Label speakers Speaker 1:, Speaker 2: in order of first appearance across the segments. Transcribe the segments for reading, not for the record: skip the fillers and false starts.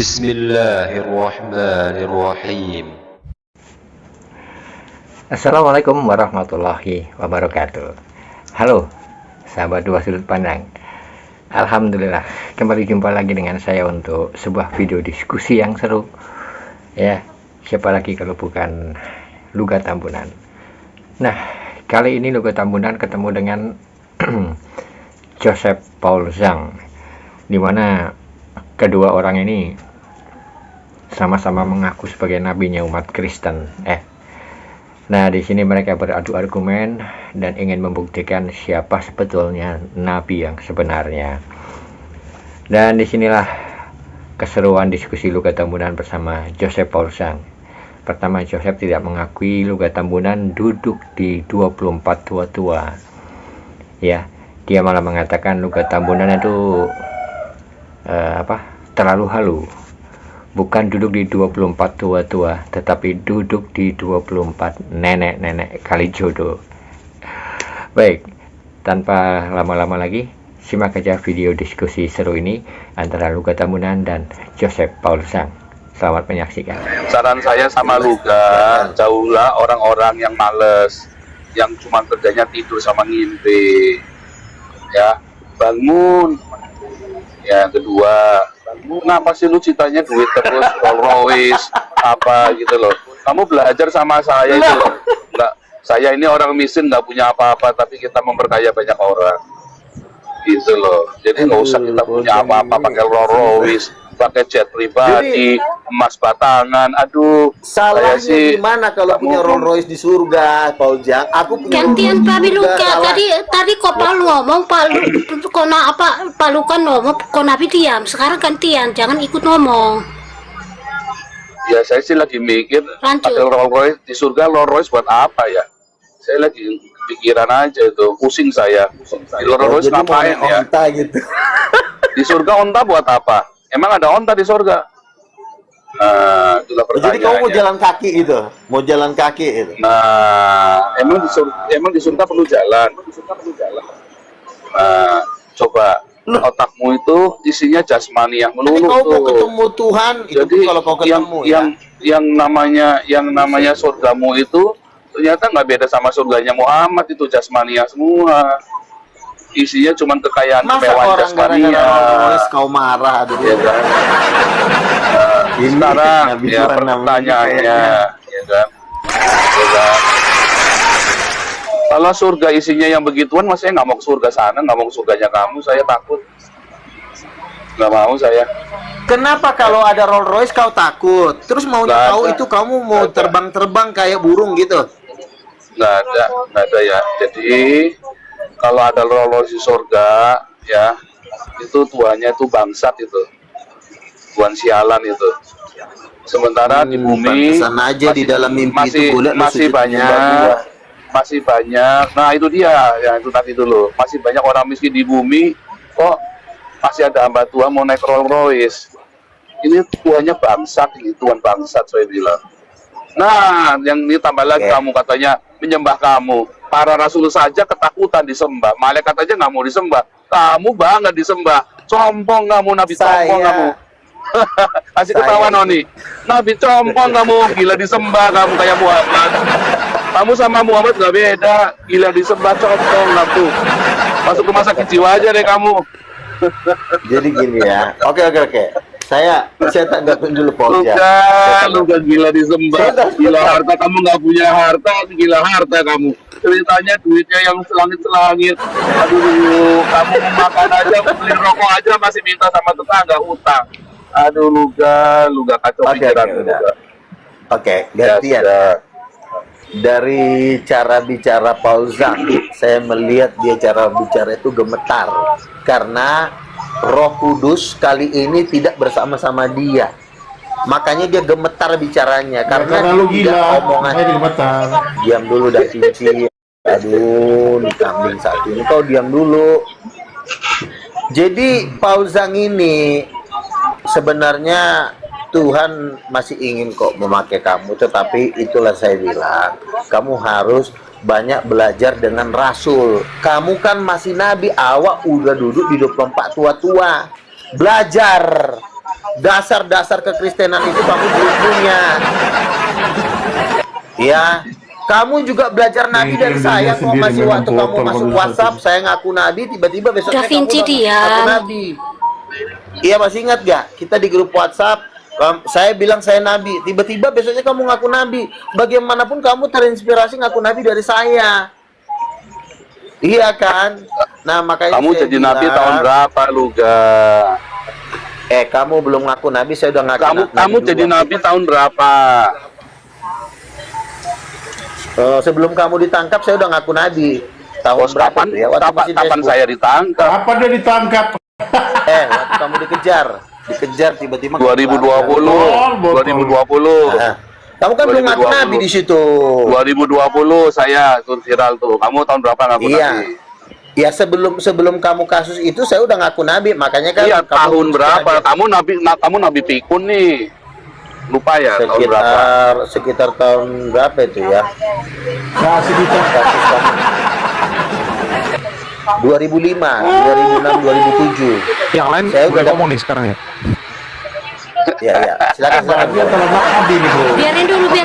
Speaker 1: Bismillahirrahmanirrahim.
Speaker 2: Assalamualaikum warahmatullahi wabarakatuh. Halo sahabat dua sudut pandang. Alhamdulillah kembali jumpa lagi dengan saya untuk sebuah video diskusi yang seru. Ya, siapa lagi kalau bukan Luga Tambunan. Nah, kali ini Luga Tambunan ketemu dengan Joseph Paul Zhang, dimana kedua orang ini sama-sama mengaku sebagai nabinya umat Kristen. Nah, di sini mereka beradu argumen dan ingin membuktikan siapa sebetulnya nabi yang sebenarnya. Dan disinilah keseruan diskusi Luga Tambunan bersama Joseph Paul Zhang. Pertama, Joseph tidak mengakui Luga Tambunan duduk di 24 tua-tua. Ya, dia malah mengatakan Luga Tambunan itu terlalu halu. Bukan duduk di 24 tua-tua, tetapi duduk di 24 nenek-nenek kali jodoh. Baik, tanpa lama-lama lagi, simak aja video diskusi seru ini antara Luga Tambunan dan Joseph Paul Zhang. Selamat menyaksikan.
Speaker 3: Saran saya sama Luga, jauhlah orang-orang yang males, yang cuma kerjanya tidur sama ngimpi. Ya, bangun. Yang kedua, kenapa sih lu citanya duit terus, Rolls Royce, apa gitu loh. Kamu belajar sama saya itu loh. Enggak, saya ini orang miskin, nggak punya apa-apa, tapi kita memperkaya banyak orang. Gitu loh. Jadi nggak usah kita punya apa-apa, pakai Rolls Royce, pakai jet pribadi, emas batangan. Aduh,
Speaker 4: salahnya
Speaker 3: sih,
Speaker 4: gimana kalau punya Rolls Royce di surga, Paul Zhang? Aku punya
Speaker 5: gantian Pak Luka tadi kok Pak ngomong, Pak Luka ngomong, kok Nabi diam. Sekarang gantian, jangan ikut ngomong.
Speaker 3: Ya, saya sih lagi mikir pakai Rolls Royce di surga. Rolls Royce buat apa ya? Saya lagi pikiran aja itu, pusing saya. Di Rolls Royce ngapain ya?
Speaker 4: Gitu.
Speaker 3: Di surga onta buat apa? Emang ada onta di surga? Nah, itulah pertanyaannya.
Speaker 4: Jadi kamu mau jalan kaki gitu? Mau jalan kaki gitu?
Speaker 3: Nah, emang di surga perlu jalan. Nah, coba otakmu itu isinya jasmani yang melulu.
Speaker 4: Kau mau ketemu Tuhan,
Speaker 3: jadi
Speaker 4: kalau kau ketemu
Speaker 3: yang namanya surgamu itu ternyata nggak beda sama surganya Muhammad, itu jasmania semua. Isinya cuma kekayaan kemewahan jasmania.
Speaker 4: Kau marah, aduh.
Speaker 3: Ya kan? Sekarang ya pertanyaannya, ya kan? Kalau surga isinya yang begituan, mas saya nggak mau ke surga sana, nggak mau ke surganya kamu, saya takut. Nggak mau saya.
Speaker 4: Kenapa kalau ada Rolls Royce kau takut? Terus maunya kau itu kamu mau terbang-terbang kayak burung gitu?
Speaker 3: Nggak ada ya. Jadi kalau ada Rolls Royce di surga, ya itu tuannya itu bangsat itu, tuan sialan itu. Sementara di bumi
Speaker 4: aja di dalam mimpi
Speaker 3: masih banyak. Nah itu dia, ya itu tadi dulu. Masih banyak orang miskin di bumi, kok masih ada hamba Tuhan mau naik Rolls Royce. Ini tuannya bangsat, ini tuan bangsat saya bilang. Nah, yang ini tambah lagi kamu katanya menyembah kamu. Para rasul saja ketakutan disembah. Malaikat aja nggak mau disembah. Kamu banget disembah. Compong kamu, Nabi compong kamu. Kasih ketawa Noni. Nabi compong kamu, gila disembah kamu kayak Muhammad. Kamu sama Muhammad nggak beda. Gila disembah, compong kamu. Masuk ke rumah sakit jiwa aja deh kamu.
Speaker 4: Jadi gini ya. Oke. Saya tanggapin dulu Paul ya.
Speaker 3: Lu kan gila disembah. Gila harta kamu nggak punya harta, gila harta kamu. Ceritanya duitnya yang selangit-selangit. Aduh, kamu makan aja, beli rokok aja masih minta sama tetangga utang. Aduh, Luga kacau pikiran.
Speaker 4: Oke, gantian. Dari cara bicara Paul Zhang, saya melihat dia cara bicara itu gemetar karena Roh Kudus kali ini tidak bersama-sama dia. Makanya dia gemetar bicaranya karena
Speaker 6: lu gila,
Speaker 4: omongannya gemetar. Diam dulu dah Cici. Aduh, di kambing satu ini kau diam dulu. Jadi Paul Zhang ini sebenarnya Tuhan masih ingin kok memakai kamu, tetapi itulah saya bilang, kamu harus banyak belajar dengan Rasul. Kamu kan masih Nabi, awak udah duduk di 24 tua-tua. Belajar. Dasar-dasar kekristenan itu kamu belum punya. Ya, kamu juga belajar nabi dari saya kok. Masih waktu kamu masuk WhatsApp, saya ngaku nabi, tiba-tiba besoknya
Speaker 5: Da Vinci
Speaker 4: kamu
Speaker 5: dia.
Speaker 4: ngaku nabi. Iya, masih ingat gak? Kita di grup WhatsApp, saya bilang saya nabi, tiba-tiba besoknya kamu ngaku nabi. Bagaimanapun kamu terinspirasi ngaku nabi dari saya. Iya kan? Nah, makanya
Speaker 3: Kamu
Speaker 4: saya
Speaker 3: jadi nabi
Speaker 4: bilang,
Speaker 3: tahun berapa lu, Ga?
Speaker 4: kamu belum ngaku nabi, saya udah ngaku
Speaker 3: Kamu
Speaker 4: nabi
Speaker 3: jadi
Speaker 4: duluan.
Speaker 3: nabi tahun berapa?
Speaker 4: Sebelum kamu ditangkap, saya udah ngaku nabi. Tahun
Speaker 3: Bos,
Speaker 4: berapa
Speaker 3: kapan,
Speaker 4: tuh ya? Waktu masih di
Speaker 3: kapan
Speaker 4: Facebook.
Speaker 3: saya ditangkap?
Speaker 6: Apa dia ditangkap?
Speaker 4: Waktu kamu dikejar tiba-tiba.
Speaker 3: 2020, 2020.
Speaker 4: Nah, kamu kan belum ngaku
Speaker 3: 2020.
Speaker 4: nabi di situ.
Speaker 3: 2020 saya tuh viral tuh. Kamu tahun berapa ngaku
Speaker 4: Iya.
Speaker 3: nabi?
Speaker 4: Ya sebelum kamu kasus itu saya udah ngaku nabi, makanya kan.
Speaker 3: Iya,
Speaker 4: kamu
Speaker 3: tahun
Speaker 4: terus
Speaker 3: berapa?
Speaker 4: aja.
Speaker 3: Kamu nabi pikun nih. Lupa ya tahun berapa?
Speaker 4: Sekitar tahun berapa itu ya?
Speaker 6: Nah, sekitar.
Speaker 4: Kasus kamu. 2005, 2006, 2007.
Speaker 7: Yang lain
Speaker 4: Saya
Speaker 7: boleh
Speaker 4: udah
Speaker 7: ngomong nih sekarang ya.
Speaker 4: Ya, silakan.
Speaker 6: Dia telah nabi nih, bro.
Speaker 5: Biarin dulu, biar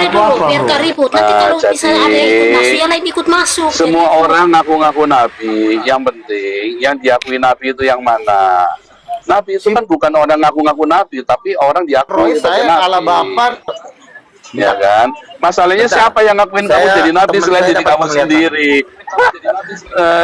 Speaker 5: gak ribut. Nanti kalau
Speaker 3: jadi-
Speaker 5: misalnya ada yang ikut masuk, yang lain ikut masuk.
Speaker 3: Semua orang ngaku-ngaku nabi. Yang penting yang diakui nabi itu yang mana? Nabi itu kan bukan orang ngaku-ngaku nabi, tapi orang diakui
Speaker 4: Roy,
Speaker 3: sebagai
Speaker 4: saya
Speaker 3: nabi.
Speaker 4: ala bapak.
Speaker 3: Ya kan? Masalahnya
Speaker 4: Bentar.
Speaker 3: siapa yang ngakuin kamu
Speaker 4: Saya-
Speaker 3: jadi nabi
Speaker 4: teman
Speaker 3: selain
Speaker 4: saya
Speaker 3: diri
Speaker 4: dapat
Speaker 3: kamu
Speaker 4: penglihatan.
Speaker 3: sendiri?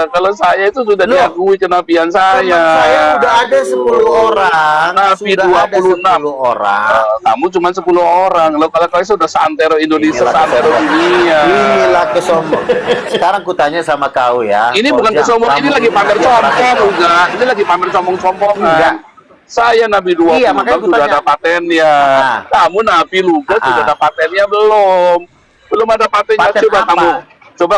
Speaker 3: Kalau saya itu sudah
Speaker 4: Loh,
Speaker 3: diakui kenabian saya.
Speaker 4: Saya udah ada 10 orang.
Speaker 3: Nabi
Speaker 4: Sudah ada
Speaker 3: 26.
Speaker 4: 10 orang.
Speaker 3: Kamu cuma 10 orang. Lo kalau kalian sudah santero Indonesia,
Speaker 4: Inilah
Speaker 3: santero
Speaker 4: kesombongan.
Speaker 3: dunia.
Speaker 4: Inilah kesombongan. Sekarang kutanya sama kau ya.
Speaker 3: Ini bukan
Speaker 4: Ojak,
Speaker 3: kesombongan, ini
Speaker 4: kamu
Speaker 3: lagi pamer
Speaker 4: nabi
Speaker 3: sombong
Speaker 4: apa?
Speaker 3: enggak. Ini lagi pamer
Speaker 4: Enggak.
Speaker 3: sombong-sombongan. Saya Nabi 20
Speaker 4: Iya, makanya
Speaker 3: sudah
Speaker 4: aku
Speaker 3: ada
Speaker 4: tanya.
Speaker 3: patennya.
Speaker 4: Ah.
Speaker 3: Kamu Nabi Lugas sudah
Speaker 4: Ah.
Speaker 3: ada patennya belum? Belum ada patennya.
Speaker 4: Paten
Speaker 3: Coba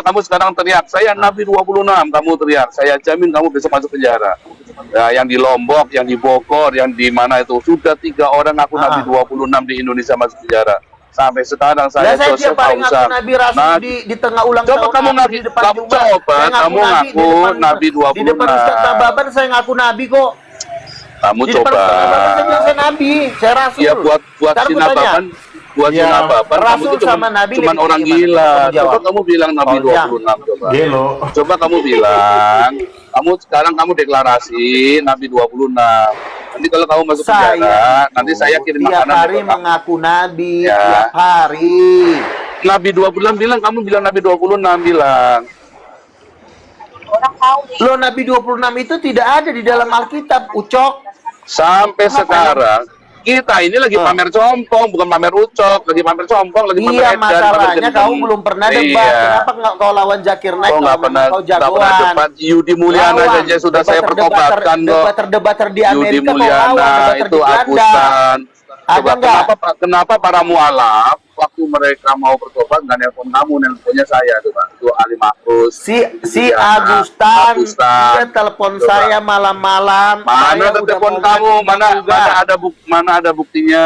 Speaker 4: apa?
Speaker 3: kamu sekarang teriak, saya Nabi 26, kamu teriak, saya jamin kamu besok masuk penjara. Nah, yang di Lombok, yang di Bogor, yang di mana itu sudah 3 orang ngaku Nabi 26 di Indonesia masuk penjara. Sampai sekarang
Speaker 4: Lah,
Speaker 3: saya
Speaker 4: saya
Speaker 3: Joseph
Speaker 4: tiap hari ngaku
Speaker 3: Fauzan.
Speaker 4: Nabi Rasul
Speaker 3: Nah,
Speaker 4: di tengah ulang
Speaker 3: coba
Speaker 4: tahun
Speaker 3: kamu
Speaker 4: Nabi
Speaker 3: ngaku-
Speaker 4: di depan
Speaker 3: kamu
Speaker 4: Jumat.
Speaker 3: coba,
Speaker 4: Saya
Speaker 3: kamu
Speaker 4: Nabi
Speaker 3: ngaku
Speaker 4: di depan-
Speaker 3: Nabi
Speaker 4: Di depan
Speaker 3: 26.
Speaker 4: Ustaz Tababan saya ngaku Nabi kok.
Speaker 3: kamu
Speaker 4: Di depan
Speaker 3: coba.
Speaker 4: Ustaz Tababan saya bilang saya Nabi, saya Rasul.
Speaker 3: Ya buat
Speaker 4: Sekarang aku tanya,
Speaker 3: sinababan, buat
Speaker 4: Ya,
Speaker 3: sinababan kamu
Speaker 4: Rasul
Speaker 3: itu
Speaker 4: sama Nabi
Speaker 3: cuman
Speaker 4: lebih
Speaker 3: orang
Speaker 4: gimana?
Speaker 3: gila.
Speaker 4: Kamu jawab.
Speaker 3: Coba kamu bilang Nabi
Speaker 4: Ojak.
Speaker 3: 26 coba.
Speaker 6: Gelo.
Speaker 3: Coba kamu bilang, kamu deklarasi Nabi 26. Nanti kalau kamu masuk penjara, nanti saya kirim
Speaker 4: tiap
Speaker 3: makanan
Speaker 4: hari
Speaker 3: ke kota.
Speaker 4: mengaku Nabi,
Speaker 3: Ya.
Speaker 4: tiap hari.
Speaker 3: Nabi 26 bilang, kamu bilang Nabi 26 bilang.
Speaker 4: Loh, Nabi 26 itu tidak ada di dalam Alkitab, Ucok.
Speaker 3: Sampai sekarang kita ini lagi pamer compong, bukan pamer ucok, lagi pamer compong, lagi pamer
Speaker 4: Iya,
Speaker 3: edan, pamer
Speaker 4: masalahnya
Speaker 3: gendeng.
Speaker 4: kau belum pernah debat.
Speaker 3: Iya.
Speaker 4: Kenapa nggak kau lawan Zakir Naik?
Speaker 3: Oh,
Speaker 4: Kalau
Speaker 3: nggak
Speaker 4: memang
Speaker 3: pernah,
Speaker 4: kau
Speaker 3: nggak pernah
Speaker 4: jagoan.
Speaker 3: debat. Yudi Mulyana
Speaker 4: Lawan.
Speaker 3: saja sudah saya pertobatkan kok.
Speaker 4: Debater-debater di
Speaker 3: Yudi
Speaker 4: Amerika kau
Speaker 3: Mulyana
Speaker 4: lawan, debater
Speaker 3: itu
Speaker 4: di Belanda.
Speaker 3: Agustan.
Speaker 4: Ada
Speaker 3: Coba
Speaker 4: nggak?
Speaker 3: kenapa para mualaf waktu mereka mau bertobat nggak nelpon kamu, nelponnya saya tuh Pak. Itu Ali Mahfuz.
Speaker 4: Si
Speaker 3: Ya,
Speaker 4: Agustan,
Speaker 3: Agustan.
Speaker 4: dia telepon
Speaker 3: Coba.
Speaker 4: saya malam-malam.
Speaker 3: Mana
Speaker 4: Saya
Speaker 3: ada
Speaker 4: udah
Speaker 3: telepon
Speaker 4: mau
Speaker 3: kamu?
Speaker 4: mati juga.
Speaker 3: Mana ada buktinya?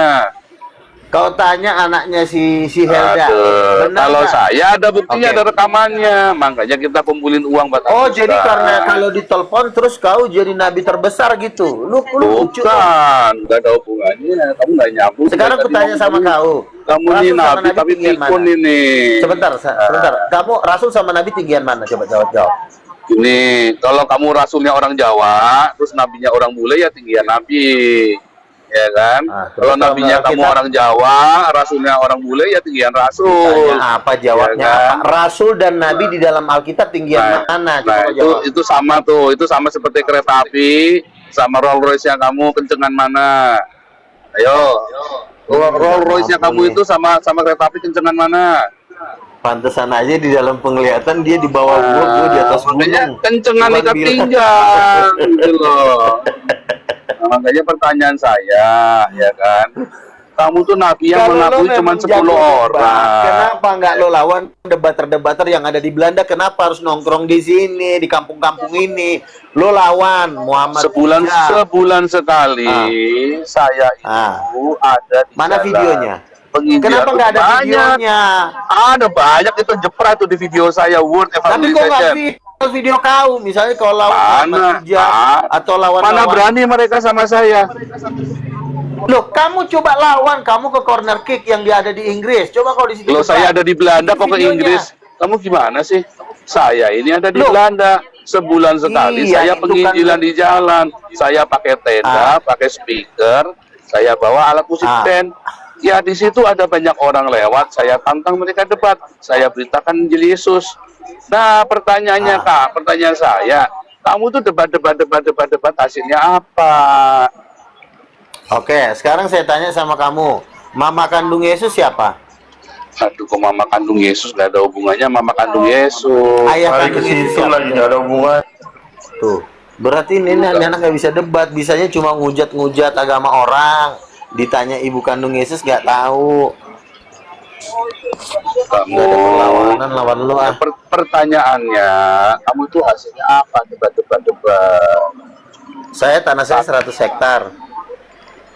Speaker 4: Kau tanya anaknya si Helda.
Speaker 3: Aduh,
Speaker 4: Benar
Speaker 3: kalau
Speaker 4: nggak?
Speaker 3: saya ada buktinya,
Speaker 4: Oke.
Speaker 3: ada rekamannya. Makanya kita kumpulin uang buat
Speaker 4: Oh,
Speaker 3: Agustan.
Speaker 4: jadi karena kalau ditelepon terus kau jadi nabi terbesar gitu. Lu lucu.
Speaker 3: Bukan, nggak ada hubungannya. Kamu nggak nyambung.
Speaker 4: Sekarang aku
Speaker 3: Tadi
Speaker 4: tanya sama
Speaker 3: ngomong,
Speaker 4: kau.
Speaker 3: Kamu
Speaker 4: Rasul
Speaker 3: ini
Speaker 4: sama
Speaker 3: nabi
Speaker 4: Nabi
Speaker 3: tapi
Speaker 4: tinggian
Speaker 3: pikun
Speaker 4: mana?
Speaker 3: ini.
Speaker 4: Sebentar. Kamu Rasul sama Nabi tinggian mana? Coba jawab.
Speaker 3: Gini, kalau kamu rasulnya orang Jawa, terus nabinya orang bule ya tinggian nabi. Ya kan?
Speaker 4: Ah, terus
Speaker 3: Kalau
Speaker 4: kalau
Speaker 3: nabinya
Speaker 4: menurut
Speaker 3: kamu
Speaker 4: kita-
Speaker 3: orang Jawa, rasulnya orang bule ya tinggian rasul.
Speaker 4: Tanya apa jawabnya?
Speaker 3: Ya kan?
Speaker 4: Apa? Rasul dan Nabi di dalam Alkitab tinggian mana? Coba
Speaker 3: Nah,
Speaker 4: jawab.
Speaker 3: itu sama tuh, itu sama seperti kereta api sama Rolls Royce yang kamu kencengan mana? Ayo, Rolls Royce yang kamu itu sama kereta api kencengan mana?
Speaker 4: Pantesan aja di dalam penglihatan dia di bawah gua di atas
Speaker 3: makanya
Speaker 4: gunung.
Speaker 3: kencengan
Speaker 4: Cuman
Speaker 3: ikat
Speaker 4: bilang-
Speaker 3: pinggang gitu loh. Nah, makanya pertanyaan saya, ya kan, kamu tuh nabi yang
Speaker 4: Kalau lo
Speaker 3: mengakui
Speaker 4: memang
Speaker 3: cuma 10
Speaker 4: jago debat,
Speaker 3: orang.
Speaker 4: kenapa nggak lo lawan debater-debater yang ada di Belanda? Kenapa harus nongkrong di sini, di kampung-kampung ini? Lo lawan Muhammad
Speaker 3: Sebulan
Speaker 4: Rijal.
Speaker 3: sebulan sekali saya itu ada di
Speaker 4: Mana
Speaker 3: jalan.
Speaker 4: videonya?
Speaker 3: Penginjilan
Speaker 4: Kenapa nggak ada
Speaker 3: banyak.
Speaker 4: videonya?
Speaker 3: Ada banyak itu jepret tuh di video saya Word
Speaker 4: Tapi kok nggak video kau? Misalnya kalau lawan
Speaker 3: Mana?
Speaker 4: Muhammad Rijal atau lawan
Speaker 3: Mana berani mereka sama saya?
Speaker 4: Loh, kamu coba lawan, kamu ke corner kick yang dia ada di Inggris. Coba kau di situ.
Speaker 3: Kalau saya ada di Belanda kok ke
Speaker 4: Videonya.
Speaker 3: Inggris, kamu gimana sih? Saya ini ada di
Speaker 4: Loh.
Speaker 3: Belanda. Sebulan sekali
Speaker 4: Iya,
Speaker 3: saya
Speaker 4: itu
Speaker 3: penginjilan
Speaker 4: kan-
Speaker 3: di jalan. Saya pakai tenda, pakai speaker, saya bawa alat musik band. Ya di situ ada banyak orang lewat, saya tantang mereka debat. Saya beritakan Injil Yesus. Nah, pertanyaannya Kak, pertanyaan saya, kamu tuh debat hasilnya apa?
Speaker 4: Oke, sekarang saya tanya sama kamu. Mama kandung Yesus siapa?
Speaker 3: Aduh, kok mama kandung Yesus gak ada hubungannya mama kandung Yesus.
Speaker 4: Ayah
Speaker 6: Balik ke
Speaker 4: kandung Yesus
Speaker 6: situ
Speaker 4: siapa?
Speaker 6: lagi, nggak ada hubungan.
Speaker 4: Tuh. Berarti ini anak nggak bisa debat, bisanya cuma ngujat-ngujat agama orang. Ditanya ibu kandung Yesus nggak tahu.
Speaker 3: Kamu
Speaker 4: Nggak ada perlawanan lawan lu ah.
Speaker 3: pertanyaannya, kamu itu hasilnya apa? Debat.
Speaker 4: Saya tanah saya 100 hektar.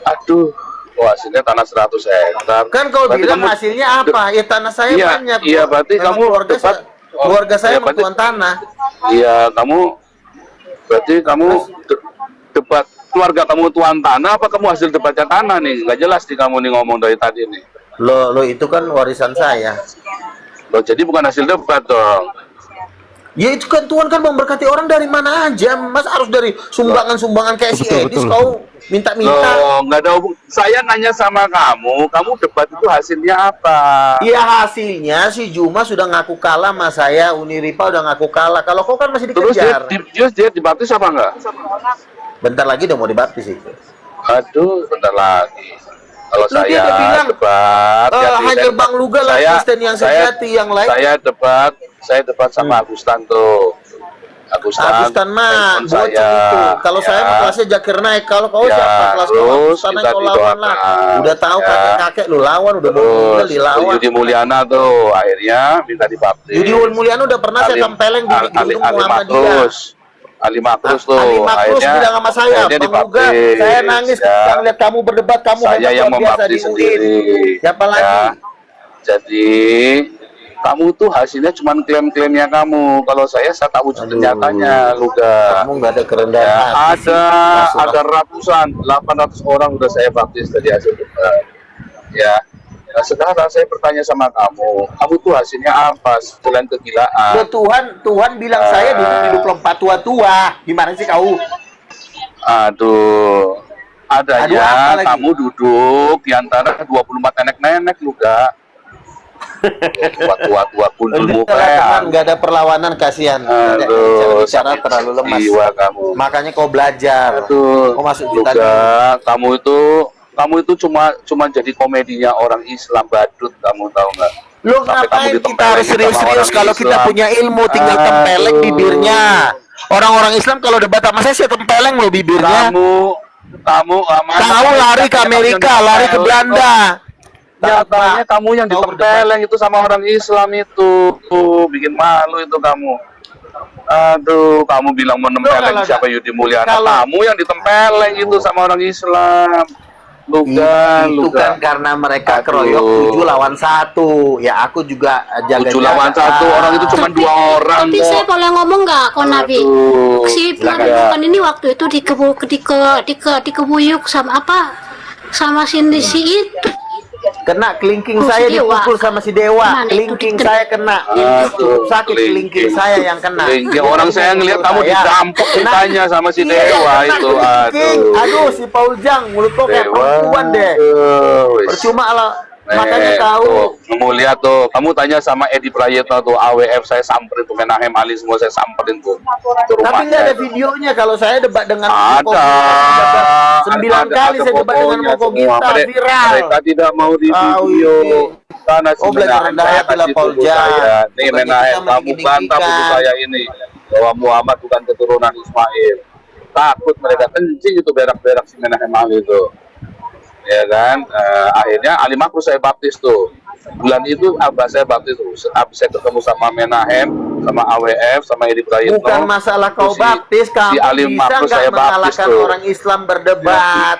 Speaker 3: Aduh, hasilnya tanah 100 hektar.
Speaker 4: Kan kau
Speaker 3: Berarti
Speaker 4: bilang
Speaker 3: kamu-
Speaker 4: hasilnya apa? Ya tanah saya
Speaker 3: Iya,
Speaker 4: banyak.
Speaker 3: iya,
Speaker 4: kok.
Speaker 3: berarti
Speaker 4: Memang
Speaker 3: kamu debat.
Speaker 4: keluarga saya
Speaker 3: Iya,
Speaker 4: emang
Speaker 3: berarti-
Speaker 4: tuan tanah.
Speaker 3: Iya, berarti kamu debat keluarga kamu tuan tanah apa kamu hasil debatnya tanah nih? Nggak jelas nih kamu nih ngomong dari tadi nih.
Speaker 4: Lo itu kan warisan saya.
Speaker 3: Loh, jadi bukan hasil debat dong.
Speaker 4: Ya itu kan Tuhan kan memberkati orang dari mana aja. Mas harus dari sumbangan-sumbangan kayak si Edis kau minta-minta.
Speaker 3: Loh, nggak ada hubung. Saya nanya sama kamu debat itu hasilnya apa?
Speaker 4: Iya hasilnya si Juma sudah ngaku kalah sama saya, Uniripa udah ngaku kalah. Kalau kau kan masih
Speaker 3: Terus
Speaker 4: dikejar.
Speaker 3: dia dibaptis apa enggak?
Speaker 4: Bentar lagi udah mau dibaptis itu.
Speaker 3: Aduh, bentar lagi. Kalau
Speaker 4: Lu dia
Speaker 3: saya
Speaker 4: udah bilang,
Speaker 3: debat,
Speaker 4: hanya Bang Luga lah Kristen yang sejati, yang lain.
Speaker 3: Saya debat sama Agustan tuh.
Speaker 4: Agustan mah
Speaker 3: telepon
Speaker 4: bocah itu. Kalau saya mah kelasnya Jakir naik. Kalau kau
Speaker 3: Ya,
Speaker 4: siapa kelas kau
Speaker 3: terus
Speaker 4: Agustan naik
Speaker 3: kita
Speaker 4: kau lawan lah.
Speaker 3: didoakan.
Speaker 4: Udah tahu
Speaker 3: Ya.
Speaker 4: kakek-kakek lu lawan, udah mau
Speaker 3: Terus
Speaker 4: meninggal dilawan.
Speaker 3: Yudi Mulyana tuh akhirnya minta dibaptis.
Speaker 4: Yudi Mulyana udah pernah saya tempeleng di gedung Muhammadiyah.
Speaker 3: Ali Makrus tuh
Speaker 4: Ali Makrus
Speaker 3: akhirnya-
Speaker 4: bilang sama saya,
Speaker 3: akhirnya
Speaker 4: Bang Luga,
Speaker 3: dibaptis.
Speaker 4: saya nangis
Speaker 3: Ya.
Speaker 4: ketika ngeliat kamu berdebat, kamu
Speaker 3: Saya
Speaker 4: hebat
Speaker 3: yang
Speaker 4: luar biasa
Speaker 3: membaptis
Speaker 4: di UIN.
Speaker 3: sendiri.
Speaker 4: Siapa lagi?
Speaker 3: Ya. Jadi kamu tuh hasilnya cuma klaim-klaimnya kamu. Kalau saya tak wujud nyatanya, Luga.
Speaker 4: Kamu nggak ada kerendahan
Speaker 3: Ya,
Speaker 4: hati sih.
Speaker 3: ada ratusan, 800 orang udah saya baptis dari hasil debat. Ya. Nah, sekarang saya bertanya sama kamu tuh hasilnya apa selain kegilaan?
Speaker 4: Tuhan bilang saya duduk lompat tua-tua. Gimana sih kau?
Speaker 3: Aduh,
Speaker 4: Aduh, apa
Speaker 3: adanya
Speaker 4: lagi?
Speaker 3: kamu duduk di antara 24 nenek-nenek Luga. Tua-tua kundul muka.
Speaker 4: Nggak ada perlawanan, kasihan.
Speaker 3: Aduh,
Speaker 4: Bicara
Speaker 3: sakit
Speaker 4: terlalu lemas.
Speaker 3: jiwa kamu.
Speaker 4: Makanya kau belajar.
Speaker 3: Aduh,
Speaker 4: Kau masuk kita
Speaker 3: Luga, kamu itu cuma jadi komedinya orang Islam badut, kamu tahu nggak?
Speaker 4: Lu
Speaker 3: Sampai kamu
Speaker 4: ngapain kita
Speaker 3: ditempelin
Speaker 4: harus
Speaker 3: sama
Speaker 4: serius-serius
Speaker 3: orang
Speaker 4: kalau kita
Speaker 3: Islam.
Speaker 4: punya ilmu tinggal tempeleng bibirnya. Orang-orang Islam kalau debat sama saya tempeleng lo bibirnya.
Speaker 3: Kamu
Speaker 4: Tahu lari ke Amerika, lari ke Belanda.
Speaker 3: Nyatanya kamu yang ditempeleng itu sama orang Islam itu. Bikin malu itu kamu. Aduh, kamu bilang mau nempeleng
Speaker 4: Loh,
Speaker 3: siapa Yudi Mulyana?
Speaker 4: kalau-
Speaker 3: Kamu yang ditempeleng itu sama orang Islam.
Speaker 4: Itu
Speaker 3: Luga.
Speaker 4: kan karena mereka
Speaker 3: Aduh.
Speaker 4: keroyok 7 lawan 1. Ya aku juga jaga
Speaker 3: 7 lawan 1, orang itu cuma 2 orang
Speaker 5: Tapi saya
Speaker 3: kok.
Speaker 5: boleh ngomong nggak, Ko Nabi?
Speaker 3: Aduh,
Speaker 5: Si
Speaker 3: silakan.
Speaker 5: pelakukan ini waktu itu dikebuyuk sama apa? Sama si itu.
Speaker 4: kena kelingking
Speaker 5: Oh,
Speaker 4: saya
Speaker 5: si Dewa.
Speaker 4: dipukul sama si Dewa.
Speaker 5: Mana itu
Speaker 4: Kelingking
Speaker 5: dikena?
Speaker 4: saya kena.
Speaker 3: Aduh,
Speaker 4: Sakit kelingking saya yang kena.
Speaker 3: Kelingking. Orang saya ngelihat kamu
Speaker 4: Saya.
Speaker 3: didampok
Speaker 4: Kena.
Speaker 3: ditanya sama si
Speaker 4: Iya,
Speaker 3: Dewa
Speaker 4: kena
Speaker 3: itu.
Speaker 4: kelingking. Aduh, si Paul Jang mulut kok kayak perempuan deh.
Speaker 3: Wis.
Speaker 4: Percuma lah. Makanya tahu.
Speaker 3: Tuh, kamu lihat tuh, kamu tanya sama Edi Prayitno tuh, AWF saya samperin tuh, Menahem Ali semua saya samperin tuh. Itu
Speaker 4: Tapi nggak ada
Speaker 3: rumahnya.
Speaker 4: videonya kalau saya debat dengan
Speaker 3: Ada.
Speaker 4: Moko Gita. 9 kali saya debat dengan
Speaker 3: fotonya
Speaker 4: Moko
Speaker 3: semua.
Speaker 4: Gita, viral.
Speaker 3: Mereka tidak mau di
Speaker 4: Tahu
Speaker 3: video.
Speaker 4: ini.
Speaker 3: Karena
Speaker 4: Oh, belajar rendah
Speaker 3: saya
Speaker 4: hati lah,
Speaker 3: kasih
Speaker 4: Paul
Speaker 3: tubuh
Speaker 4: Jang.
Speaker 3: saya. Nih
Speaker 4: Bukan
Speaker 3: Menahem,
Speaker 4: kita
Speaker 3: kamu bantah
Speaker 4: meninggikan.
Speaker 3: tubuh saya ini bahwa Muhammad bukan keturunan Ismail. Takut mereka kencing itu berak-berak si Menahem Ali itu. Ya kan, akhirnya Ali Makrus saya baptis tuh. Bulan itu abah saya baptis tuh. Habis saya ketemu sama Menahem, sama AWF, sama Edi Prayitno.
Speaker 4: Bukan masalah kau
Speaker 3: Terus
Speaker 4: baptis,
Speaker 3: si
Speaker 4: kamu
Speaker 3: Ali
Speaker 4: bisa
Speaker 3: Makrus
Speaker 4: nggak
Speaker 3: saya baptis
Speaker 4: mengalahkan
Speaker 3: tuh.
Speaker 4: orang Islam berdebat?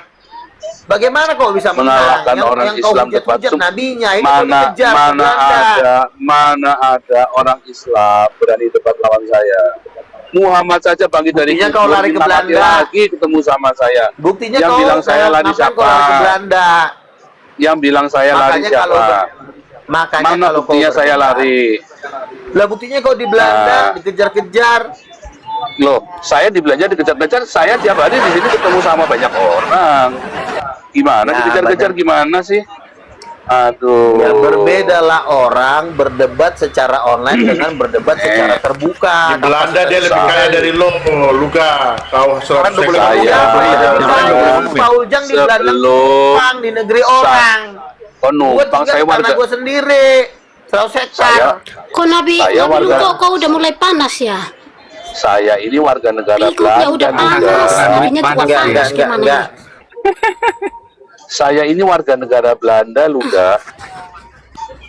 Speaker 4: Bagaimana kau bisa
Speaker 3: Mengalahkan
Speaker 4: menang?
Speaker 3: orang
Speaker 4: yang kau
Speaker 3: Islam debat.
Speaker 4: hujat nabinya ini kau
Speaker 3: Mana
Speaker 4: dikejar
Speaker 3: mana
Speaker 4: Belanda.
Speaker 3: ada orang Islam berani debat lawan saya. Muhammad saja bangkit dari
Speaker 4: Buktinya kau
Speaker 3: kubur,
Speaker 4: lari ke
Speaker 3: 5 hari
Speaker 4: Belanda.
Speaker 3: lagi ketemu sama saya.
Speaker 4: Buktinya
Speaker 3: Yang
Speaker 4: kau
Speaker 3: bilang saya lari
Speaker 4: ngapain
Speaker 3: siapa?
Speaker 4: kau lari ke Belanda?
Speaker 3: Yang bilang saya lari
Speaker 4: Makanya
Speaker 3: siapa?
Speaker 4: Makanya
Speaker 3: Mana
Speaker 4: kalau
Speaker 3: buktinya
Speaker 4: kau
Speaker 3: saya
Speaker 4: berdebat,
Speaker 3: lari?
Speaker 4: lah buktinya kau di Belanda
Speaker 3: Nah.
Speaker 4: dikejar-kejar.
Speaker 3: Loh, saya di belanja dikejar-kejar, saya tiap hari di sini ketemu sama banyak orang. Gimana
Speaker 4: Ya,
Speaker 3: dikejar-kejar
Speaker 4: banyak.
Speaker 3: gimana sih? Aduh.
Speaker 4: Ya berbedalah orang berdebat secara online dengan berdebat secara terbuka.
Speaker 6: Di Belanda dia lebih kaya dari lo, Luka. Kau
Speaker 4: Kan
Speaker 6: 100%
Speaker 4: boleh
Speaker 3: Saya-
Speaker 4: ngomong. Paul Jang di Belanda
Speaker 3: Sebelum-
Speaker 4: numpang di negeri orang.
Speaker 3: Oh,
Speaker 4: Gue
Speaker 3: numpang
Speaker 4: tinggal
Speaker 3: saya
Speaker 4: di tanah
Speaker 3: warga.
Speaker 4: gue sendiri. 100 hektar.
Speaker 5: Kok Nabi
Speaker 3: Saya
Speaker 5: Nabi
Speaker 3: warga-
Speaker 5: kok udah mulai panas ya?
Speaker 3: Saya ini warga negara
Speaker 5: Ikutnya udah
Speaker 3: Belanda.
Speaker 5: panas,
Speaker 3: Luka.
Speaker 5: nabinya juga
Speaker 4: Enggak,
Speaker 5: panas
Speaker 4: enggak,
Speaker 5: gimana
Speaker 4: enggak.
Speaker 3: Saya ini warga negara Belanda, Luka.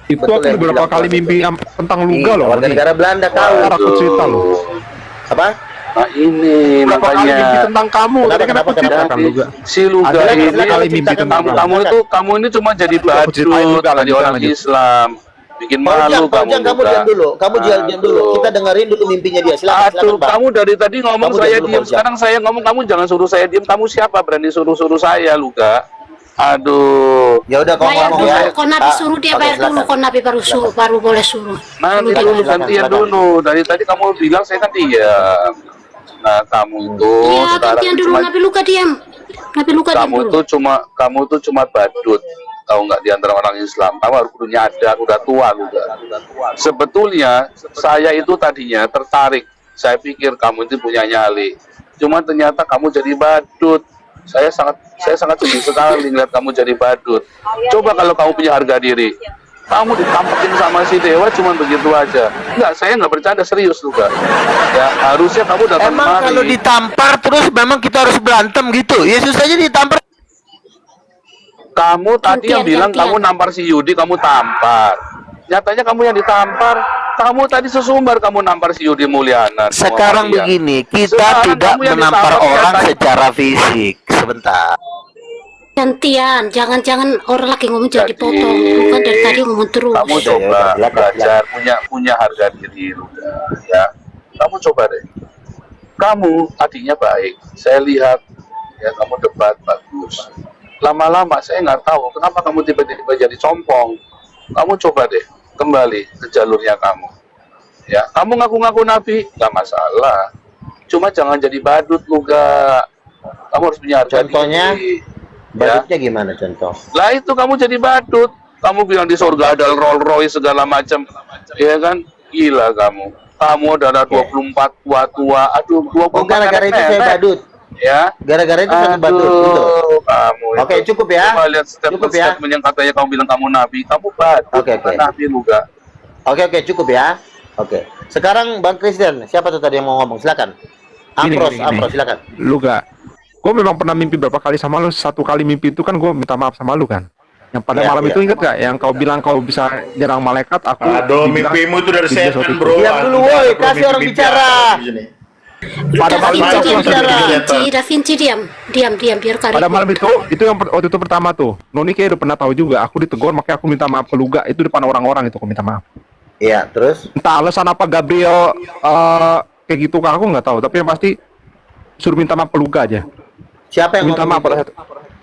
Speaker 7: Itu
Speaker 4: Betul
Speaker 7: aku
Speaker 4: yang
Speaker 7: beberapa
Speaker 4: bilang
Speaker 7: kali
Speaker 4: Pak.
Speaker 7: mimpi tentang
Speaker 4: Iya,
Speaker 7: Luga loh.
Speaker 4: warga negara Belanda kau.
Speaker 7: Ntar aku cerita loh.
Speaker 4: Apa?
Speaker 3: Nah ini
Speaker 7: Berapa kali mimpi
Speaker 3: makanya.
Speaker 7: tentang kamu?
Speaker 4: Kenapa,
Speaker 7: Tadi kan aku
Speaker 4: kenapa,
Speaker 7: ceritakan
Speaker 3: Jadi,
Speaker 7: Luga.
Speaker 3: si Luga
Speaker 7: Ada
Speaker 3: ini
Speaker 7: berapa kali mimpi
Speaker 4: ceritakan
Speaker 7: tentang
Speaker 3: kamu ini cuma jadi
Speaker 7: Aku ceritain
Speaker 3: badut
Speaker 7: Luga,
Speaker 3: dari
Speaker 7: lanjut,
Speaker 3: orang
Speaker 7: lanjut.
Speaker 3: Islam. Bikin
Speaker 4: Paul
Speaker 3: malu
Speaker 4: Jang,
Speaker 3: kamu
Speaker 4: kamu
Speaker 3: Luka.
Speaker 4: diam dulu. Kamu diam dulu.
Speaker 3: Aduh.
Speaker 4: Kita dengerin dulu mimpinya dia. Silakan,
Speaker 3: Aduh,
Speaker 4: silakan, Pak.
Speaker 3: kamu dari tadi ngomong
Speaker 4: Kamu
Speaker 3: saya
Speaker 4: jangan dulu,
Speaker 3: diam.
Speaker 4: Paul Jang.
Speaker 3: Sekarang saya ngomong, kamu jangan suruh saya diam. Kamu siapa berani suruh saya, Luka? Aduh.
Speaker 4: Ya udah kau
Speaker 5: Bayar
Speaker 4: ngomong
Speaker 5: dulu,
Speaker 4: ya.
Speaker 5: kok Nabi
Speaker 4: Ah,
Speaker 5: suruh dia
Speaker 4: oke,
Speaker 5: bayar dulu,
Speaker 4: silakan.
Speaker 5: kok Nabi baru suruh, baru boleh suruh.
Speaker 3: Nanti
Speaker 5: Dulu
Speaker 3: dulu
Speaker 5: dia.
Speaker 3: gantian
Speaker 4: silakan.
Speaker 3: dulu. Dari tadi kamu bilang saya kan diam. Nah, kamu itu
Speaker 5: Iya,
Speaker 3: sekarang
Speaker 5: gantian dulu
Speaker 3: cuma
Speaker 5: Nabi Luka diam. Nabi Luka diam
Speaker 3: kamu
Speaker 5: dulu.
Speaker 3: tuh cuma badut, tahu nggak, di antara orang Islam. Kamu harus kudu nyadar, udah tua juga. Sebetulnya saya itu tadinya tertarik, saya pikir kamu itu punya nyali, cuma ternyata kamu jadi badut. Saya sangat sedih sekali lihat kamu jadi badut. Coba kalau kamu punya harga diri, kamu ditampakin sama si dewa cuma begitu aja. Enggak, saya nggak bercanda, serius juga. Ya harusnya kamu datang
Speaker 4: Emang kalau
Speaker 3: kemari.
Speaker 4: ditampar terus memang kita harus berantem gitu? Yesus aja ditampar.
Speaker 3: Kamu tadi yang bilang
Speaker 5: Gantian.
Speaker 3: kamu nampar si Yudi, kamu tampar. Nyatanya kamu yang ditampar. Kamu tadi sesumbar kamu nampar si Yudi Mulyana. sama
Speaker 4: Sekarang
Speaker 3: Maria.
Speaker 4: begini, kita
Speaker 3: Sekarang
Speaker 4: tidak
Speaker 3: kamu yang
Speaker 4: menampar
Speaker 3: ditampar
Speaker 4: orang
Speaker 3: siapa?
Speaker 4: secara fisik. Sebentar.
Speaker 5: Gantian, jangan orang lagi ngomong jadi
Speaker 3: Jadi,
Speaker 5: potong. Bukan dari tadi ngomong terus.
Speaker 3: Kamu
Speaker 4: Udah,
Speaker 3: coba
Speaker 4: ya udah,
Speaker 3: belajar punya harga diri, udah, ya. Kamu coba deh. Kamu tadinya baik. Saya lihat ya kamu debat bagus. Lama-lama saya nggak tahu kenapa kamu tiba-tiba jadi compong. Kamu coba deh kembali ke jalurnya kamu. Ya, kamu ngaku-ngaku nabi, nggak masalah. Cuma jangan jadi badut juga. Kamu harus punya harga
Speaker 4: Contohnya?
Speaker 3: diri. Ya.
Speaker 4: Badutnya gimana contoh?
Speaker 3: Lah itu kamu jadi badut. Kamu bilang di surga ada Rolls Royce segala macam. Ya kan? Gila kamu. Kamu ada 24 tua-tua. Aduh, 24
Speaker 4: Oh, gara-gara itu saya
Speaker 3: nenek-nenek.
Speaker 4: badut.
Speaker 3: Ya.
Speaker 4: Gara-gara itu saya badut gitu.
Speaker 3: Kamu
Speaker 4: Oke,
Speaker 3: itu.
Speaker 4: cukup ya.
Speaker 3: Coba lihat
Speaker 4: Cukup ya.
Speaker 3: statement yang katanya kamu bilang kamu nabi. Kamu badut.
Speaker 4: Oke, oke.
Speaker 3: bukan nabi juga.
Speaker 4: Oke, cukup ya. Oke. Sekarang Bang Kristen, siapa tuh tadi yang mau ngomong? Silakan. Ampros,
Speaker 7: Gini.
Speaker 4: silakan.
Speaker 7: Luga, gue memang pernah mimpi berapa kali sama lu. Satu kali mimpi itu kan gue minta maaf sama lu kan. Yang pada
Speaker 4: Iya,
Speaker 7: malam
Speaker 4: iya.
Speaker 7: itu inget gak? Yang kau bilang kau bisa nyerang malaikat, aku
Speaker 6: Aduh,
Speaker 7: dibilang-
Speaker 6: mimpimu itu dari
Speaker 7: dibilang
Speaker 6: setan,
Speaker 7: seperti itu.
Speaker 6: bro.
Speaker 4: Diam dulu,
Speaker 6: Anda
Speaker 4: woi,
Speaker 6: perlu
Speaker 4: kasih orang
Speaker 6: mimpi
Speaker 4: bicara.
Speaker 6: di sini.
Speaker 7: Pada
Speaker 5: Da
Speaker 7: malam itu
Speaker 5: Vinci
Speaker 7: aku
Speaker 5: diam,
Speaker 7: langsung
Speaker 4: bicara.
Speaker 5: Da
Speaker 7: bilang,
Speaker 5: Vinci, Da Vinci diam, biar Karin.
Speaker 7: pada malam itu yang waktu itu pertama tuh, Noni kayak udah pernah tahu juga. Aku ditegur, makanya aku minta maaf ke Luga. Itu depan orang-orang itu aku minta maaf.
Speaker 4: Iya, terus?
Speaker 7: Entah alasan apa Gabriel kayak gitu kan, aku nggak tahu. Tapi yang pasti suruh minta maaf ke Luga aja.
Speaker 4: Siapa yang
Speaker 7: Minta
Speaker 4: ngomong
Speaker 7: maaf pada
Speaker 4: itu?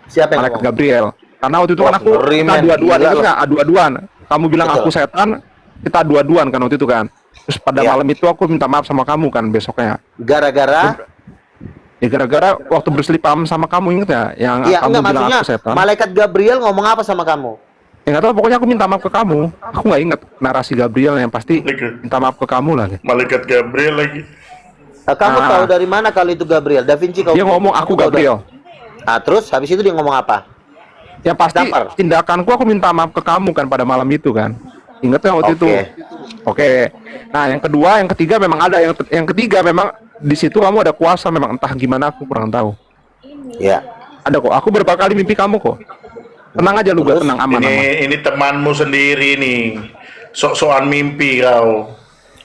Speaker 4: Siapa yang
Speaker 7: malaikat
Speaker 4: ngomong?
Speaker 7: Gabriel. Karena waktu itu
Speaker 4: Wah,
Speaker 7: kan aku
Speaker 4: ngeri,
Speaker 7: kita
Speaker 4: men.
Speaker 7: adu-aduan,
Speaker 4: Gila
Speaker 7: ingat
Speaker 4: loh.
Speaker 7: nggak? Adu-aduan. Kamu bilang
Speaker 4: Betul.
Speaker 7: aku setan, kita adu-aduan kan waktu itu kan. Terus pada
Speaker 4: Iya.
Speaker 7: malam itu aku minta maaf sama kamu kan besoknya.
Speaker 4: Gara-gara?
Speaker 7: Ya gara-gara waktu berselipam sama kamu inget ya, yang
Speaker 4: Iya,
Speaker 7: kamu
Speaker 4: enggak,
Speaker 7: bilang
Speaker 4: maksudnya
Speaker 7: aku setan.
Speaker 4: malaikat Gabriel ngomong apa sama kamu?
Speaker 7: Ya nggak tahu, pokoknya aku minta maaf ke kamu. Aku nggak inget narasi Gabriel yang pasti
Speaker 6: Oke.
Speaker 7: minta maaf ke kamu lah.
Speaker 6: Malaikat Gabriel lagi.
Speaker 4: Kamu
Speaker 7: Ah.
Speaker 4: tahu dari mana kalau itu Gabriel? Da Vinci kau
Speaker 7: Dia ngomong aku
Speaker 4: kamu tahu
Speaker 7: Gabriel.
Speaker 4: Ah, terus habis itu dia ngomong apa?
Speaker 7: Ya pasti
Speaker 4: Dampar.
Speaker 7: tindakanku aku minta maaf ke kamu kan pada malam itu kan. Ingat ya waktu itu.
Speaker 4: Oke.
Speaker 7: Oke. Nah, yang kedua, yang ketiga memang ada yang ketiga memang di situ kamu ada kuasa memang entah gimana aku kurang tahu.
Speaker 4: Ya.
Speaker 7: Ada kok. Aku berapa kali mimpi kamu kok. Tenang aja lu,
Speaker 4: Terus?
Speaker 7: tenang aman.
Speaker 6: Ini temanmu sendiri nih. Sok-sokan mimpi kau.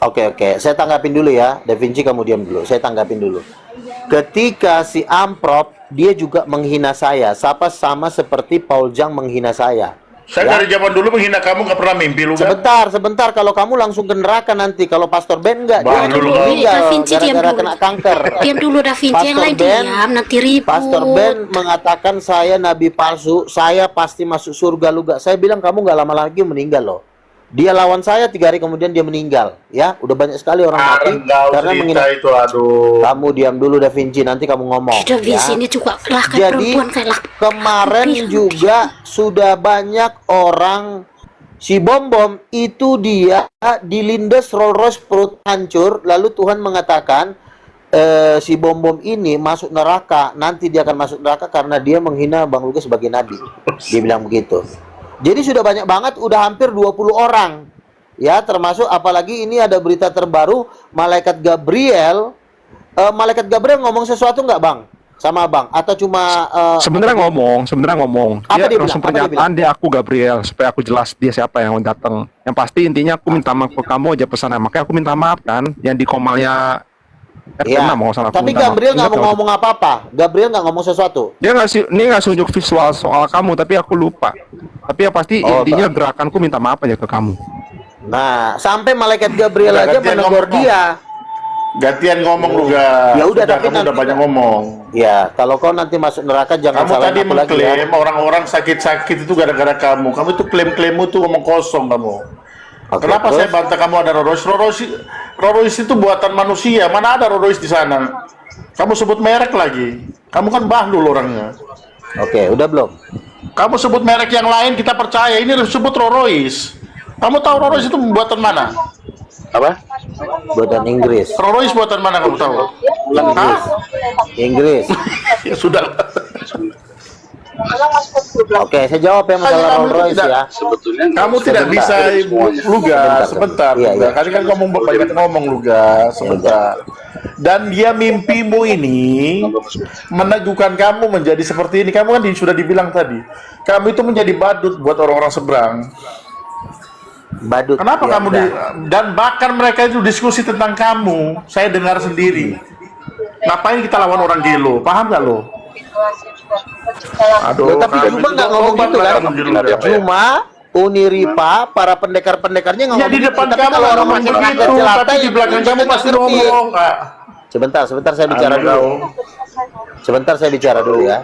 Speaker 4: Oke, saya tanggapin dulu ya. Da Vinci kamu diam dulu. Saya tanggapin dulu. Ketika si Amprop dia juga menghina saya, sama seperti Paul Jang menghina saya.
Speaker 6: Saya
Speaker 4: Ya.
Speaker 6: dari zaman dulu menghina kamu nggak pernah mimpi lu kan?
Speaker 4: Sebentar, kalau kamu langsung ke neraka nanti. Kalau Pastor Ben enggak,
Speaker 6: Bang,
Speaker 4: dia
Speaker 6: dulu,
Speaker 4: meninggal
Speaker 5: Da Vinci, diam
Speaker 4: gara-gara
Speaker 5: dulu.
Speaker 4: kena kanker.
Speaker 5: Diam dulu Da Vinci, yang lain diam, nanti ribut.
Speaker 4: Pastor Ben mengatakan saya nabi palsu, saya pasti masuk surga lu gak. Saya bilang kamu nggak lama lagi meninggal loh. Dia lawan saya 3 hari kemudian dia meninggal. Ya, udah banyak sekali orang mati karena menghina.
Speaker 6: Itu, aduh.
Speaker 4: Kamu diam dulu Da Vinci, nanti kamu ngomong.
Speaker 5: Da Vinci
Speaker 4: ya.
Speaker 5: ini juga lah kayak
Speaker 4: Jadi
Speaker 5: perempuan kayak lah.
Speaker 4: kemarin juga sudah banyak orang. Si Bom itu dia dilindas Rolls Royce perut hancur, lalu Tuhan mengatakan si Bom ini masuk neraka, nanti dia akan masuk neraka karena dia menghina Bang Lugas sebagai nabi. Dia bilang begitu. Jadi sudah banyak banget, udah hampir 20 orang. Ya, termasuk apalagi ini ada berita terbaru, Malaikat Gabriel ngomong sesuatu nggak Bang? Sama Bang atau cuma
Speaker 7: Sebenarnya ngomong.
Speaker 4: Apa dia
Speaker 7: langsung
Speaker 4: bilang?
Speaker 7: pernyataan dia aku Gabriel supaya aku jelas dia siapa yang datang. Yang pasti intinya aku minta maaf ke kamu aja pesannya. Makanya aku minta maaf kan yang di komalnya
Speaker 4: ya.
Speaker 7: mau salah.
Speaker 4: Tapi Gabriel nggak mau ngomong apa-apa. Gabriel nggak ngomong sesuatu.
Speaker 7: Dia nggak tunjuk visual soal kamu tapi aku lupa. Tapi yang pasti intinya gerakanku minta maaf aja ke kamu.
Speaker 4: Nah, sampai Malaikat Gabriel
Speaker 6: Udah,
Speaker 4: aja
Speaker 6: gantian
Speaker 4: menegur
Speaker 6: ngomong.
Speaker 4: dia.
Speaker 6: Gantian ngomong lu gak?
Speaker 4: Ya udah, tapi
Speaker 6: kamu
Speaker 4: nanti-
Speaker 6: udah banyak ngomong.
Speaker 4: Ya, kalau kau nanti masuk neraka jangan
Speaker 6: Kamu
Speaker 4: salahin
Speaker 6: tadi
Speaker 4: aku lagi ya.
Speaker 6: mengklaim orang-orang sakit-sakit itu gara-gara kamu. Kamu itu klaim-klaimmu tuh ngomong kosong kamu.
Speaker 4: Oke,
Speaker 6: Kenapa
Speaker 4: terus?
Speaker 6: saya bantah kamu ada Rolls Royce? Rolls Royce itu buatan manusia. Mana ada Rolls Royce di sana? Kamu sebut merek lagi. Kamu kan bahlul orangnya.
Speaker 4: Oke, udah belum?
Speaker 6: Kamu sebut merek yang lain kita percaya. Ini sebut Rolls Royce. Kamu tahu Rolls Royce itu buatan mana?
Speaker 3: Apa?
Speaker 4: Buatan Inggris.
Speaker 6: Rolls Royce buatan mana kamu tahu? Hah?
Speaker 4: Inggris.
Speaker 6: Ya sudah.
Speaker 4: Oke, saya jawab ya masalah
Speaker 6: Kamu
Speaker 4: Rolls Royce
Speaker 6: tidak-
Speaker 4: ya.
Speaker 3: Sebetulnya
Speaker 6: Kamu tidak
Speaker 4: Sebentar.
Speaker 6: bisa Luga sebentar.
Speaker 4: Iya,
Speaker 6: Luga.
Speaker 4: iya.
Speaker 6: Kali kan ngomong banyak ngomong Luga sebentar. Dan dia mimpimu ini meneguhkan kamu menjadi seperti ini. Kamu kan sudah dibilang tadi. Kamu itu menjadi badut buat orang-orang seberang.
Speaker 4: Badut.
Speaker 6: Kenapa
Speaker 4: ya,
Speaker 6: kamu
Speaker 4: udah.
Speaker 6: dan bahkan mereka itu diskusi tentang kamu. Saya dengar sendiri. Ngapain kita lawan orang gelo? Paham gak lo?
Speaker 4: Loh, tapi
Speaker 6: kamu
Speaker 4: Juma
Speaker 6: itu
Speaker 4: nggak ngomong gitu kan?
Speaker 6: alhamdulillah, ya, Pak, ya.
Speaker 4: Juma, Uniripa, para pendekar-pendekarnya
Speaker 6: Ya
Speaker 4: ngomong
Speaker 6: di
Speaker 4: gitu.
Speaker 6: depan
Speaker 4: Tapi
Speaker 6: kamu
Speaker 4: kalau orang
Speaker 6: ngomong
Speaker 4: masyarakat
Speaker 6: begitu,
Speaker 4: jelata
Speaker 6: tapi di
Speaker 4: ya
Speaker 6: belakang
Speaker 4: kita
Speaker 6: kamu
Speaker 4: nggak
Speaker 6: pasti
Speaker 4: ngerti.
Speaker 6: ngomong. Kak.
Speaker 4: Sebentar saya bicara
Speaker 6: Anu,
Speaker 4: dulu. Sebentar saya bicara dulu ya.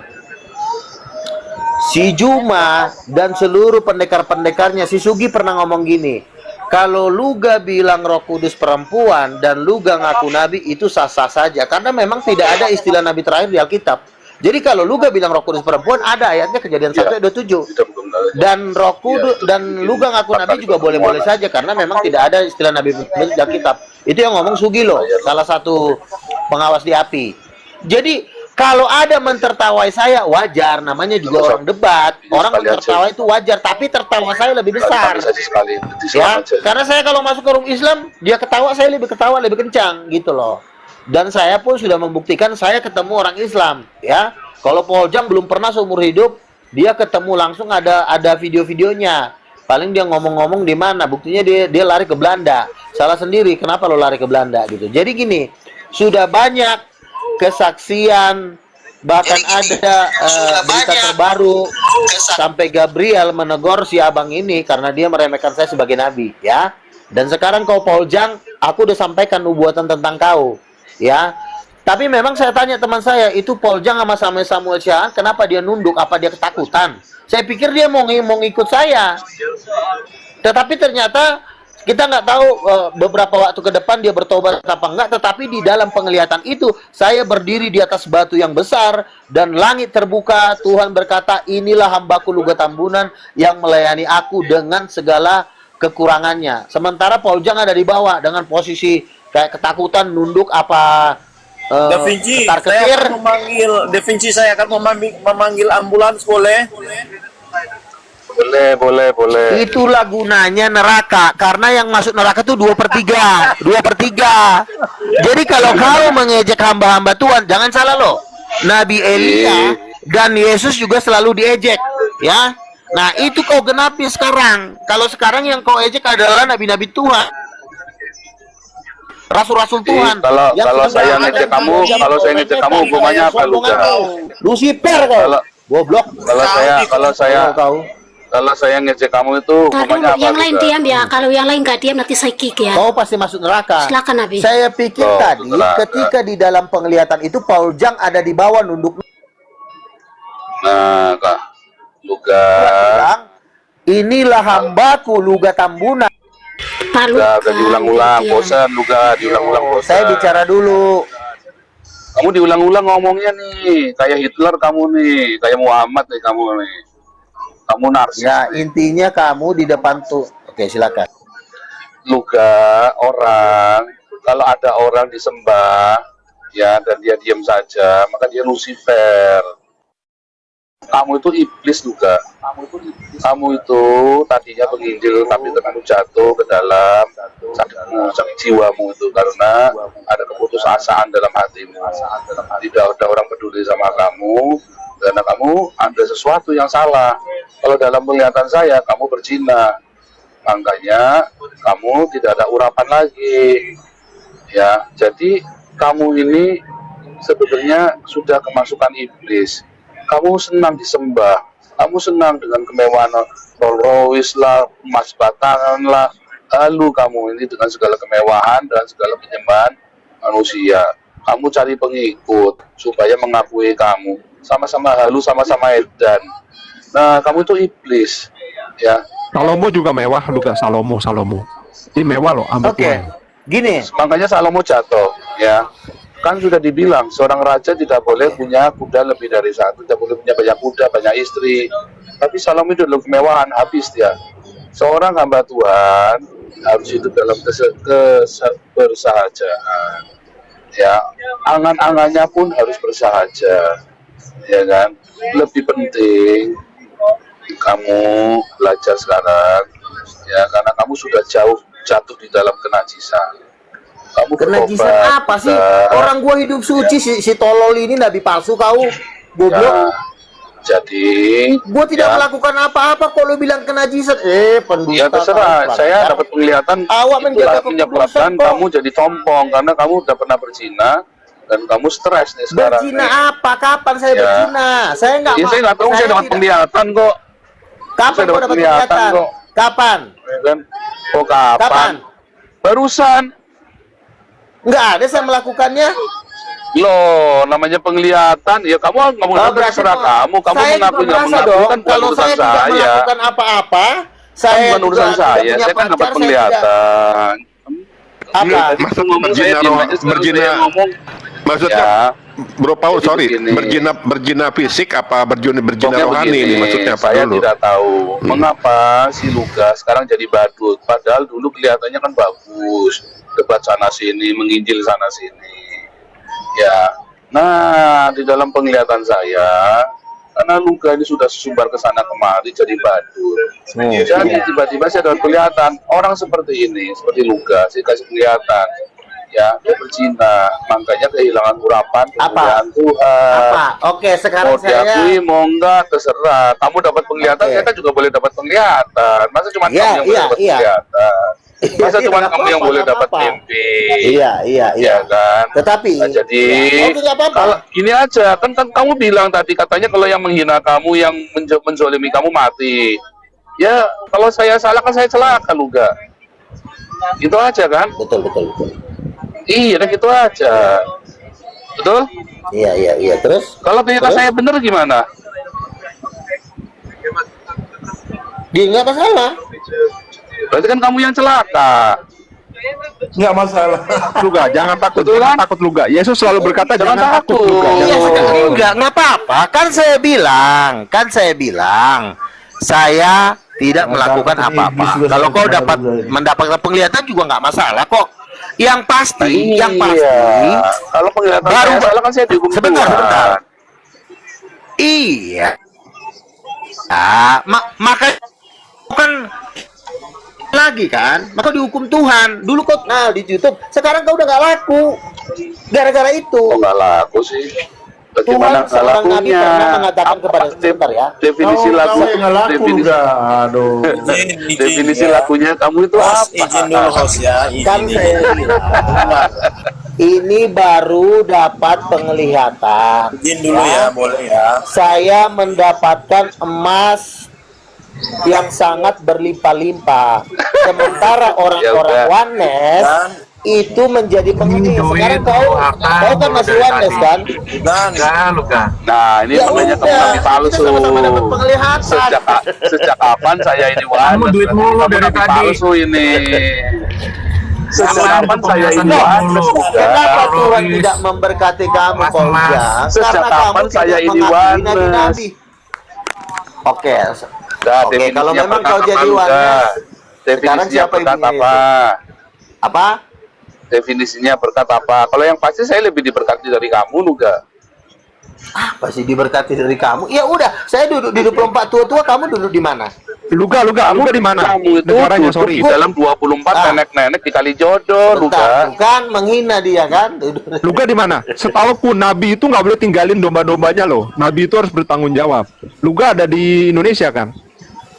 Speaker 4: Si Juma dan seluruh pendekar-pendekarnya, si Sugi pernah ngomong gini, kalau Luga bilang Roh Kudus perempuan dan Luga ngaku nabi itu sah-sah saja, karena memang tidak ada istilah nabi terakhir di Alkitab. Jadi kalau Luga bilang Roh Kudus perempuan, ada ayatnya Kejadian 1 ayat 27. Dan Roh Kudus dan Luga ngaku nabi juga boleh-boleh saja, karena memang tidak ada istilah nabi di Alkitab. Itu yang ngomong Sugi loh, salah satu pengawas di API. Jadi kalau ada mentertawai saya, wajar, namanya juga orang debat. Orang mentertawa itu wajar, tapi tertawa saya lebih besar.
Speaker 3: sekali.
Speaker 4: Ya, karena saya kalau masuk ke room Islam, dia ketawa, saya lebih ketawa, lebih kencang, gitu loh. Dan saya pun sudah membuktikan saya ketemu orang Islam, ya. Kalau Paul Jang belum pernah seumur hidup, dia ketemu langsung ada video-videonya. Paling dia ngomong-ngomong di mana, buktinya dia lari ke Belanda. Salah sendiri, kenapa lo lari ke Belanda gitu. Jadi gini, sudah banyak kesaksian, bahkan ada berita terbaru sampai Gabriel menegur si abang ini karena dia meremehkan saya sebagai nabi, ya. Dan sekarang kau Paul Jang, aku udah sampaikan nubuatan tentang kau, ya. Tapi memang saya tanya teman saya, itu Paul Jang sama Samuel Syah, kenapa dia nunduk? Apa dia ketakutan? Saya pikir dia mau ngikut saya. Tetapi ternyata kita nggak tahu beberapa waktu ke depan dia bertobat apa enggak, tetapi di dalam penglihatan itu saya berdiri di atas batu yang besar dan langit terbuka. Tuhan berkata, inilah hambaku Luga Tambunan yang melayani aku dengan segala kekurangannya. Sementara Paul Jang ada di bawah dengan posisi kayak ketakutan, nunduk apa
Speaker 8: Da Vinci,
Speaker 4: ketar-ketir.
Speaker 8: Da Vinci, saya akan memanggil ambulans, boleh?
Speaker 3: Boleh.
Speaker 4: Itulah gunanya neraka, karena yang masuk neraka itu 2/3. 2/3. Jadi kalau kau mengejek hamba-hamba Tuhan, jangan salah loh. Nabi Elia dan Yesus juga selalu diejek, ya. Nah, itu kau genapi sekarang. Kalau sekarang yang kau ejek adalah nabi-nabi Tuhan, rasul-rasul Tuhan.
Speaker 3: Kalau
Speaker 4: Yang
Speaker 3: saya
Speaker 4: sedang
Speaker 3: ngejek
Speaker 4: ada
Speaker 3: kamu,
Speaker 4: di
Speaker 3: kalau saya ngejek kamu hukumannya apa,
Speaker 4: sombongan
Speaker 3: Luga?
Speaker 4: kau. Lucifer kau.
Speaker 3: Kalau-
Speaker 4: Goblok.
Speaker 3: Kalau saya
Speaker 4: Kau.
Speaker 3: Kalau saya ngejek kamu itu
Speaker 5: Tadi
Speaker 3: hukumannya apa?
Speaker 5: yang lain
Speaker 3: Luga?
Speaker 5: diam ya. Kalau yang lain nggak diam nanti saya kick ya.
Speaker 4: Kau pasti masuk neraka.
Speaker 5: Silakan Nabi.
Speaker 4: Saya pikir
Speaker 3: Oh,
Speaker 4: tadi
Speaker 3: neraka.
Speaker 4: ketika di dalam penglihatan itu Paul Jang ada di bawah nunduk
Speaker 3: Nah, Kak. Luga.
Speaker 4: bilang, inilah hambaku Luga Tambuna.
Speaker 5: Pak
Speaker 3: Luga,
Speaker 5: Luka.
Speaker 3: udah diulang-ulang,
Speaker 5: Iya.
Speaker 3: bosan Luga, diulang-ulang bosan.
Speaker 4: Saya bicara dulu.
Speaker 3: Kamu diulang-ulang ngomongnya nih, kayak Hitler kamu nih, kayak Muhammad nih kamu nih. Kamu narsis.
Speaker 4: Ya, intinya kamu di depan tuh. Oke, silakan.
Speaker 3: Luga orang, kalau ada orang disembah, ya, dan dia diam saja, maka dia Lucifer. Kamu itu iblis juga. Kamu itu tadinya penginjil, tapi kamu jatuh ke dalam sakit jiwamu itu karena ada keputusasaan dalam hatimu. Tidak ada orang peduli sama kamu karena kamu ada sesuatu yang salah. Kalau dalam penglihatan saya, kamu berzina, makanya kamu tidak ada urapan lagi. Ya, jadi kamu ini sebenarnya sudah kemasukan iblis. Kamu senang disembah, kamu senang dengan kemewahan Rolls Royce lah, emas batangan lah, lalu kamu ini dengan segala kemewahan dan segala penyembahan manusia. Kamu cari pengikut supaya mengakui kamu, sama-sama halu, sama-sama edan. Nah, kamu itu iblis, ya.
Speaker 7: Salomo juga mewah, Luga. Salomo. Ini mewah loh, hamba
Speaker 4: Oke.
Speaker 7: Tuhan.
Speaker 4: Gini,
Speaker 3: Makanya Salomo jatuh, ya. Kan sudah dibilang seorang raja tidak boleh punya kuda lebih dari satu, tidak boleh punya banyak kuda, banyak istri. Tapi Salomo itu dalam kemewahan habis dia. Seorang hamba Tuhan harus hidup dalam kebersahajaan. Ya, angan-angannya pun harus bersahaja, ya kan. Lebih penting kamu belajar sekarang, ya, karena kamu sudah jatuh di dalam kenajisan. Kamu
Speaker 4: kenajisan
Speaker 3: bertobat,
Speaker 4: apa sih?
Speaker 3: sudah.
Speaker 4: Orang gua hidup suci, si tolol ini nabi palsu kau.
Speaker 3: Ya,
Speaker 4: Goblok.
Speaker 3: jadi
Speaker 4: Gua tidak
Speaker 3: ya,
Speaker 4: melakukan apa-apa kok lu bilang kenajisan. Pendusta.
Speaker 3: ya terserah.
Speaker 4: kau,
Speaker 3: Saya
Speaker 4: pelanggar.
Speaker 3: dapat penglihatan
Speaker 4: Awak menjaga
Speaker 3: itulah
Speaker 4: kekudusan
Speaker 3: menyebabkan
Speaker 4: kok.
Speaker 3: kamu jadi sombong karena kamu udah pernah berzina dan kamu stres nih sekarang.
Speaker 4: Berzina
Speaker 3: nih.
Speaker 4: apa? Kapan saya
Speaker 3: Ya.
Speaker 4: berzina? Saya nggak.
Speaker 3: Ya, saya nggak tahu, saya dapat
Speaker 4: tidak.
Speaker 3: penglihatan kok.
Speaker 4: Kapan
Speaker 3: saya
Speaker 4: kau
Speaker 3: dapat
Speaker 4: dapat
Speaker 3: penglihatan
Speaker 4: penglihatan?
Speaker 3: kok.
Speaker 4: Kapan?
Speaker 3: Ya kan? Oh, kapan?
Speaker 4: Kapan?
Speaker 3: Barusan.
Speaker 4: Nggak ada saya melakukannya.
Speaker 3: Loh, namanya penglihatan. Ya kamu ngomong
Speaker 4: berarti
Speaker 3: terserah kamu. Kamu
Speaker 4: saya
Speaker 3: mengaku
Speaker 4: juga
Speaker 3: nggak
Speaker 4: merasa
Speaker 3: mengaku
Speaker 4: dong,
Speaker 3: kan bukan
Speaker 4: kalau
Speaker 3: urusan
Speaker 4: saya tidak
Speaker 3: saya.
Speaker 4: melakukan apa-apa, saya
Speaker 3: Kan bukan urusan
Speaker 4: juga
Speaker 3: saya.
Speaker 4: tidak punya
Speaker 3: Saya kan dapat
Speaker 4: pacar, saya tidak-
Speaker 3: penglihatan.
Speaker 4: Apa?
Speaker 7: Maksud
Speaker 3: Ngomong saya
Speaker 7: berzina
Speaker 3: diam
Speaker 7: roh,
Speaker 3: aja, sekarang
Speaker 7: berzina,
Speaker 3: saya ngomong.
Speaker 7: maksudnya
Speaker 3: Ya.
Speaker 7: Bro Paul,
Speaker 3: Jadi
Speaker 7: sorry,
Speaker 3: begini.
Speaker 7: berzina fisik apa berzina
Speaker 3: Pokoknya
Speaker 7: rohani
Speaker 3: begini,
Speaker 7: ini maksudnya apa
Speaker 3: saya
Speaker 7: dulu?
Speaker 3: tidak tahu mengapa si Luga sekarang jadi badut. Padahal dulu kelihatannya kan bagus, debat sana sini, menginjil sana sini. Ya, nah di dalam penglihatan saya, karena Luga ini sudah sesumbar ke sana kemari jadi badut. Jadi tiba-tiba saya dapat kelihatan orang seperti ini, seperti Luga, saya kasih kelihatan. Ya, dia berzina, makanya kehilangan urapan, kemuliaan Tuhan.
Speaker 4: Apa? Oke, sekarang
Speaker 3: Mau diakui,
Speaker 4: saya.
Speaker 3: mau enggak, terserah. Kamu dapat penglihatan,
Speaker 4: Oke.
Speaker 3: saya kan juga boleh dapat penglihatan. Masa cuma
Speaker 4: Iya,
Speaker 3: kamu yang boleh
Speaker 4: iya,
Speaker 3: dapat
Speaker 4: iya.
Speaker 3: penglihatan? Masa
Speaker 4: Iya,
Speaker 3: cuma
Speaker 4: nggak
Speaker 3: kamu yang
Speaker 4: apa-apa,
Speaker 3: boleh
Speaker 4: nggak
Speaker 3: dapat
Speaker 4: apa-apa.
Speaker 3: mimpi?
Speaker 4: Iya, iya.
Speaker 3: Ya kan?
Speaker 4: Tetapi,
Speaker 3: Nah, jadi
Speaker 4: ya, oke, nggak apa-apa.
Speaker 3: kalau gini aja, kan kamu bilang tadi katanya kalau yang menghina kamu, yang menzolimi kamu mati. Ya, kalau saya salah kan saya celaka juga. Itu aja kan?
Speaker 4: Betul, betul, betul.
Speaker 3: Iya, kan gitu aja. Betul?
Speaker 4: Iya. Terus?
Speaker 3: Kalau ternyata
Speaker 4: Terus?
Speaker 3: saya benar gimana?
Speaker 4: Dia nggak masalah.
Speaker 3: Berarti kan kamu yang celaka.
Speaker 6: Nggak masalah.
Speaker 7: Luga, jangan takut,
Speaker 3: Betul
Speaker 7: jangan
Speaker 3: kan?
Speaker 7: takut Luga. Yesus selalu berkata
Speaker 3: Jangan
Speaker 7: jangan takut
Speaker 3: takut.
Speaker 7: Luga.
Speaker 4: Iya,
Speaker 7: Jangan takut.
Speaker 4: nggak apa-apa. Kan saya bilang, saya tidak melakukan
Speaker 6: takut,
Speaker 4: apa-apa.
Speaker 6: iblis juga
Speaker 4: Kalau
Speaker 6: sampai
Speaker 4: kau
Speaker 6: kemana
Speaker 4: dapat
Speaker 6: juga ini.
Speaker 4: mendapatkan penglihatan juga nggak masalah kok. Yang pasti,
Speaker 3: Iya. Kalau penglihatan
Speaker 4: Baru-
Speaker 3: saya salah kan saya dihukum
Speaker 4: Sebentar,
Speaker 3: Tuhan.
Speaker 4: sebentar. Iya. Maka kan lagi kan, maka dihukum Tuhan. Dulu kau di YouTube, sekarang kau udah nggak laku gara-gara itu.
Speaker 3: Kok nggak laku sih?
Speaker 4: Tuhan
Speaker 3: Bagaimana nggak
Speaker 4: seorang nabi
Speaker 3: lakunya?
Speaker 4: pernah mengatakan
Speaker 3: Apa
Speaker 4: kepada sebentar ya.
Speaker 3: definisi
Speaker 6: Kau
Speaker 3: laku,
Speaker 6: yang nggak laku
Speaker 3: definisi,
Speaker 6: udah. Aduh.
Speaker 3: definisi
Speaker 8: ya.
Speaker 3: lakunya kamu itu
Speaker 8: Host,
Speaker 3: apa?
Speaker 8: izin dulu host ya,
Speaker 4: Kan
Speaker 8: izin
Speaker 4: saya bilang, ini baru dapat penglihatan.
Speaker 8: izin dulu ya, boleh ya.
Speaker 4: Saya mendapatkan emas yang sangat berlimpah-limpah. Sementara orang-orang
Speaker 3: udah.
Speaker 4: Oneness itu menjadi pengemis. Sekarang kau kan masih Oneness kan?
Speaker 3: Nah, ini
Speaker 4: Ya
Speaker 3: namanya
Speaker 4: udah,
Speaker 3: kamu nabi palsu.
Speaker 4: kita sama-sama dapat penglihatan.
Speaker 3: Sejak kapan saya ini Oneness?
Speaker 9: duit mulu
Speaker 3: Kamu
Speaker 9: dari
Speaker 3: nabi
Speaker 9: tadi.
Speaker 3: palsu ini. Sejak kapan saya ini
Speaker 9: Loh,
Speaker 3: Oneness?
Speaker 4: Kenapa
Speaker 3: Udah.
Speaker 4: Tuhan tidak memberkati kamu,
Speaker 9: Mas,
Speaker 4: Paul
Speaker 9: Mas.
Speaker 4: Jang?
Speaker 3: Sejak
Speaker 4: Karena
Speaker 3: kapan
Speaker 4: kamu
Speaker 3: saya
Speaker 4: tidak
Speaker 3: ini
Speaker 4: mengakui
Speaker 3: Oneness?
Speaker 4: nabi-nabi. Oke,
Speaker 3: Udah,
Speaker 4: Oke, kalau
Speaker 3: definisinya
Speaker 4: memang kau
Speaker 3: berkata
Speaker 4: jadi
Speaker 3: apa,
Speaker 4: Oneness,
Speaker 3: udah.
Speaker 4: sekarang
Speaker 3: Definisinya
Speaker 4: siapa
Speaker 3: berkata
Speaker 4: ibunya itu?
Speaker 3: apa?
Speaker 4: apa?
Speaker 3: Definisinya berkat apa? Kalau yang pasti saya lebih diberkati dari kamu, Nuga.
Speaker 4: Apa sih diberkati dari kamu? Ya udah, saya duduk di 24 tua-tua, kamu duduk di mana?
Speaker 7: Luga di mana?
Speaker 3: Kamu itu
Speaker 7: Negaranya,
Speaker 3: duduk
Speaker 7: sorry.
Speaker 3: di dalam 24 nenek-nenek di kali jodoh,
Speaker 4: Bentar,
Speaker 3: Nuga.
Speaker 4: kan menghina dia kan?
Speaker 7: Luga di mana? Setahuku Nabi itu nggak boleh tinggalin domba-dombanya loh. Nabi itu harus bertanggung jawab. Luga ada di Indonesia kan?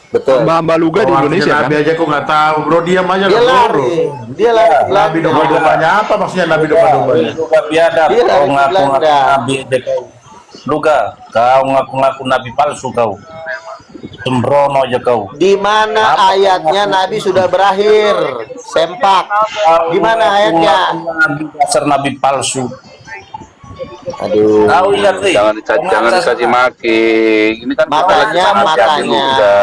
Speaker 4: Betul.
Speaker 7: Hamba Luga di Indonesia kan?
Speaker 6: Nabi aja kok nggak tahu, bro. Diam aja
Speaker 4: Dia
Speaker 6: loh, bro.
Speaker 4: lari, dia lari ke
Speaker 6: Nabi
Speaker 4: Belanda.
Speaker 6: domba-dombanya apa maksudnya Nabi domba-dombanya?
Speaker 8: Luga biadab,
Speaker 4: Dia
Speaker 8: kau
Speaker 4: lari ke
Speaker 8: ngaku-ngaku
Speaker 4: Belanda.
Speaker 8: nabi kau. Luga, kau ngaku-ngaku nabi palsu kau. Sembrono aja kau.
Speaker 4: Di mana ayatnya Nabi sudah berakhir? Sempak. Di mana ayatnya?
Speaker 8: Nabi dasar nabi palsu.
Speaker 4: Aduh.
Speaker 8: Kau ingat nih?
Speaker 3: Jangan dicaci maki. Ini kan kita lagi
Speaker 4: Matanya,
Speaker 3: sama siapa,
Speaker 4: matanya.
Speaker 3: Nuga.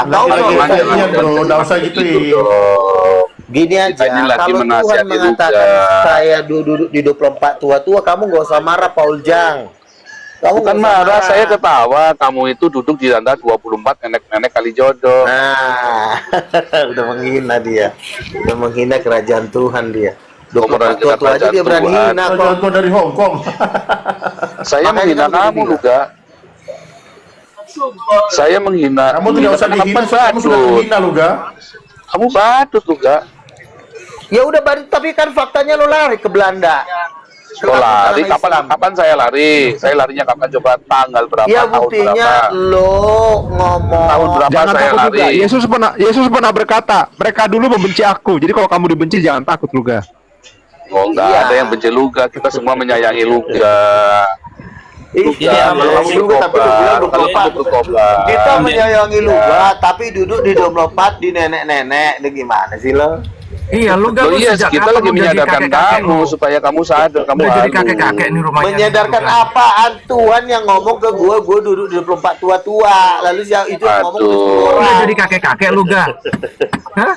Speaker 6: Nggak usah
Speaker 4: Kau
Speaker 6: gitu,
Speaker 3: jangan
Speaker 6: iya, bro. Nggak usah
Speaker 3: gitu
Speaker 6: gituin.
Speaker 3: dong.
Speaker 4: Gini
Speaker 3: Kita
Speaker 4: aja,
Speaker 3: ini lagi
Speaker 4: kalau Tuhan
Speaker 3: menasihati
Speaker 4: mengatakan
Speaker 3: juga.
Speaker 4: saya duduk di 24 tua-tua, kamu nggak usah marah, Paul Jang. Kamu
Speaker 3: Bukan
Speaker 4: nggak usah
Speaker 3: marah, saya ketawa. Kamu itu duduk di antara 24 nenek-nenek kali jodoh.
Speaker 4: Nah, udah menghina dia, udah menghina kerajaan Tuhan dia. 24 tua-tua aja dia berani
Speaker 3: Tuhan.
Speaker 4: hina kok.
Speaker 6: Contoh dari Hong Kong.
Speaker 3: Saya
Speaker 4: Makanya
Speaker 3: menghina
Speaker 4: kamu
Speaker 3: kamu,
Speaker 4: jadi
Speaker 3: Luga. Saya menghina.
Speaker 6: Kamu tidak usah dihina, kamu sudah menghina lu, ga?
Speaker 3: Kamu badut, Luga.
Speaker 4: Ya udah, tapi kan faktanya lo lari ke Belanda.
Speaker 3: Lo lari, kapan saya lari? Saya larinya kapan, coba tanggal berapa,
Speaker 4: Ya
Speaker 3: tahun
Speaker 4: buktinya
Speaker 3: berapa?
Speaker 4: lo ngomong.
Speaker 3: Tahun berapa
Speaker 7: Jangan
Speaker 3: saya
Speaker 7: takut juga.
Speaker 3: lari?
Speaker 7: Yesus pernah berkata, mereka dulu membenci aku. Jadi kalau kamu dibenci jangan takut Luga.
Speaker 3: Oh, enggak
Speaker 4: Iya.
Speaker 3: ada yang benci Luga, kita semua menyayangi Luga.
Speaker 4: Ini
Speaker 3: Ya,
Speaker 4: menyayangi
Speaker 3: kalau
Speaker 4: Luga tapi lu bilang
Speaker 3: kalau
Speaker 4: 24.
Speaker 3: kamu bertobat.
Speaker 4: Kita menyayangi Luga tapi duduk di 24 di nenek-nenek. Ini gimana sih lo?
Speaker 9: Iya, lu gak
Speaker 3: Loh, iya,
Speaker 9: sejak
Speaker 3: kita
Speaker 9: kapan
Speaker 3: lagi
Speaker 9: menjadi
Speaker 3: menyadarkan
Speaker 9: kakek-kakek
Speaker 3: kamu
Speaker 9: lu?
Speaker 3: supaya kamu sadar, kamu
Speaker 9: Udah jadi
Speaker 3: halu.
Speaker 9: kakek-kakek nih rumahnya.
Speaker 4: Menyadarkan
Speaker 9: Lu, Luga.
Speaker 4: apaan? Tuhan yang ngomong ke gue duduk di 24 tua-tua. Lalu itu yang ngomong ke semua
Speaker 3: Aduh.
Speaker 9: Udah
Speaker 4: orang.
Speaker 9: jadi kakek-kakek lu gak? Hah?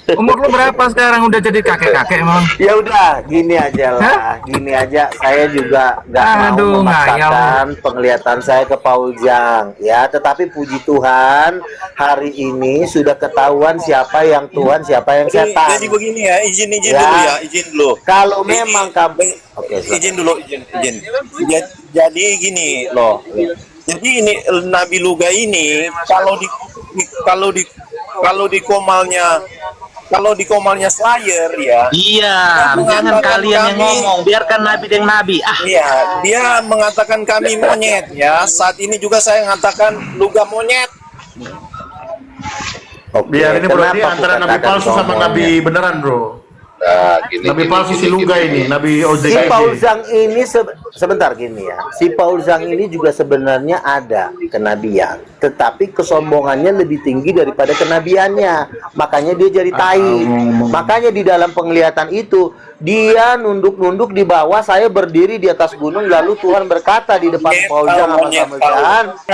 Speaker 9: Umur lu berapa sekarang udah jadi kakek-kakek emang?
Speaker 4: Ya udah, gini aja lah. Gini aja, saya juga nggak mau
Speaker 9: Aduh,
Speaker 4: memaksakan penglihatan saya ke Paul Jang. Ya, tetapi puji Tuhan, hari ini sudah ketahuan siapa yang Tuhan, siapa yang setan.
Speaker 8: Jadi begini ya, izin
Speaker 4: Ya.
Speaker 8: dulu ya, izin dulu.
Speaker 4: Kalau memang kamu, oke,
Speaker 8: Izin dulu, izin. Jadi gini loh. Jadi ini Nabi Luga ini kalau di komalnya Slayer ya.
Speaker 10: Iya,
Speaker 8: Dia
Speaker 10: jangan
Speaker 8: mengatakan
Speaker 10: kalian yang
Speaker 8: kami-
Speaker 10: ngomong, biarkan Nabi dengan Nabi. Ah,
Speaker 8: Iya, dia mengatakan kami monyet ya. Saat ini juga saya mengatakan Luga monyet.
Speaker 4: oke,
Speaker 6: Biar ini bro, ini
Speaker 4: kenapa
Speaker 6: antara
Speaker 4: aku
Speaker 6: nabi
Speaker 4: katakan
Speaker 6: palsu sama
Speaker 4: ngomongnya?
Speaker 6: nabi beneran bro.
Speaker 3: Nah, gini,
Speaker 6: Nabi palsu si Luga ini, nabi
Speaker 4: Si
Speaker 6: OJK.
Speaker 4: Paul Zhang ini sebentar gini ya. Si Paul Zhang ini juga sebenarnya ada kenabian, tetapi kesombongannya lebih tinggi daripada kenabiannya. Makanya dia jadi tai. Makanya di dalam penglihatan itu dia nunduk-nunduk di bawah, saya berdiri di atas gunung, lalu Tuhan berkata di depan Paul Zhang sama Samuel,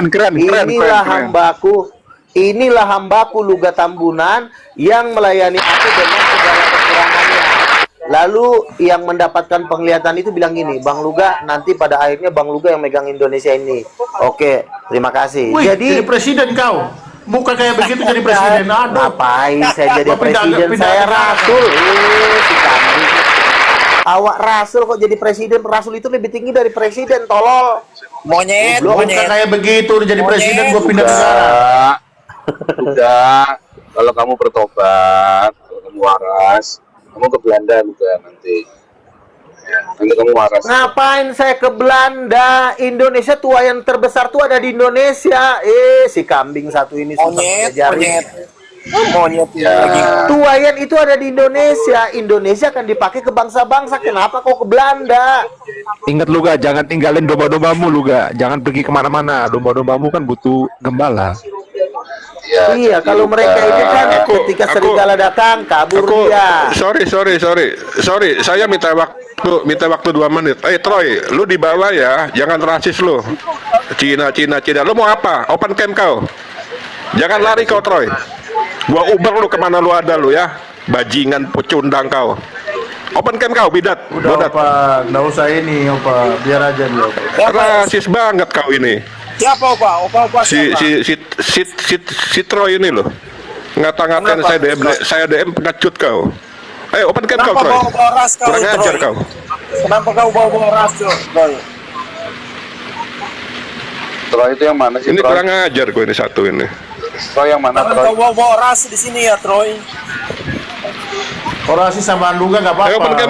Speaker 7: Keren.
Speaker 4: inilah hambaku, inilah hambaku Luga Tambunan yang melayani aku dengan segala kekurangannya. Lalu yang mendapatkan penglihatan itu bilang gini, Bang Luga, nanti pada akhirnya Bang Luga yang megang Indonesia ini. Oke, terima kasih.
Speaker 6: Wih,
Speaker 4: Jadi
Speaker 6: jadi presiden kau. Muka kayak begitu jadi presiden. Aduh.
Speaker 4: ngapain saya jadi
Speaker 6: Pindah-
Speaker 4: presiden?
Speaker 6: pindah-
Speaker 4: Saya
Speaker 6: pindah-
Speaker 4: rasul. Si kambing. Awak rasul kok jadi presiden? Rasul itu lebih tinggi dari presiden, tolol.
Speaker 8: Monyet,
Speaker 6: Muka
Speaker 8: monyet.
Speaker 6: kayak begitu udah jadi
Speaker 8: Monyet.
Speaker 6: presiden, gua pindah negara.
Speaker 3: Luga, kalau kamu bertobat, kalau kamu waras, kamu ke Belanda Luga nanti. Ya, nanti kamu waras.
Speaker 4: Ngapain saya ke Belanda? Indonesia tua yang terbesar tuh ada di Indonesia. Si kambing satu ini susah
Speaker 8: Monyet,
Speaker 4: ngajarin.
Speaker 8: monyet. Monyet
Speaker 3: Ya.
Speaker 8: lagi.
Speaker 4: Tuayan itu ada di Indonesia. Indonesia akan dipakai ke bangsa-bangsa. Kenapa kok ke Belanda?
Speaker 7: Ingat Luga, jangan tinggalin domba-dombamu Luga. Jangan pergi kemana-mana. Domba-dombamu kan butuh gembala.
Speaker 3: Ya,
Speaker 4: Iya,
Speaker 3: jadi
Speaker 4: kalau mereka ini kan ketika serigala datang kabur dia.
Speaker 7: Sorry, saya minta waktu 2 menit. Troy, lu di bawah ya, jangan rasis lu. Cina. Lu mau apa? Open camp kau. Jangan lari kau, Troy. Gua uber lu kemana lu ada lu ya. Bajingan pecundang kau. Open camp kau, bidat.
Speaker 6: Udah Opa, nggak usah ini Opa, biar aja dia Opa.
Speaker 7: Rasis banget kau ini.
Speaker 8: Siapa Opa?
Speaker 7: Si Troy ini loh. Ngata-ngatain saya DM pengecut kau. Ayo open camp kau, Troy. Kurang ajar kau.
Speaker 8: Kenapa kau bawa ras, Troy?
Speaker 3: Troy itu yang mana sih?
Speaker 7: Ini
Speaker 3: Troy?
Speaker 7: kurang ajar kau ini satu ini.
Speaker 3: Troy yang mana? Troy?
Speaker 8: Kau bawa ras di sini ya, Troy.
Speaker 6: Orang sih sama Luga nggak apa-apa.
Speaker 7: Open camp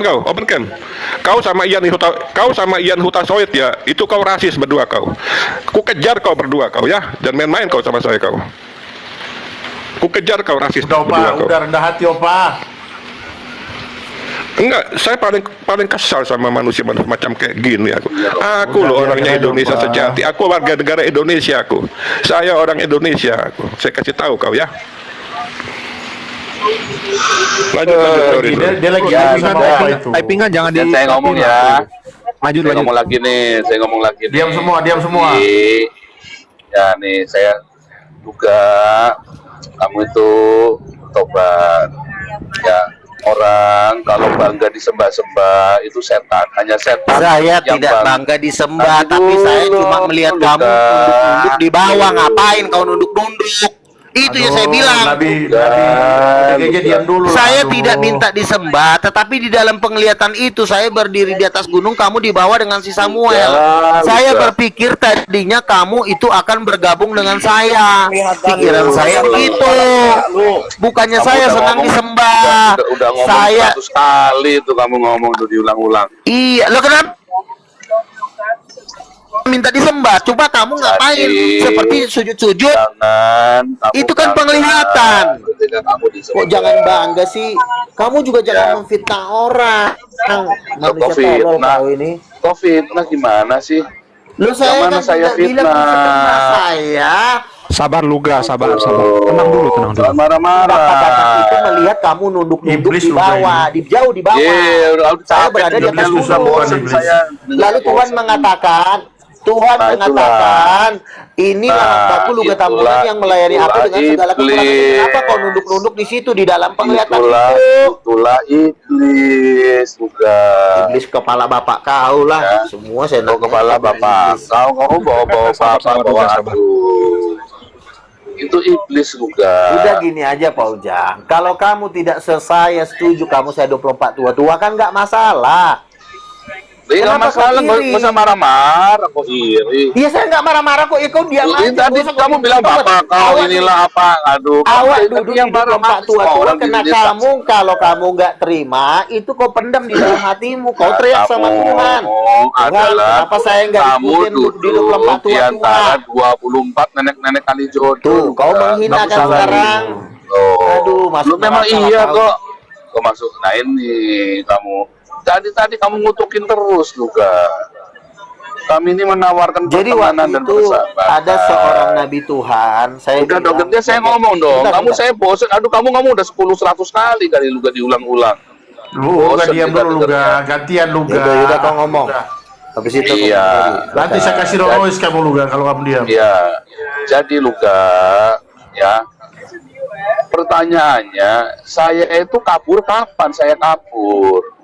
Speaker 7: kau, open camp. Kau sama Ian Hutasoit ya, itu kau rasis berdua kau. Ku kejar kau berdua kau ya, jangan main-main kau sama saya kau. Ku kejar kau rasis
Speaker 6: Udah
Speaker 7: berdua
Speaker 6: Opa,
Speaker 7: kau.
Speaker 6: udah rendah hati Opa.
Speaker 7: Enggak, saya paling kesal sama manusia macam kayak gini aku. Aku loh orangnya Indonesia sejati. Aku warga negara Indonesia aku. Saya orang Indonesia aku. Saya kasih tahu kau ya. Lanjut.
Speaker 6: Dia lagi sama Opa itu.
Speaker 9: Typingan jangan di.
Speaker 3: Saya ngomong ya.
Speaker 9: Lanjut.
Speaker 3: Saya ngomong lagi nih.
Speaker 6: Diam semua.
Speaker 3: Ya nih, saya duga kamu itu tobat. Ya, orang kalau bangga disembah-sembah itu setan, hanya setan.
Speaker 4: Saya
Speaker 3: yang
Speaker 4: tidak bangga disembah, tapi saya cuma melihat kamu nunduk-nunduk di bawah. Ngapain kau nunduk-nunduk? Itu yang saya bilang.
Speaker 6: Diam dulu.
Speaker 4: Saya tidak minta disembah, tetapi di dalam penglihatan itu saya berdiri di atas gunung, kamu di bawah dengan si Samuel. Saya berpikir tadinya kamu itu akan bergabung dengan saya. Pikiran saya begitu. Bukannya saya senang disembah.
Speaker 3: Udah ngomong
Speaker 4: Saya
Speaker 3: 100 kali itu kamu ngomong tuh diulang-ulang.
Speaker 4: Iya, lo kenapa minta disembah? Coba kamu ngapain seperti sujud-sujud? Itu kan penglihatan. Kok jangan bangga sih? Kamu juga jangan memfitnah orang. Manusia tolol kau ini.
Speaker 3: Kok fitnah gimana sih?
Speaker 4: Lo saya kan
Speaker 3: saya
Speaker 4: tidak bilang fitnah saya.
Speaker 7: Sabar Luga, sabar. Tenang dulu.
Speaker 3: Marah-marah.
Speaker 4: Itu melihat kamu nunduk-nunduk di bawah, jauh di bawah. Saya berada di atas gunung. Lalu Tuhan mengatakan, inilah hambaku Luga Tambunan yang melayani aku dengan segala kekurangan. Kenapa kau nunduk-nunduk di situ di dalam penglihatan itu?
Speaker 3: Itulah iblis juga.
Speaker 4: Iblis kepala bapak kau lah. Ya. Semua saya
Speaker 3: kepala bapak kau bawa aku. Itu iblis juga.
Speaker 4: Udah gini aja Pak Ujang. Kalau kamu tidak saya setuju kamu saya 24 tua kan nggak masalah.
Speaker 3: Nggak masalah, nggak usah marah-marah kok iri.
Speaker 4: Iya saya nggak marah-marah kok, kau diam aja.
Speaker 3: Tadi kamu bilang bapak kau inilah apa, aduh.
Speaker 4: Awak duduk yang bapak tua kena kamu, kalau kamu nggak terima, itu kau pendam di dalam hatimu, kau teriak sama Tuhan.
Speaker 3: Adalah
Speaker 4: apa saya nggak ikutin di 24 tua?
Speaker 3: Antara 24 nenek-nenek kali jodoh.
Speaker 4: Tuh, kau menghina kan sekarang. Aduh, masuk
Speaker 3: memang iya kok. Kau masuk, nah ini kamu. Tadi kamu ngutukin terus juga. Kami ini menawarkan pertemanan dan persahabatan.
Speaker 4: Ada seorang nabi Tuhan. Saya
Speaker 3: udah dong, saya ngomong dong. Saya bosan. Aduh, kamu udah 10-100 kali Luga diulang-ulang.
Speaker 6: Luga diam dulu Luga. Gantian Luga.
Speaker 4: Udah kau ngomong. Habis itu
Speaker 6: nanti saya kasih Rois kamu Luga kalau kamu diam.
Speaker 3: Iya. Jadi Luga, ya. Pertanyaannya, saya itu kabur kapan? Saya kabur.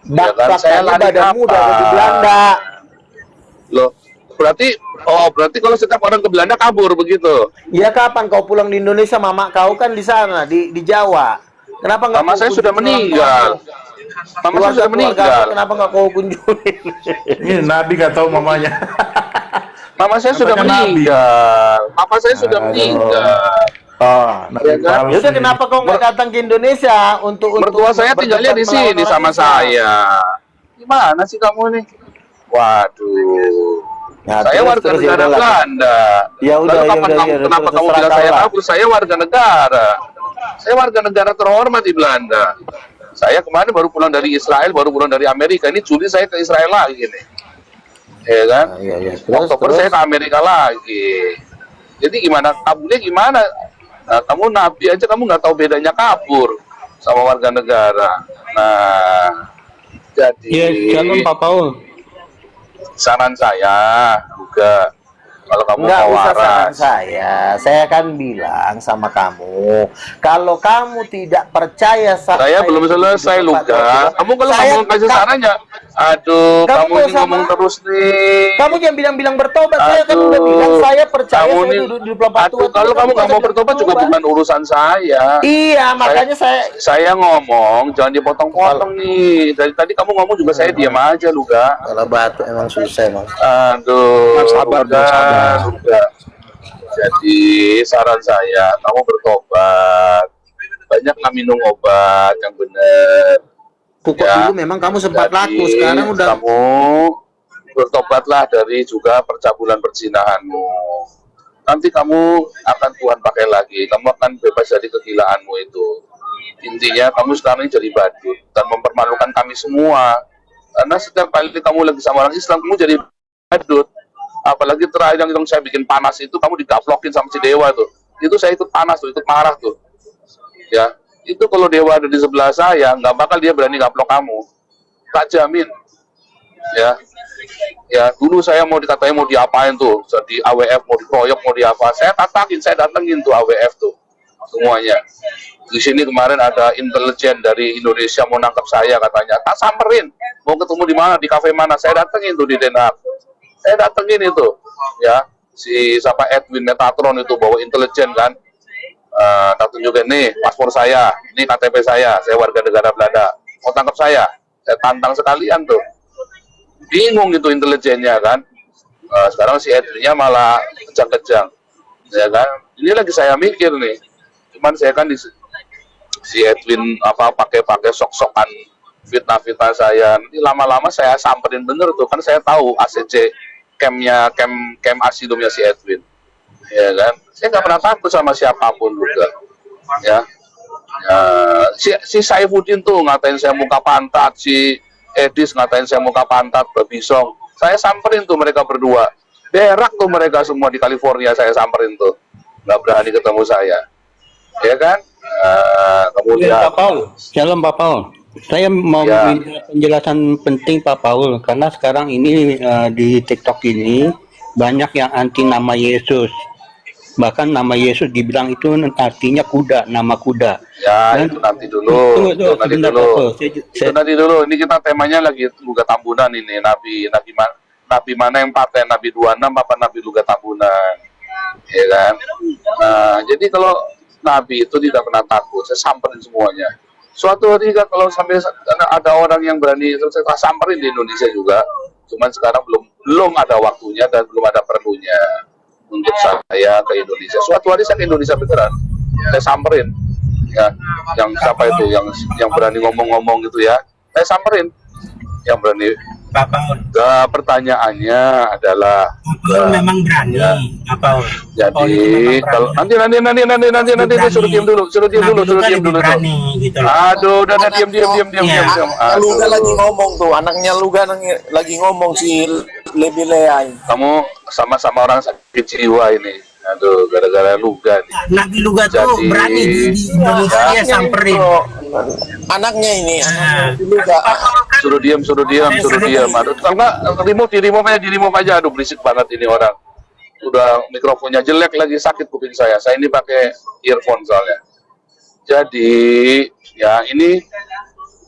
Speaker 3: Ya kan, saya lari
Speaker 4: badanmu udah ada di Belanda.
Speaker 3: Loh, berarti kalau setiap orang ke Belanda kabur begitu?
Speaker 4: Iya, kapan kau pulang di Indonesia? Mama kau kan di sana, di Jawa. Kenapa nggak?
Speaker 3: Mama saya sudah meninggal. Mama saya sudah meninggal.
Speaker 4: Kenapa nggak kau kunjungin?
Speaker 6: Ini Nabi nggak tahu mamanya.
Speaker 3: Mama saya sudah meninggal. Papa saya sudah meninggal.
Speaker 4: Ya udah, kenapa kau nggak datang ke Indonesia untuk
Speaker 3: mertua saya tinggalnya di sini sama saya. Gimana sih kamu nih? Waduh.
Speaker 4: Ya,
Speaker 3: saya warga negara Belanda.
Speaker 4: Ya udah,
Speaker 3: kenapa kamu bilang saya kabur? Saya warga negara. Saya warga negara terhormat di Belanda. Saya kemarin baru pulang dari Israel, baru pulang dari Amerika. Ini Juli saya ke Israel lagi nih. Ya kan?
Speaker 4: Iya.
Speaker 3: Oktober saya ke Amerika lagi. Jadi gimana kaburnya gimana? Nah, kamu nabi aja kamu nggak tahu bedanya kabur sama warga negara. Nah, jadi
Speaker 11: Shalom Pak Paul.
Speaker 3: saran saya juga kalau kamu
Speaker 4: Nggak
Speaker 3: mau
Speaker 4: usah saran
Speaker 3: waras,
Speaker 4: saya kan bilang sama kamu, kalau kamu tidak percaya
Speaker 3: saya belum selesai Luga. Kamu kalau kamu kasih sarannya, aduh, kamu ini ngomong terus nih.
Speaker 4: Kamu jangan bilang-bilang bertobat. Saya kan udah bilang saya percaya,
Speaker 3: Kamu
Speaker 4: saya
Speaker 3: nih,
Speaker 4: duduk di 24 tua.
Speaker 3: kalau kamu nggak mau bertobat juga bukan urusan saya.
Speaker 4: Iya, makanya
Speaker 3: saya ngomong jangan dipotong-potong nih. Dari tadi kamu ngomong juga saya diam aja Luga.
Speaker 4: kalau batu emang susah, Mas.
Speaker 3: Aduh,
Speaker 7: Sabar.
Speaker 3: Luga. Jadi saran saya, kamu bertobat. Banyaklah minum obat yang benar.
Speaker 4: Pokok dulu memang kamu sempat laku, sekarang udah.
Speaker 3: Kamu bertobatlah dari juga percabulan perzinahanmu. Nanti kamu akan Tuhan pakai lagi. Kamu akan bebas dari kegilaanmu itu. Intinya kamu sekarang ini jadi badut dan mempermalukan kami semua. Karena setiap kali kamu lagi sama orang Islam, kamu jadi badut. Apalagi terakhir yang saya bikin panas itu, kamu digaplokin sama si Dewa tuh. Itu saya ikut panas tuh, ikut marah tuh. Ya, itu kalau Dewa ada di sebelah saya, nggak bakal dia berani gaplok kamu. Tak jamin. Ya, dulu saya mau dikatain mau diapain tuh, di AWF mau dikeroyok mau diapa, saya datengin tuh AWF tuh semuanya. Di sini kemarin ada intelijen dari Indonesia mau nangkap saya katanya, tak samperin, mau ketemu di mana, di kafe mana, saya datengin tuh di Den Haag. Saya datengin itu, ya, si siapa Edwin Metatron itu bawa intelijen kan, tak tunjukin nih paspor saya, ini KTP saya warga negara Belanda, mau tangkap saya tantang sekalian tuh. Bingung gitu intelijennya kan. Sekarang si Edwinnya malah kejang-kejang, ya kan. Ini lagi saya mikir nih, cuman saya kan si Edwin pakai sok-sokan fitnah saya. Nanti lama-lama saya samperin bener tuh kan, saya tahu ACC camp asidumnya si Edwin, ya kan. Saya nggak pernah takut sama siapapun juga, ya. Si Saifuddin tuh ngatain saya muka pantat, si Edis ngatain saya muka pantat, Babisong. Saya samperin tuh mereka berdua, berak tuh mereka semua di California, saya samperin tuh, nggak berani ketemu saya, ya kan. Kemudian
Speaker 11: Pak Paul, Shalom Pak Paul. Saya mau minta penjelasan penting Pak Paul, karena sekarang ini di TikTok ini banyak yang anti nama Yesus. Bahkan nama Yesus dibilang itu artinya kuda, nama kuda.
Speaker 3: Ya, itu nanti dulu. Nanti dulu. Ini kita temanya lagi Luga Tambunan ini. Nabi mana yang paten? Nabi 26 apa Nabi Luga Tambunan? Ya kan? Nah, jadi kalau Nabi itu tidak pernah takut, saya samperin semuanya. Suatu hari kalau sampai ada orang yang berani, saya samperin di Indonesia juga. Cuman sekarang belum ada waktunya dan belum ada perlunya untuk saya ke Indonesia. Suatu hari saya ke Indonesia beneran, saya samperin. Ya, yang siapa itu, yang berani ngomong-ngomong gitu ya, saya samperin. Yang berani. Pertanyaannya adalah
Speaker 10: memang berani apa?
Speaker 3: Jadi kalau nanti suruh diam dulu.
Speaker 10: Gitu.
Speaker 3: Aduh, udah diam.
Speaker 4: Lu udah lagi ngomong tuh, anaknya lu kan lagi ngomong si lebih leay.
Speaker 3: Kamu sama-sama orang sakit jiwa ini. Aduh, gara-gara Luga nih.
Speaker 10: Nabi Luga tuh berani di Indonesia dia samperin.
Speaker 4: Anaknya ini,
Speaker 3: Suruh diam. Aduh, kalau nggak di remove aja. Aduh, berisik banget ini orang. Udah mikrofonnya jelek lagi, sakit kuping saya. Saya ini pakai earphone soalnya. Jadi, ya ini,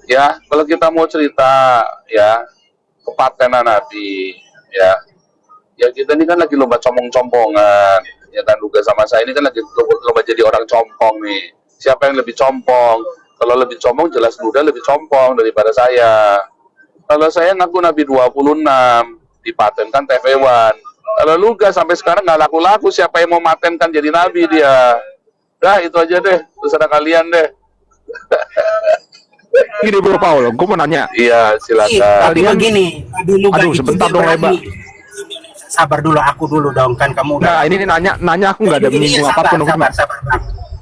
Speaker 3: ya kalau kita mau cerita, ya kepatenan Nabi, ya kita ini kan lagi lomba compong-compongan, ya kan. Luga sama saya ini kan lagi lomba jadi orang compong nih. Siapa yang lebih compong? Kalau lebih compong jelas Luda lebih compong daripada saya. Kalau saya ngaku Nabi 26, dipatenkan TV1. Kalau Luga sampai sekarang nggak laku-laku, siapa yang mau matenkan jadi Nabi dia? Dah itu aja deh, terserah kalian deh.
Speaker 7: Gini Bro Paul, gue mau nanya.
Speaker 3: Iya, silakan.
Speaker 10: Tapi begini,
Speaker 7: aduh sebentar dong Leba.
Speaker 10: Sabar dulu, aku dulu dong, kan kamu udah.
Speaker 7: Nah ini nanya aku nggak ada menyinggung apapun.
Speaker 10: Sabar.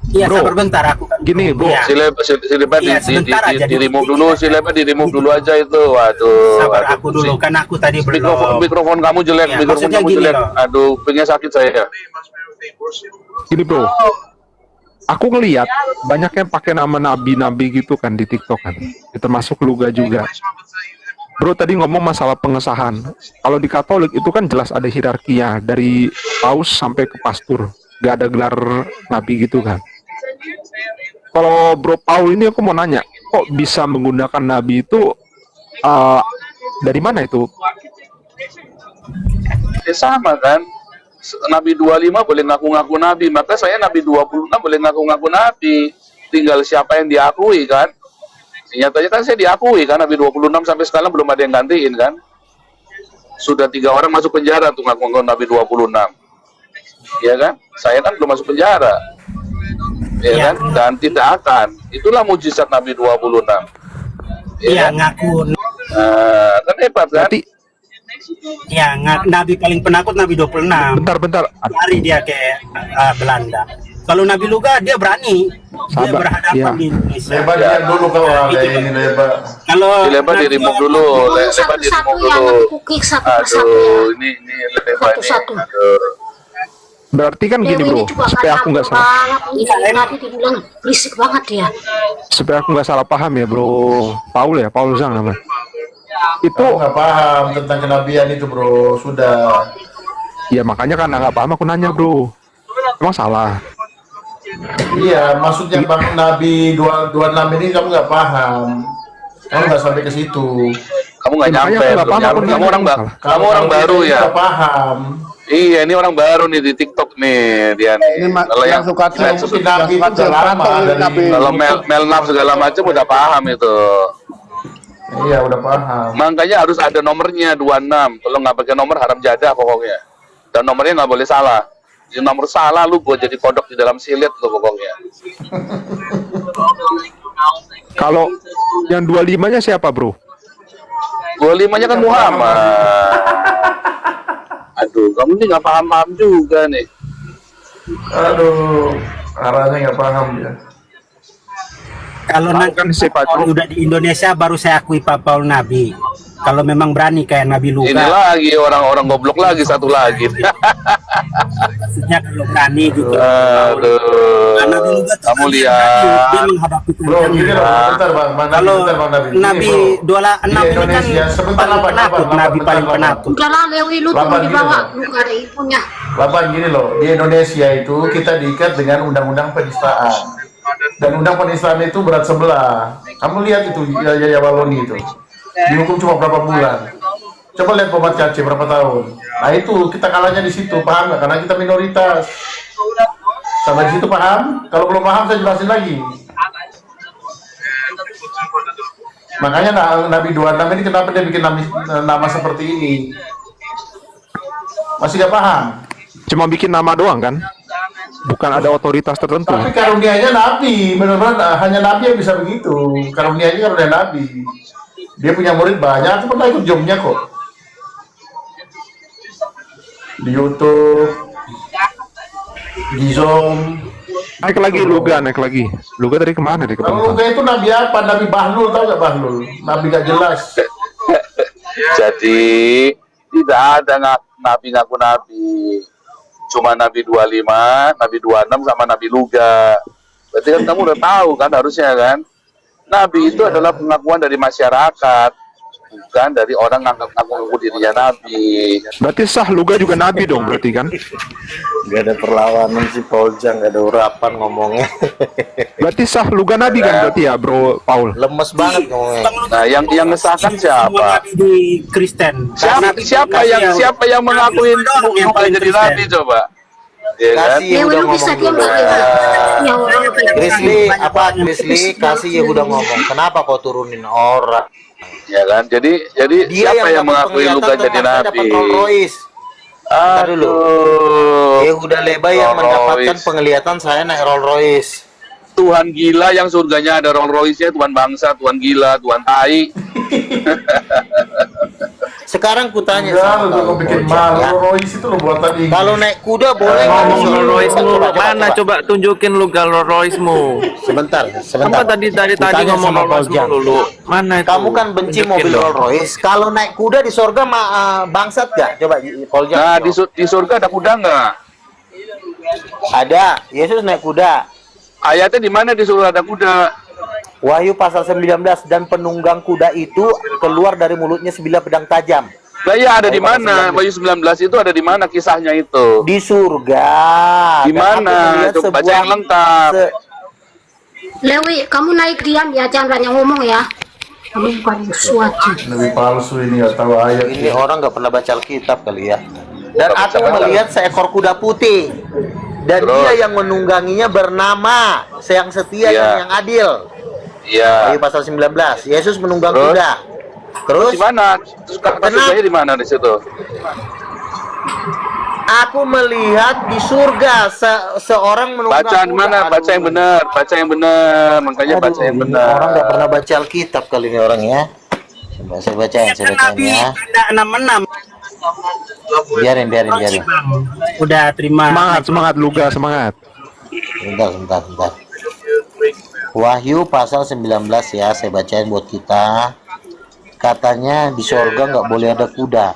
Speaker 10: Iya, sabar bentar aku.
Speaker 7: Gini Bro.
Speaker 3: Si Leba di remove dulu, si Leba di remove dulu aja itu. Waduh.
Speaker 10: Sabar aku dulu, kan aku tadi
Speaker 3: mikrofon kamu jelek, mikrofon kamu jelek. Aduh, pengen sakit saya.
Speaker 7: Gini bro, aku ngelihat banyak yang pakai nama nabi-nabi gitu kan di TikTok kan, termasuk Luga juga. Bro tadi ngomong masalah pengesahan. Kalau di Katolik itu kan jelas ada hierarkinya dari paus sampai ke pastor, gak ada gelar nabi gitu kan. Kalau Bro Paul ini aku mau nanya, kok bisa menggunakan nabi itu dari mana itu?
Speaker 3: Ya sama kan. Nabi 25 boleh ngaku-ngaku nabi, maka saya Nabi 26 boleh ngaku-ngaku nabi. Tinggal siapa yang diakui kan. Nyatanya kan saya diakui kan, Nabi 26 sampai sekarang belum ada yang gantiin kan. Sudah 3 orang masuk penjara tuh ngaku-ngaku Nabi 26. Ya kan? Saya kan belum masuk penjara. Ya kan? Dan tidak akan. Itulah mujizat Nabi 26.
Speaker 10: Iya, ngaku.
Speaker 3: Kan hebat kan?
Speaker 7: Berarti
Speaker 10: Ya, nabi paling penakut Nabi 26.
Speaker 7: bentar.
Speaker 10: Lari dia ke Belanda. Kalau Nabi Luga dia berani. Dia berhadapan di Indonesia.
Speaker 6: Lebar dia dulu kalau ada ini lebar.
Speaker 10: Kalau
Speaker 3: Lebar di remove dulu. Lebar di remove dulu. Aduh, ini lebar nih.
Speaker 7: Berarti kan gini bro, supaya aku nggak salah.
Speaker 5: Nanti dibilang berisik banget dia.
Speaker 7: Supaya aku nggak salah paham ya bro, Paul Zhang namanya. Itu
Speaker 6: nggak paham tentang kenabian itu bro, sudah.
Speaker 7: Ya makanya kan nggak paham aku nanya bro. Emang salah?
Speaker 6: Iya, maksudnya Bang Nabi 26 ini kamu nggak paham. Kamu nggak sampai ke situ.
Speaker 3: Kamu nggak nyampe. Kamu orang baru ya.
Speaker 6: Nggak paham.
Speaker 3: Iya, ini orang baru nih di TikTok nih dia nih. Kalau yang
Speaker 6: suka Nabi itu udah lama
Speaker 3: kalau Melnaf segala macam udah paham itu.
Speaker 6: Iya, udah paham.
Speaker 3: Makanya harus ada nomornya 26. Kalau nggak pakai nomor haram jadah pokoknya. Dan nomornya nggak boleh salah. Jadi nomor salah lu buat jadi kodok di dalam silet lu pokoknya.
Speaker 7: Kalau yang 25-nya siapa bro?
Speaker 3: 25-nya kan Muhammad. Aduh, kamu nih nggak paham-paham juga nih.
Speaker 6: Aduh, arahnya nggak paham dia.
Speaker 10: Kalau nanti udah di Indonesia baru saya akui Pak Paul Nabi. Kalau memang berani kayak Nabi Luga.
Speaker 3: Ini lagi orang-orang goblok lagi satu lagi.
Speaker 10: Maksudnya kalau berani gitu.
Speaker 3: Aduh.
Speaker 10: Nabi Luga
Speaker 3: kamu lihat.
Speaker 10: Dia menghadapi
Speaker 6: Bro, gini loh, bentar Bang.
Speaker 10: Kalau Nabi 26 ini kan paling penakut, Nabi paling penakut.
Speaker 5: Udah lah, Lewi lu tunggu di bawah, lu gak ada ibunya.
Speaker 6: Bapak gini loh, di Indonesia itu kita diikat dengan undang-undang penistaan. Dan undang penistaan itu berat sebelah. Kamu lihat itu ya Waloni itu. Dihukum cuma berapa bulan. Coba lihat Pomat Cace berapa tahun. Nah itu kita kalahnya di situ, paham nggak? Karena kita minoritas. Sampai di situ paham? Kalau belum paham saya jelasin lagi. Makanya Nabi 26 ini kenapa dia bikin nama seperti ini? Masih nggak paham?
Speaker 7: Cuma bikin nama doang kan? Bukan ada otoritas tertentu.
Speaker 6: Tapi karunianya Nabi, benar-benar hanya Nabi yang bisa begitu. Karunianya karunia Nabi. Dia punya murid banyak, aku pernah ikut jomnya kok. Di YouTube, di Zoom.
Speaker 7: Naik lagi Luga, naik lagi. Luga dari kemana? Dari
Speaker 6: Kalau Luga itu Nabi apa? Nabi Bahlul, tahu nggak Bahlul? Nabi nggak jelas.
Speaker 3: Jadi tidak ada Nabi ngaku Nabi. Cuma Nabi 25, Nabi 26 sama Nabi Luga. Berarti kan kamu udah tahu kan harusnya kan. Nabi itu adalah pengakuan dari masyarakat, bukan dari orang ngaku dirinya Nabi.
Speaker 7: Berarti sah Luga juga Nabi dong berarti kan?
Speaker 4: Gak ada perlawanan si Paul Zhang, gak ada urapan ngomongnya.
Speaker 7: Berarti sah Luga Nabi kan berarti ya bro Paul?
Speaker 4: Lemes banget ngomongnya.
Speaker 3: Nah yang ngesahkan siapa?
Speaker 10: Di Kristen.
Speaker 3: Siapa yang mengakuin Luga jadi Nabi coba? Ya kan?
Speaker 4: Kasih Yehuda ngomong dulu. Krisli, kasih Yehuda ngomong. Kenapa kau turunin orang?
Speaker 3: Ya kan? Jadi
Speaker 4: Dia
Speaker 3: siapa yang mengakui Luga jadi Nabi?
Speaker 4: Dulu. Yehuda Lebay yang mendapatkan penglihatan saya naik Rolls Royce.
Speaker 3: Tuhan gila yang surganya ada Rolls Royce-nya, Tuhan bangsa, Tuhan gila, Tuhan tai.
Speaker 6: Sekarang kutanya sama kau bikin malu Royce itu lo buatan Inggris.
Speaker 4: Kalau naik kuda boleh ngomong
Speaker 9: Rolls Royce mu mana coba tunjukin lu Rolls Royce mu.
Speaker 4: Sebentar.
Speaker 9: Apa tadi ngomong Rolls Royce dulu. Mana itu?
Speaker 4: Kamu kan benci mobil Rolls Royce. Kalau naik kuda di surga bangsat gak? Coba Paul Zhang.
Speaker 3: Nah, di surga ada kuda nggak?
Speaker 4: Ada, Yesus naik kuda.
Speaker 3: Ayatnya di mana disuruh ada kuda?
Speaker 4: Wahyu pasal 19, dan penunggang kuda itu keluar dari mulutnya sebilah pedang tajam.
Speaker 3: Lah ya ada di mana? Wahyu 19 itu ada di mana kisahnya itu?
Speaker 4: Di surga.
Speaker 3: Di
Speaker 4: Dan aku
Speaker 3: mana?
Speaker 4: melihat
Speaker 3: Coba baca yang
Speaker 4: sebuah-
Speaker 3: lengkap.
Speaker 5: Lewi, kamu naik diam ya, jangan banyak ngomong ya. Kamu bukan sesuatu.
Speaker 6: Lebih palsu ini, nggak tahu ayat.
Speaker 4: Ini orang nggak pernah baca Alkitab kali ya. Dan aku melihat seekor kuda putih, dan
Speaker 3: Terus?
Speaker 4: dia yang menungganginya bernama yang setia
Speaker 3: Iya.
Speaker 4: dan yang adil.
Speaker 3: Iya.
Speaker 4: Wahyu pasal 19, Yesus menunggang
Speaker 3: Terus?
Speaker 4: kuda. Terus
Speaker 3: Di mana? Terus kata
Speaker 4: Kenapa?
Speaker 3: surganya di mana di situ?
Speaker 4: aku melihat di surga seorang menunggang
Speaker 3: Bacaan
Speaker 4: kuda.
Speaker 3: mana? Baca yang benar, baca yang benar. Makanya
Speaker 4: Aduh,
Speaker 3: baca yang
Speaker 4: ini
Speaker 3: benar.
Speaker 4: orang nggak pernah baca Alkitab kali ini orang ya. Coba saya bacain
Speaker 10: Nabi
Speaker 4: ya.
Speaker 10: ada 66.
Speaker 4: Biarin.
Speaker 10: Udah terima.
Speaker 7: Semangat Luga, semangat.
Speaker 4: Sebentar. Wahyu pasal 19 ya, saya bacain buat kita. Katanya di sorga nggak boleh ada kuda.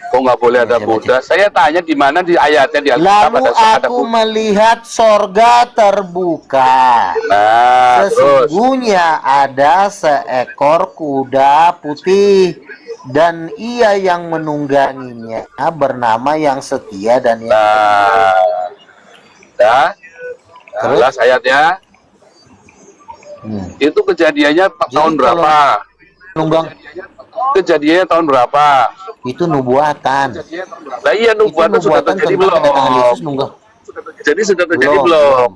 Speaker 3: Kok nggak boleh ada kuda? Saya tanya di mana di ayatnya di Alkitab
Speaker 4: Lalu
Speaker 3: ada
Speaker 4: aku
Speaker 3: kuda.
Speaker 4: melihat sorga terbuka.
Speaker 3: Nah, terus
Speaker 4: Sesungguhnya ada seekor kuda putih, dan ia yang menungganginya bernama yang setia dan yang
Speaker 3: dah.
Speaker 4: Terus?
Speaker 3: Jelas ayatnya. Itu kejadiannya tahun berapa?
Speaker 4: nunggang
Speaker 3: Kejadiannya tahun berapa?
Speaker 4: itu nubuatan.
Speaker 3: Lah iya nubuatan sudah terjadi belum?
Speaker 4: kedatangan Yesus nunggang.
Speaker 3: Jadi sudah terjadi
Speaker 4: Belum.
Speaker 3: belum?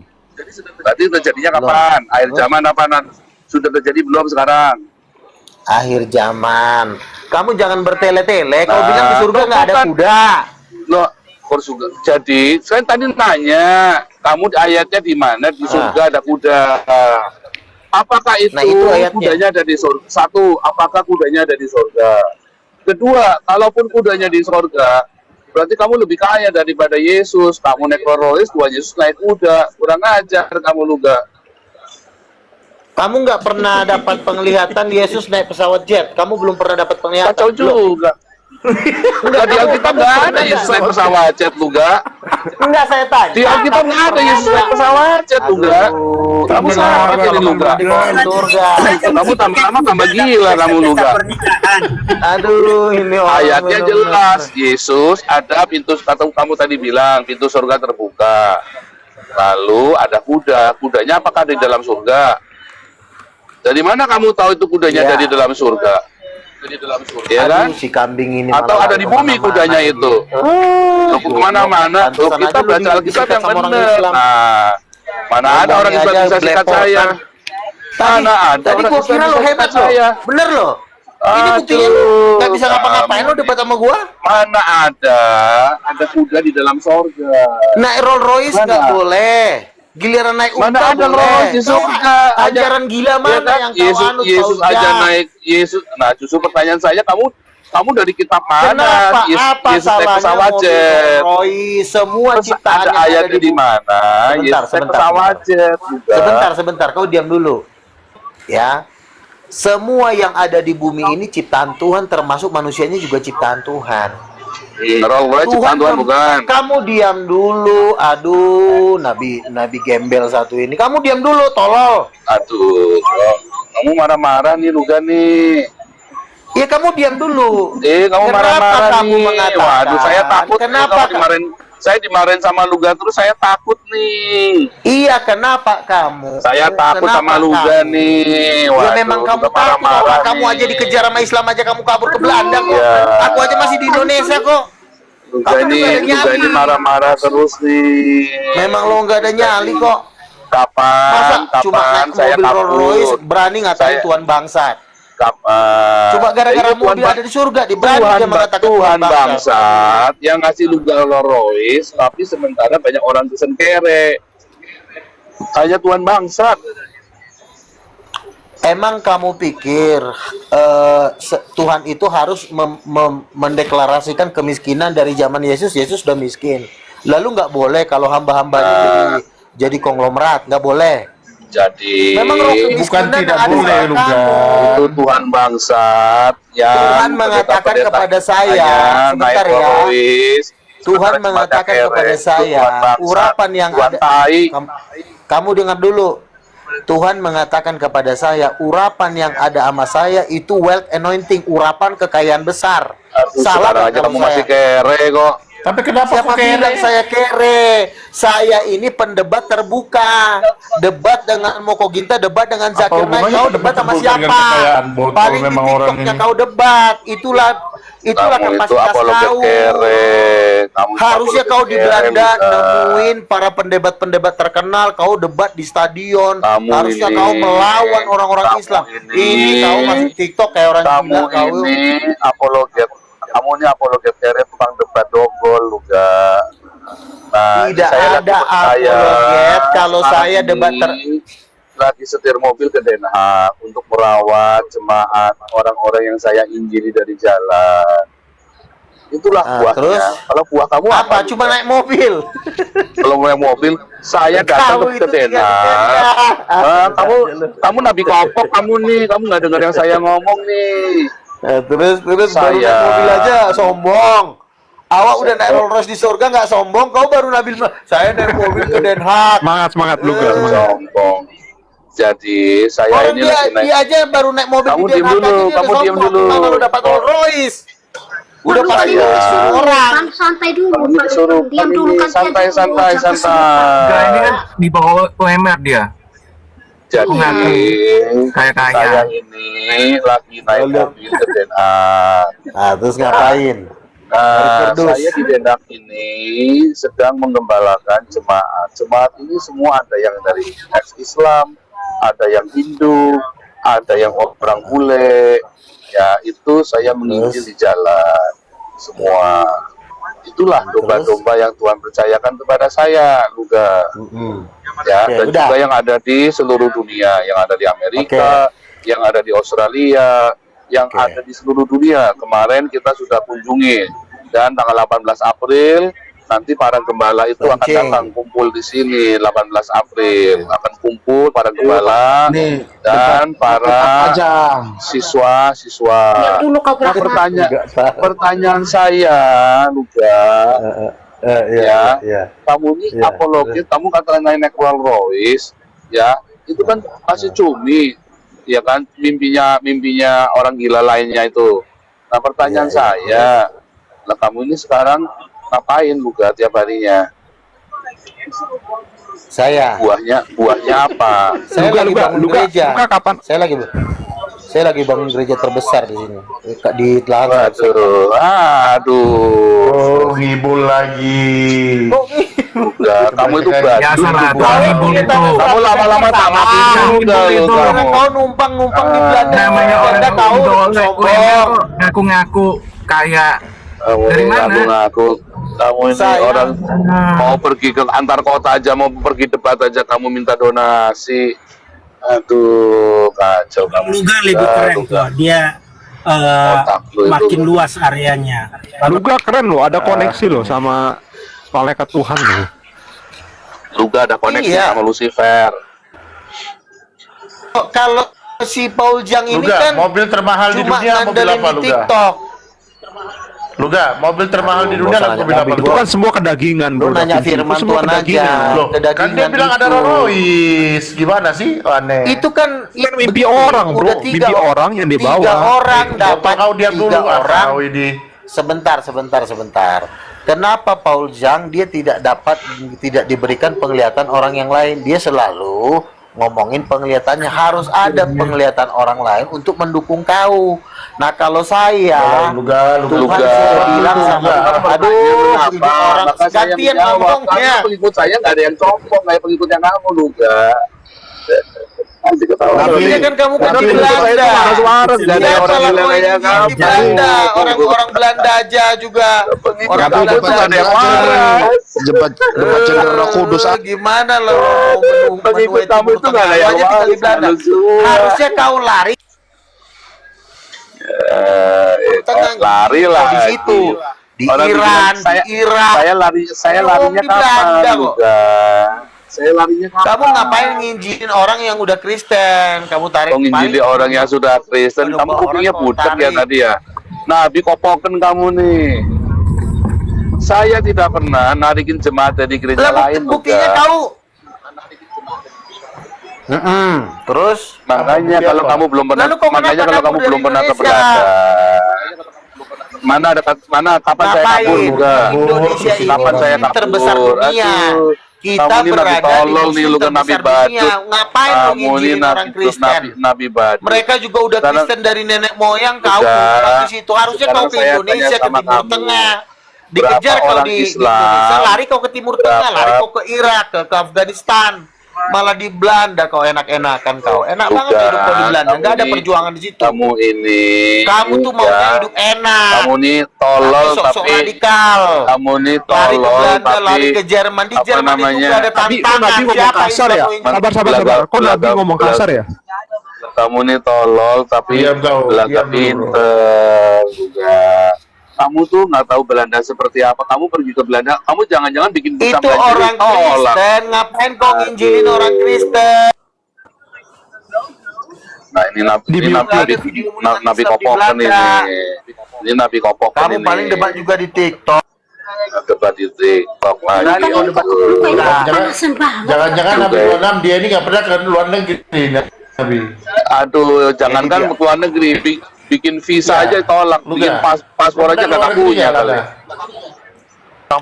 Speaker 3: Berarti terjadinya kapan? Akhir zaman apa? Sudah terjadi belum sekarang?
Speaker 4: Akhir zaman. Kamu jangan bertele-tele. Kau
Speaker 3: Nah,
Speaker 4: bilang di surga nggak ada
Speaker 3: bukan.
Speaker 4: kuda.
Speaker 3: Loh, jadi saya tadi nanya, kamu ayatnya di mana di surga ada kuda? Apakah itu,
Speaker 4: Nah, itu ayatnya.
Speaker 3: kudanya ada di surga? Satu, apakah kudanya ada di surga? Kedua, kalaupun kudanya di surga, berarti kamu lebih kaya daripada Yesus. Kamu naik Rolls Royce, Tuhan Yesus naik kuda. Kurang ajar kamu Luga.
Speaker 4: Kamu nggak pernah dapat penglihatan Yesus naik pesawat jet. Kamu belum pernah dapat penglihatan.
Speaker 3: Kacau juga. Enggak, di Alkitab nggak ada Yesus naik pesawat jet Luga.
Speaker 4: Enggak, saya tanya.
Speaker 3: Di Alkitab nggak ada Yesus naik pesawat jet Luga. Kamu salah ini Luga.
Speaker 4: Surga.
Speaker 3: Kamu tambah gila kamu Luga.
Speaker 4: Aduh, ini orang
Speaker 3: Ayatnya
Speaker 4: bener-bener.
Speaker 3: jelas, Yesus ada pintu, kata kamu tadi bilang pintu surga terbuka. Lalu ada kuda. Kudanya apakah di dalam surga? Dari mana kamu tahu itu kudanya
Speaker 4: Ya.
Speaker 3: ada di dalam surga? Di dalam surga, ya kan?
Speaker 4: Aduh, si kambing ini
Speaker 3: Atau
Speaker 4: malah
Speaker 3: ada di bumi
Speaker 4: kemana-mana
Speaker 3: kudanya
Speaker 4: ini.
Speaker 3: itu? Loh, kemana-mana. Loh,
Speaker 4: Pantesan
Speaker 3: kita
Speaker 4: aja lu
Speaker 3: baca Alkitab
Speaker 4: disikat
Speaker 3: yang
Speaker 4: sama orang
Speaker 3: benar.
Speaker 4: Islam.
Speaker 3: Nah, mana ada orang
Speaker 4: Ngomongnya
Speaker 3: Islam
Speaker 4: aja
Speaker 3: bisa sikat
Speaker 4: belepotan.
Speaker 3: saya? Mana ada
Speaker 4: Tadi
Speaker 3: orang
Speaker 4: gua
Speaker 3: Islam
Speaker 4: kira lo
Speaker 3: bisa
Speaker 4: hebat
Speaker 3: sikat
Speaker 4: loh.
Speaker 3: saya?
Speaker 4: Bener loh. Ini buktinya lu nggak bisa ngapa-ngapain lo debat sama gua.
Speaker 3: Mana ada kuda di dalam surga.
Speaker 4: Naik Rolls Royce
Speaker 3: Mana?
Speaker 4: nggak boleh. Giliran naik
Speaker 3: Mana
Speaker 4: unta
Speaker 3: ada
Speaker 4: boleh.
Speaker 3: Rolls Royce di
Speaker 4: Kau
Speaker 3: surga?
Speaker 4: ajaran gila
Speaker 3: Ya
Speaker 4: mana
Speaker 3: kan?
Speaker 4: yang kau anut
Speaker 3: Yesus
Speaker 4: kau
Speaker 3: aja
Speaker 4: ujah?
Speaker 3: naik Yesus. Nah, justru pertanyaan saya, kamu dari kitab mana?
Speaker 4: Kenapa? Apa
Speaker 3: Yesus naik
Speaker 4: salahnya
Speaker 3: pesawat
Speaker 4: mobil
Speaker 3: jet.
Speaker 4: Rolls Royce? Semua
Speaker 3: Terus
Speaker 4: ciptaan
Speaker 3: ada
Speaker 4: yang ada
Speaker 3: ayatnya di mana? Yesus naik pesawat jet juga.
Speaker 4: Sebentar, kau diam dulu. Ya. Semua yang ada di bumi ini ciptaan Tuhan, termasuk manusianya juga ciptaan Tuhan.
Speaker 3: Rolls Royce ciptaan Tuhan bukan?
Speaker 4: Kamu diam dulu. Aduh, nabi gembel satu ini. Kamu diam dulu, tolol.
Speaker 3: Aduh, kamu marah-marah nih Luga nih.
Speaker 4: Ya kamu diam dulu.
Speaker 3: Kamu
Speaker 4: Kenapa
Speaker 3: marah-marah
Speaker 4: kamu
Speaker 3: nih.
Speaker 4: mengatakan?
Speaker 3: Waduh, saya takut.
Speaker 4: Kenapa?
Speaker 3: Saya dimarahin sama Luga terus, saya takut nih.
Speaker 4: Iya, kenapa kamu?
Speaker 3: Saya takut
Speaker 4: Kenapa
Speaker 3: sama Luga
Speaker 4: kamu?
Speaker 3: nih.
Speaker 4: Ya
Speaker 3: Waduh,
Speaker 4: memang kamu
Speaker 3: udah
Speaker 4: takut.
Speaker 3: marah-marah
Speaker 4: Kamu
Speaker 3: nih.
Speaker 4: aja dikejar sama Islam aja kamu kabur ke Belanda kok.
Speaker 3: Iya.
Speaker 4: Aku aja masih di Indonesia kok.
Speaker 3: Luga
Speaker 4: Kamu
Speaker 3: ini,
Speaker 4: juga ada
Speaker 3: Luga
Speaker 4: nyali.
Speaker 3: ini marah-marah terus nih.
Speaker 4: Memang lo nggak ada nyali kok.
Speaker 3: Kapan
Speaker 4: Cuma naik
Speaker 3: saya
Speaker 4: mobil Rolls Royce
Speaker 3: kabur?
Speaker 4: berani ngatain
Speaker 3: Saya-
Speaker 4: Tuhan bangsat.
Speaker 3: Kapan?
Speaker 4: Coba gara-gara
Speaker 3: Itu
Speaker 4: mobil ada di surga, berani
Speaker 3: Tuhan,
Speaker 4: dia mengatakan
Speaker 3: Tuhan
Speaker 4: bangsat.
Speaker 3: bangsat yang ngasih Luga Rolls Royce, tapi sementara banyak orang disengkere. Hanya Tuhan bangsat.
Speaker 4: Emang kamu pikir Tuhan itu harus mendeklarasikan kemiskinan dari zaman Yesus? Yesus sudah miskin. Lalu nggak boleh kalau hamba-hambanya jadi konglomerat, nggak boleh.
Speaker 3: Jadi
Speaker 4: Memang roh kemiskinan
Speaker 6: bukan tidak
Speaker 4: ada
Speaker 6: boleh,
Speaker 4: pada
Speaker 6: Luga.
Speaker 4: kamu.
Speaker 3: itu Tuhan bangsat yang
Speaker 4: Tuhan mengatakan kepada saya,
Speaker 3: naik
Speaker 4: sebentar ya.
Speaker 3: Rolls Royce
Speaker 4: Tuhan mengatakan kepada saya, urapan yang ada. Kamu dengar dulu. Tuhan mengatakan kepada saya, urapan yang ada sama saya itu wealth anointing, urapan kekayaan besar. Salah
Speaker 3: aja kamu masih kere kok.
Speaker 6: Tapi kenapa
Speaker 4: Siapa
Speaker 6: kok
Speaker 4: bilang
Speaker 6: kere?
Speaker 4: saya kere? Saya ini pendebat terbuka. Debat dengan Moko Ginta, debat dengan Zakir Naik. Kau debat sama siapa? Paling di TikToknya kau debat. Itulah
Speaker 3: Kamu itu
Speaker 4: kapasitas
Speaker 3: apologet
Speaker 4: kau.
Speaker 3: kere. Kamu
Speaker 4: Harusnya
Speaker 3: apologet
Speaker 4: kau di
Speaker 3: kere,
Speaker 4: Belanda
Speaker 3: Luka.
Speaker 4: nemuin para pendebat-pendebat terkenal. Kau debat di stadion.
Speaker 3: Kamu
Speaker 4: Harusnya
Speaker 3: ini,
Speaker 4: kau melawan orang-orang
Speaker 3: kamu
Speaker 4: Islam.
Speaker 3: ini,
Speaker 4: Ini kau masih TikTok kayak orang
Speaker 3: Kamu
Speaker 4: gila. Kau
Speaker 3: ini apologet. Kamu ini apologet kere, tukang debat dogol, Luka. Nah,
Speaker 4: tidak
Speaker 3: saya lagi
Speaker 4: ada
Speaker 3: bertanya,
Speaker 4: apologet kalau
Speaker 3: hari
Speaker 4: saya debat
Speaker 3: ini lagi setir mobil ke Den Haag untuk merawat jemaat orang-orang yang saya injili dari jalan. Itulah buahnya.
Speaker 4: Terus?
Speaker 3: Kalau buah kamu
Speaker 4: apa? Cuma naik mobil.
Speaker 3: Kalau naik mobil, saya datang
Speaker 4: Kau
Speaker 3: ke
Speaker 4: itu
Speaker 3: Den
Speaker 4: tiga-tiganya.
Speaker 3: Haag. Kamu nabi kopok kamu nih, kamu nggak dengar yang saya ngomong nih.
Speaker 4: Terus baru
Speaker 3: Saya-
Speaker 4: naik mobil aja sombong. Awak udah naik Rolls Royce di surga nggak sombong? Kau baru nabil saya naik mobil ke Den Haag.
Speaker 7: Semangat Luka.
Speaker 3: Sombong. Jadi saya
Speaker 4: Orang
Speaker 3: ini
Speaker 4: dia,
Speaker 3: lagi naik.
Speaker 4: dia aja baru naik mobil
Speaker 3: Kamu
Speaker 4: di Den
Speaker 3: diem
Speaker 4: Haag
Speaker 3: dulu,
Speaker 4: aja dia
Speaker 3: kamu
Speaker 4: udah
Speaker 3: diem
Speaker 4: sombong.
Speaker 3: dulu.
Speaker 4: Gimana lu dapat Rolls Royce? Udah
Speaker 5: Palu
Speaker 4: pasti
Speaker 5: kan ini
Speaker 3: saya-
Speaker 5: disuruh
Speaker 4: orang.
Speaker 5: santai dulu.
Speaker 3: Kamu
Speaker 5: Palu.
Speaker 3: disuruh
Speaker 5: Diam dulu kan
Speaker 3: santai,
Speaker 5: dia
Speaker 3: santai,
Speaker 5: dulu, jangan
Speaker 3: santai.
Speaker 9: Ini kan di bawah UMR dia.
Speaker 3: Jadi
Speaker 9: Kayak kaya.
Speaker 3: saya ini lagi naik mobil ke Den Haag.
Speaker 4: Nah, terus ngapain?
Speaker 3: Nah,
Speaker 4: Kerdus.
Speaker 3: saya di Den Haag ini sedang menggembalakan jemaat. Jemaat ini semua ada yang dari ex-Islam, ada yang Hindu, ada yang orang bule. Ya, itu saya menginjil di jalan. Semua. Itulah domba-domba yang Tuhan percayakan kepada saya, Luka. Ya,
Speaker 4: Oke,
Speaker 3: dan
Speaker 4: udah.
Speaker 3: juga yang ada di seluruh dunia, yang ada di Amerika, yang ada di Australia, yang ada di seluruh dunia. Kemarin kita sudah kunjungi, dan tanggal 18 April nanti para gembala itu akan
Speaker 4: Launching.
Speaker 3: datang kumpul di sini. 18 April akan kumpul para gembala dan para siswa-siswa.
Speaker 5: dulu kau
Speaker 3: Nah, pertanyaan saya, Luka, ya, kamu ini apologet, kamu katakan naik Rolls Royce, ya, itu kan masih cumi, ya kan, mimpinya orang gila lainnya itu. Nah, pertanyaan saya, lah kamu ini sekarang ngapain Luka tiap harinya?
Speaker 4: Saya.
Speaker 3: Buahnya apa?
Speaker 4: Saya lagi bangun gereja.
Speaker 7: kapan?
Speaker 4: Saya lagi bangun gereja terbesar di sini. Di Telaga.
Speaker 3: Aduh.
Speaker 6: Oh, ngibul lagi.
Speaker 3: Udah, kamu itu
Speaker 9: Biasa lah, Tuhan itu.
Speaker 3: Kamu lama-lama tak mati juga
Speaker 9: itu.
Speaker 3: loh kamu.
Speaker 4: Kau numpang di Belanda.
Speaker 9: Namanya orang
Speaker 4: Anda tahu
Speaker 9: dolek,
Speaker 4: sombong.
Speaker 9: ngaku-ngaku kaya. Dari mana?
Speaker 3: Kamu ini orang mau pergi ke antar kota aja, mau pergi debat aja kamu minta donasi. Aduh, kacau kamu.
Speaker 10: Luga lebih keren tuh. Dia makin luas areanya.
Speaker 7: Luka keren loh, ada koneksi loh sama malaikat Tuhan loh.
Speaker 3: Luga ada koneksi
Speaker 4: Iya.
Speaker 3: sama Lucifer.
Speaker 4: Kalau si Paul Jang ini
Speaker 6: Luga,
Speaker 4: kan
Speaker 6: mobil termahal di
Speaker 4: cuma
Speaker 6: dunia mobil
Speaker 4: ngandelin
Speaker 6: apa,
Speaker 4: di
Speaker 6: Luga?
Speaker 4: TikTok.
Speaker 6: Luga, mobil termahal di dunia
Speaker 4: bosan
Speaker 6: mobil
Speaker 4: aja,
Speaker 6: apa?
Speaker 4: Nabi.
Speaker 7: Itu kan semua kedagingan,
Speaker 4: Lu
Speaker 7: bro.
Speaker 4: nanya
Speaker 7: Itu
Speaker 4: firman
Speaker 7: semua
Speaker 4: Tuhan aja.
Speaker 7: kedagingan.
Speaker 6: Loh, kan dia
Speaker 4: Kedagingan
Speaker 6: bilang ada
Speaker 4: itu.
Speaker 6: Rolls Royce. Gimana sih? Aneh.
Speaker 4: Itu kan
Speaker 7: Kan mimpi orang, bro.
Speaker 4: udah
Speaker 7: Mimpi orang yang dibawa.
Speaker 4: 3 orang dapat.
Speaker 6: Kau diam dulu,
Speaker 4: 3 orang.
Speaker 6: kau ini.
Speaker 4: Sebentar. Kenapa Paul Jang dia tidak diberikan penglihatan orang yang lain? Dia selalu ngomongin penglihatannya, harus ada penglihatan orang lain untuk mendukung kau. Nah, kalau saya
Speaker 6: Luga.
Speaker 4: Tuhan sudah bilang sama aduh, ini orang gantian ngomongnya.
Speaker 3: Pengikut saya nggak ada yang sombong, kayak pengikut yang kamu Luga. Nanti ketahuan.
Speaker 4: Tapi kan kamu kan di Belanda. Siapa lakuin di Belanda? Orang Belanda aja juga. Orang
Speaker 3: kamu itu nggak ada yang waras.
Speaker 1: Debat cendera kudus.
Speaker 4: Gimana lo?
Speaker 3: Pengikut kamu itu nggak ada yang waras.
Speaker 4: Harusnya kau lari. Tenang.
Speaker 3: Lari lah
Speaker 4: di situ. Di
Speaker 3: Orang
Speaker 4: Iran,
Speaker 3: bilang,
Speaker 4: di Irak.
Speaker 3: Saya larinya
Speaker 4: Di Belanda
Speaker 3: kapan?
Speaker 4: kok.
Speaker 3: Luga? Saya larinya kapan?
Speaker 4: Kamu ngapain nginjilin orang yang udah Kristen? Kamu tarik
Speaker 3: Menginjili orang yang sudah Kristen. Kamu kupingnya butek ya tadi ya. Nabi kopoken kamu nih. Saya tidak pernah narikin jemaat dari gereja lain.
Speaker 4: Buktinya
Speaker 3: Luga.
Speaker 4: tahu. Terus
Speaker 3: Makanya kalau kamu belum pernah,
Speaker 4: Lalu kok
Speaker 3: makanya
Speaker 4: kenapa
Speaker 3: kalau
Speaker 4: kabur
Speaker 3: kamu
Speaker 4: dari
Speaker 3: belum pernah ke
Speaker 4: Indonesia?
Speaker 3: Belanda, mana kapan saya
Speaker 4: ngapain?
Speaker 3: kabur juga?
Speaker 4: Indonesia ini
Speaker 3: Kapan saya kabur?
Speaker 4: terbesar dunia.
Speaker 3: Aduh,
Speaker 4: Kita
Speaker 3: kamu ini nabi
Speaker 4: berada di
Speaker 3: tolol nih,
Speaker 4: musim
Speaker 3: lu kan nabi
Speaker 4: terbesar dunia.
Speaker 3: badut.
Speaker 4: Ngapain lu
Speaker 3: Kamu ini
Speaker 4: nginjilin orang Kristen?
Speaker 3: nabi badut.
Speaker 4: Mereka juga udah
Speaker 3: Sekarang-
Speaker 4: Kristen dari nenek moyang, kau
Speaker 3: Udah.
Speaker 4: pulang di situ. Harusnya
Speaker 3: Sekarang
Speaker 4: kau ke
Speaker 3: saya
Speaker 4: Indonesia,
Speaker 3: tanya
Speaker 4: ke
Speaker 3: sama
Speaker 4: Timur
Speaker 3: kamu.
Speaker 4: Tengah. Dikejar
Speaker 3: Berapa
Speaker 4: kau
Speaker 3: orang
Speaker 4: di
Speaker 3: Islam?
Speaker 4: Indonesia, lari kau ke Timur Tengah, lari kau ke Irak, ke Afghanistan. Malah di Belanda kau enak-enakan kau. Enak banget
Speaker 3: Udah,
Speaker 4: hidup kau di Belanda.
Speaker 3: kamu
Speaker 4: Nggak ada
Speaker 3: ini-
Speaker 4: perjuangan di situ.
Speaker 3: Kamu ini.
Speaker 4: Kamu tuh
Speaker 3: ya,
Speaker 4: maunya hidup enak.
Speaker 3: Kamu ini tolol
Speaker 4: Sok-sok
Speaker 3: tapi.
Speaker 4: radikal.
Speaker 3: Kamu ini
Speaker 4: Lari ke
Speaker 3: tolol
Speaker 4: Belanda,
Speaker 3: tapi.
Speaker 4: lari ke Jerman. Di
Speaker 3: apa
Speaker 4: Jerman itu
Speaker 3: namanya?
Speaker 4: nggak ada
Speaker 1: Nabi, kok
Speaker 4: tantangan.
Speaker 1: Nabi ngomong
Speaker 4: Siapa yang
Speaker 1: kasar ya?
Speaker 4: bisa kau
Speaker 1: Sabar. Kok Nabi ngomong kasar ya?
Speaker 3: Kamu ini tolol tapi
Speaker 6: Diam kau,
Speaker 3: belaga
Speaker 6: diam dulu, bro.
Speaker 3: pinter juga. Kamu tuh nggak tahu Belanda seperti apa. Kamu pergi ke Belanda, kamu jangan-jangan bikin kita
Speaker 4: Itu orang Kristen, ngapain kau nginjilin orang Kristen?
Speaker 3: Nah ini nabi kopokan ini. Ini nabi kopokan
Speaker 4: Kamu
Speaker 3: ini.
Speaker 4: paling debat juga di TikTok.
Speaker 3: Debat di TikTok lagi.
Speaker 4: Kali kau debat
Speaker 6: Jangan-jangan Nabi Muhammad dia ini nggak pernah ke luar negeri, Nabi.
Speaker 3: Aduh, jangankan ke luar negeri, bikin visa aja tolak, bikin paspor aja nggak punya kali.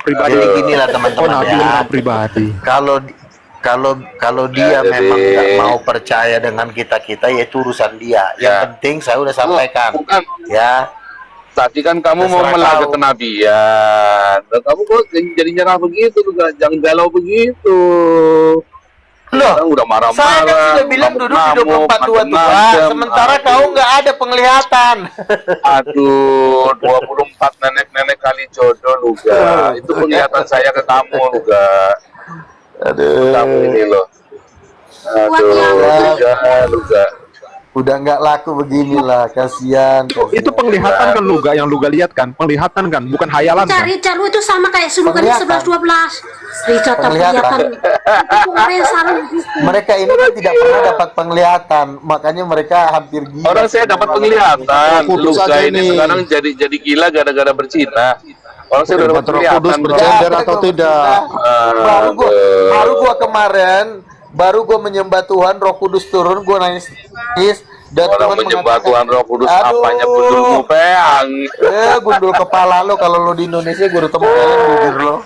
Speaker 4: Jadi ginilah teman-teman ya.
Speaker 1: Pribadi.
Speaker 4: Kalau dia
Speaker 3: jadi-
Speaker 4: memang nggak mau percaya dengan kita ya itu urusan dia. Yang
Speaker 3: Ya.
Speaker 4: penting saya udah sampaikan.
Speaker 3: Bukan.
Speaker 4: Ya.
Speaker 3: Tadi kan kamu mau
Speaker 4: Terserah
Speaker 3: melanggar
Speaker 4: kau.
Speaker 3: kenabian. Dan kamu kok jadi nyerah begitu, jangan galau begitu.
Speaker 4: Loh,
Speaker 3: Sekarang udah marah-marah.
Speaker 4: saya kan sudah bilang duduk di 24 tua-tua,
Speaker 3: macem-macem.
Speaker 4: sementara
Speaker 3: Aduh.
Speaker 4: kau nggak ada penglihatan.
Speaker 3: Aduh, 24 nenek-nenek kali jodoh Luga. Itu penglihatan saya ke kamu Luga.
Speaker 4: Aduh.
Speaker 3: Kamu ini loh. Aduh, Luga.
Speaker 4: Udah nggak laku beginilah, kasihan.
Speaker 1: Itu penglihatan kan Luga, yang Luga lihat kan? Penglihatan kan, bukan hayalan kan?
Speaker 5: Richard itu sama kayak Sulukan
Speaker 4: Penglihatan.
Speaker 5: 11-12. Richard
Speaker 4: Penglihatan.
Speaker 5: penglihatan. Itu orang yang salah.
Speaker 4: Mereka ini kan tidak pernah dapat penglihatan, makanya mereka hampir gila.
Speaker 3: Orang saya dapat penglihatan.
Speaker 1: Kudus
Speaker 3: Luga
Speaker 1: aja
Speaker 3: ini
Speaker 1: nih.
Speaker 3: sekarang jadi gila gara-gara berzina. Orang saya udah dapat
Speaker 1: Roh Kudus
Speaker 3: penglihatan.
Speaker 1: bercender atau tidak?
Speaker 4: Baru gua menyembah Tuhan, Roh Kudus turun, gua nangis. Dan
Speaker 3: Orang
Speaker 4: Tuhan
Speaker 3: menyembah
Speaker 4: mengatakan,
Speaker 3: Tuhan Roh Kudus
Speaker 4: aduh,
Speaker 3: apanya gundulmu peang.
Speaker 4: gundul kepala lo kalau lo di Indonesia gua udah temukan bibir lo.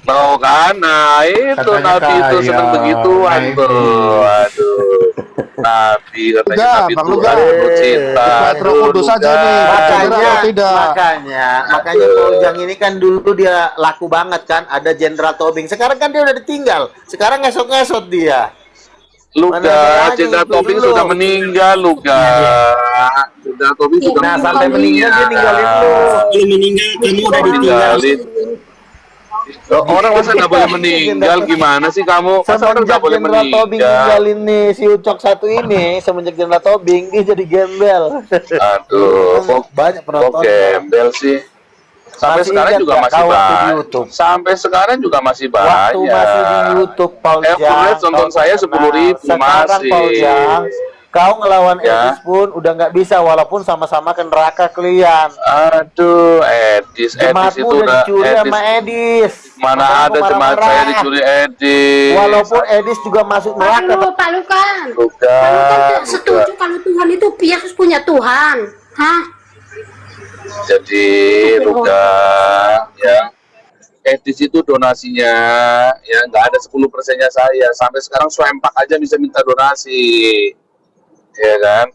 Speaker 3: Tahu kan? Nah itu
Speaker 6: Katanya
Speaker 3: Nabi itu
Speaker 6: kaya.
Speaker 3: seneng begituan
Speaker 6: Nah,
Speaker 3: tuh. Aduh. Nabi katanya
Speaker 1: Udah,
Speaker 3: Nabi
Speaker 1: Bang
Speaker 3: Tuhan
Speaker 1: Luga.
Speaker 3: penuh cinta.
Speaker 1: Buat Roh Kudus aja nih. Bercender atau tidak?
Speaker 4: Makanya Paujang ini kan dulu dia laku banget kan, ada Jenderal Tobing. Sekarang kan dia udah ditinggal. Sekarang ngesot-ngesot dia. Mana
Speaker 3: Luga,
Speaker 4: ada
Speaker 3: Jenderal
Speaker 4: lagi,
Speaker 3: Tobing
Speaker 4: dulu.
Speaker 3: sudah meninggal Luga. Jenderal Tobing sudah
Speaker 4: Nah, sampai meninggal dia ninggalin lu.
Speaker 10: Dia meninggal, kamu udah ditinggal.
Speaker 3: Tinggalin. Orang masa nggak boleh meninggal, gimana sih kamu? Masa orang nggak
Speaker 4: Semenjak
Speaker 3: boleh
Speaker 4: Jenderal Tobing
Speaker 3: meninggal?
Speaker 4: ninggalin nih si Ucok satu ini, semenjak Jenderal Tobing dia jadi gembel.
Speaker 3: Aduh,
Speaker 4: Banyak
Speaker 3: kok
Speaker 4: penonton.
Speaker 3: gembel sih? Sampai
Speaker 4: Masih
Speaker 3: sekarang
Speaker 4: ingat
Speaker 3: juga
Speaker 4: nggak
Speaker 3: masih
Speaker 4: kau waktu di
Speaker 3: banyak.
Speaker 4: YouTube?
Speaker 3: Sampai sekarang juga masih
Speaker 4: Waktu
Speaker 3: banyak.
Speaker 4: masih di YouTube, Paul
Speaker 3: Average nonton saya 10.000
Speaker 4: Sekarang
Speaker 3: masih.
Speaker 4: Paul Jang, kau ngelawan
Speaker 3: Ya.
Speaker 4: Edis pun udah nggak bisa, walaupun sama-sama ke neraka kalian.
Speaker 3: Aduh, Edis
Speaker 4: Jemaatmu
Speaker 3: itu
Speaker 4: udah
Speaker 3: udah
Speaker 4: dicuri sama Edis.
Speaker 3: Mana
Speaker 4: Makanya
Speaker 3: ada
Speaker 4: aku
Speaker 3: jemaat
Speaker 4: marah-marah.
Speaker 3: saya dicuri Edis.
Speaker 4: Walaupun Edis juga masuk neraka.
Speaker 5: Aduh, Pak Lukan.
Speaker 3: Luka,
Speaker 5: Pak Lukan tidak setuju kalau Tuhan itu harus punya Tuhan. Hah?
Speaker 3: Jadi Luka, ya. Edis itu donasinya ya nggak ada 10%-nya saya. Sampai sekarang Swempak aja bisa minta donasi. Ya kan?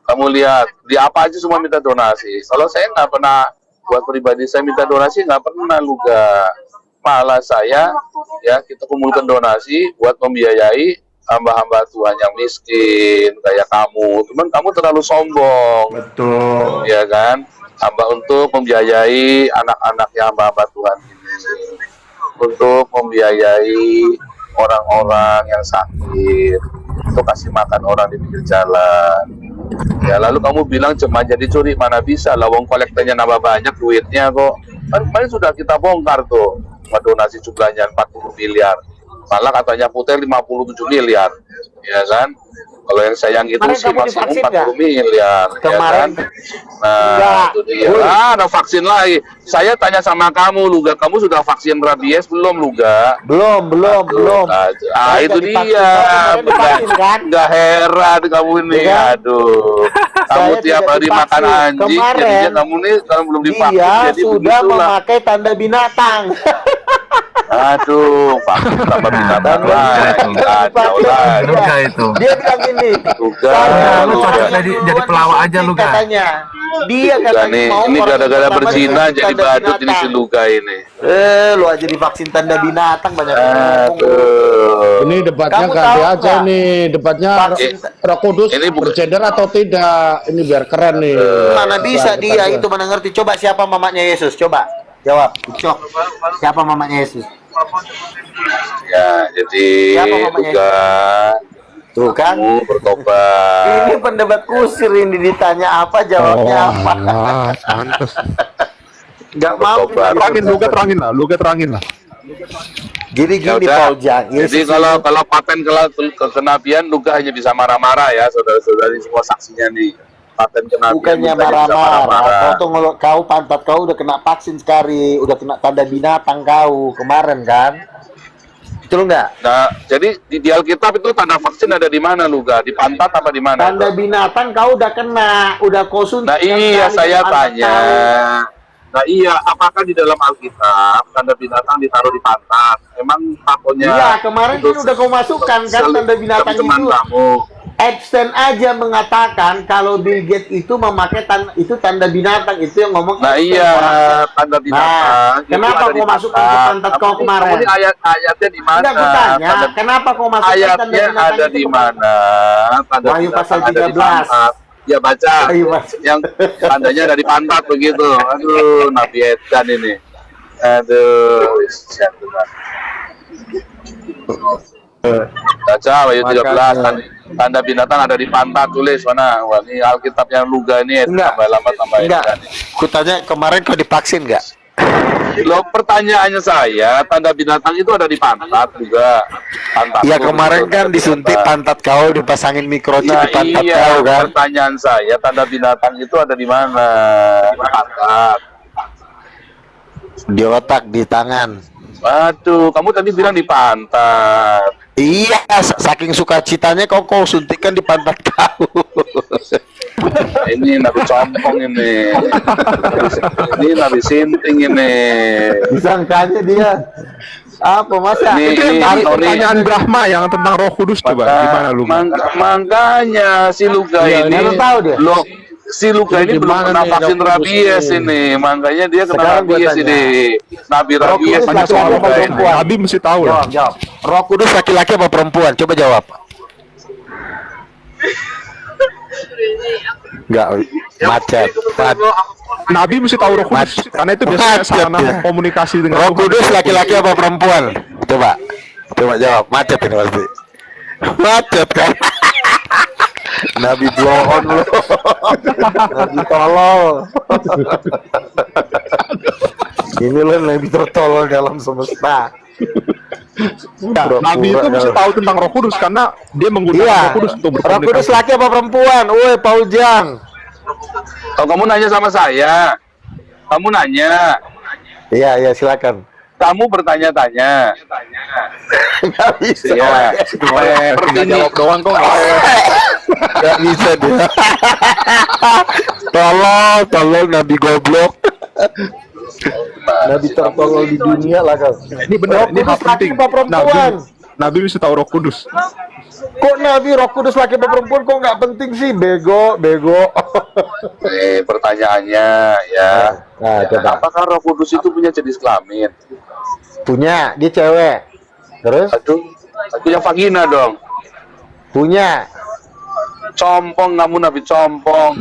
Speaker 3: Kamu lihat, di apa aja semua minta donasi. Kalau saya nggak pernah, buat pribadi saya minta donasi nggak pernah Luga. Malah saya, ya kita kumpulkan donasi buat membiayai hamba-hamba Tuhan yang miskin kayak kamu. Cuman kamu terlalu sombong,
Speaker 6: Betul.
Speaker 3: ya kan? Hamba untuk membiayai anak-anak yang hamba-hamba Tuhan ini, untuk membiayai orang-orang yang sakit, untuk kasih makan orang di pinggir jalan. Ya lalu kamu bilang cuma jadi curi, mana bisa lah, wong kolektornya nambah banyak duitnya kok. Kan kemarin sudah kita bongkar tuh, donasi jumlahnya 40 miliar. Malah katanya Putel 57 miliar. ya kan? Kalau yang sayang itu
Speaker 4: Kemarin
Speaker 3: sih
Speaker 4: kamu
Speaker 3: maksimum
Speaker 4: divaksin
Speaker 3: 40 miliar,
Speaker 4: Kemarin
Speaker 3: ya kan? Nah,
Speaker 4: enggak.
Speaker 3: itu dia. Ada vaksin lagi. Saya tanya sama kamu, Luga, kamu sudah vaksin rabies belum, Luga?
Speaker 4: Belum. Saya
Speaker 3: Itu
Speaker 4: nggak divaksin.
Speaker 3: dia.
Speaker 4: Kamu kemarin divaksin, kan?
Speaker 3: Nggak heran kamu ini.
Speaker 4: Iya kan?
Speaker 3: Aduh. Kamu
Speaker 4: Saya
Speaker 3: tiap
Speaker 4: tidak
Speaker 3: hari makan
Speaker 4: divaksin.
Speaker 3: anjing,
Speaker 4: Kemarin
Speaker 3: jadinya kamu nih kalau belum divaksin
Speaker 4: Dia
Speaker 3: jadi
Speaker 4: sudah
Speaker 3: begitulah.
Speaker 4: memakai tanda binatang.
Speaker 3: Aduh, vaksin tambah binatang lagi. Kacau lagi.
Speaker 9: Luga itu.
Speaker 4: Dia bilang gini,
Speaker 3: Luga,
Speaker 4: saya
Speaker 9: lu
Speaker 4: mau
Speaker 9: cocok
Speaker 4: vaksin
Speaker 9: jadi
Speaker 4: duluan
Speaker 9: pelawak aja,
Speaker 4: disuntik
Speaker 9: Luga.
Speaker 4: katanya. Dia
Speaker 3: Luga
Speaker 4: katanya
Speaker 3: nih,
Speaker 4: mau
Speaker 3: ini
Speaker 4: orang
Speaker 3: gara-gara
Speaker 4: pertama
Speaker 3: berzina
Speaker 4: disuntik
Speaker 3: jadi
Speaker 4: tanda
Speaker 3: badut ini si
Speaker 4: binatang.
Speaker 3: Luga ini.
Speaker 4: Lu aja divaksin tanda binatang banyak yang ngomong.
Speaker 3: Aduh.
Speaker 12: Ini debatnya
Speaker 4: Kamu
Speaker 12: ganti
Speaker 4: tahu
Speaker 12: aja
Speaker 4: nggak?
Speaker 12: nih, debatnya
Speaker 4: Vaksin
Speaker 12: Roh Kudus
Speaker 3: Ini bukan-
Speaker 12: berceder atau tidak? Ini biar keren nih.
Speaker 4: mana bisa
Speaker 12: Debat
Speaker 4: dia
Speaker 12: gua.
Speaker 4: itu mana ngerti? Coba siapa mamanya Yesus? Coba jawab. Cok. Siapa mamanya Yesus?
Speaker 3: Ya, jadi
Speaker 4: Siapa mamanya?
Speaker 3: Luga,
Speaker 4: Tuh kan?
Speaker 3: kamu bertobat.
Speaker 4: Ini pendebat kusir ini ditanya apa jawabnya apa.
Speaker 1: alah, pantes.
Speaker 4: Nggak mau.
Speaker 3: Bertobat.
Speaker 1: Terangin lah, Luga terangin lah.
Speaker 4: Gini
Speaker 3: Ya
Speaker 4: gini
Speaker 3: udah.
Speaker 4: Paul Jang.
Speaker 3: Jadi kalau paten kenabian Luga hanya bisa marah-marah ya, saudara-saudari semua saksinya nih. Paten kenabian
Speaker 4: bukannya
Speaker 3: Luga hanya bisa
Speaker 4: marah-marah. Kau tuh kau pantat kau udah kena vaksin sekali, udah kena tanda binatang kau kemarin kan? Betul nggak?
Speaker 3: Nah, jadi di Alkitab itu tanda vaksin ada di mana, Luga? Di pantat apa di mana?
Speaker 4: Tanda binatang kau udah kena, udah kau suntik.
Speaker 3: Nah iya
Speaker 4: sekali
Speaker 3: saya
Speaker 4: di pantat
Speaker 3: tanya. Nah iya, apakah di dalam Alkitab tanda binatang ditaruh di pantat? Emang takonya?
Speaker 4: Iya, kemarin kan udah kau masukkan kan tanda binatang
Speaker 3: teman
Speaker 4: itu.
Speaker 3: kamu.
Speaker 4: Epstein aja mengatakan kalau Bill Gates itu memakai tanda binatang, itu yang ngomong.
Speaker 3: Nah
Speaker 4: Epstein
Speaker 3: iya,
Speaker 4: orangnya.
Speaker 3: tanda binatang. itu
Speaker 4: kenapa
Speaker 3: ada
Speaker 4: kau
Speaker 3: di
Speaker 4: masukkan ke pantat kau kemarin?
Speaker 3: Kamu ini ayatnya di mana?
Speaker 4: Enggak, aku tanya, kenapa kau masukkan tanda
Speaker 3: Ayatnya
Speaker 4: binatang
Speaker 3: ada
Speaker 4: itu
Speaker 3: di
Speaker 4: ke
Speaker 3: mana? Tanda
Speaker 4: Wahyu
Speaker 3: binatang
Speaker 4: pasal
Speaker 3: ada di
Speaker 4: 13.
Speaker 3: pantat. Ya baca.
Speaker 4: Wahyu pasal-
Speaker 3: Yang tandanya ada di pantat begitu. Aduh, Nabi Edan ini. Aduh, siap Tuhan. Baca Wahyu 13 tanda binatang ada di pantat, tulis mana? Wah, ini Alkitab yang Luga ini
Speaker 4: Enggak.
Speaker 3: tambah lama tambah
Speaker 4: Enggak.
Speaker 3: edan.
Speaker 4: Aku tanya kemarin kau divaksin nggak?
Speaker 3: Loh, pertanyaannya saya, tanda binatang itu ada di pantat juga. Pantat.
Speaker 4: Ya kemarin kan disuntik pantat kau, dipasangin mikrochip
Speaker 3: Nah,
Speaker 4: di pantat
Speaker 3: iya,
Speaker 4: kau kan?
Speaker 3: pertanyaan saya, tanda binatang itu ada di mana? Di pantat.
Speaker 4: Di otak, di tangan.
Speaker 3: Waduh, kamu tadi bilang di pantat.
Speaker 4: Iya, saking sukacitanya kau suntikan di pantat kau.
Speaker 3: Nah, ini Nabi Compong ini. Ini Nabi Sinting ini.
Speaker 4: Disangkanya dia apa masa?
Speaker 3: Ini
Speaker 1: Pertanyaan Brahma yang tentang Roh Kudus coba gimana lu?
Speaker 3: Makanya si Luga
Speaker 4: Iya,
Speaker 3: ini
Speaker 4: dia tahu dia.
Speaker 3: Loh, si Luga ini belum
Speaker 12: Gimana
Speaker 3: kena
Speaker 12: nih,
Speaker 3: vaksin
Speaker 12: Roh Kudus
Speaker 3: rabies
Speaker 12: ini?
Speaker 3: ini. Makanya dia kena
Speaker 4: Sekarang gua
Speaker 3: rabies
Speaker 4: tanya.
Speaker 3: ini. Nabi rabies
Speaker 4: Kudus
Speaker 3: ini
Speaker 4: laki-laki
Speaker 3: soal
Speaker 4: apa
Speaker 3: Luga ini.
Speaker 4: perempuan?
Speaker 1: Nabi mesti tahu lah.
Speaker 4: Jawab. Roh Kudus laki-laki apa perempuan? Coba jawab. Enggak, macet.
Speaker 1: Nabi mesti tahu Roh Kudus karena itu biasanya
Speaker 4: Macet,
Speaker 1: sarana
Speaker 4: ya.
Speaker 1: komunikasi dengan
Speaker 4: Roh
Speaker 1: Tuhan.
Speaker 4: Kudus laki-laki apa perempuan? Coba jawab. Macet ini pasti. Macet kan? Nabi blow on lo. Nabi tolol. Ini lo Nabi tertolol dalam semesta.
Speaker 1: Ya, Nabi itu mesti tahu tentang Roh Kudus karena dia menggunakan
Speaker 4: Iya.
Speaker 1: Roh Kudus untuk
Speaker 4: Roh
Speaker 1: berkomunikasi.
Speaker 4: Kudus laki apa perempuan? Woi, Paul Jang.
Speaker 3: Oh, kamu nanya sama saya. Kamu nanya.
Speaker 4: Iya, silakan.
Speaker 3: Kamu bertanya-tanya.
Speaker 4: Enggak bisa.
Speaker 3: Ya.
Speaker 1: Seperti jawab doang kok.
Speaker 4: Enggak bisa dia. Tolong Nabi goblok. Nabi tertolol di dunia lah kau.
Speaker 1: Ini benar, ini hal penting.
Speaker 4: Apa perempuan?
Speaker 1: Nabi mesti tahu Roh Kudus.
Speaker 4: Kok Nabi Roh Kudus laki apa perempuan kok nggak penting sih? Bego.
Speaker 3: Pertanyaannya ya.
Speaker 4: Nah, coba.
Speaker 3: Apakah Roh Kudus itu punya jenis kelamin?
Speaker 4: Punya, dia cewek. Terus?
Speaker 3: Aduh, punya vagina dong.
Speaker 4: Punya.
Speaker 3: Compong kamu Nabi compong.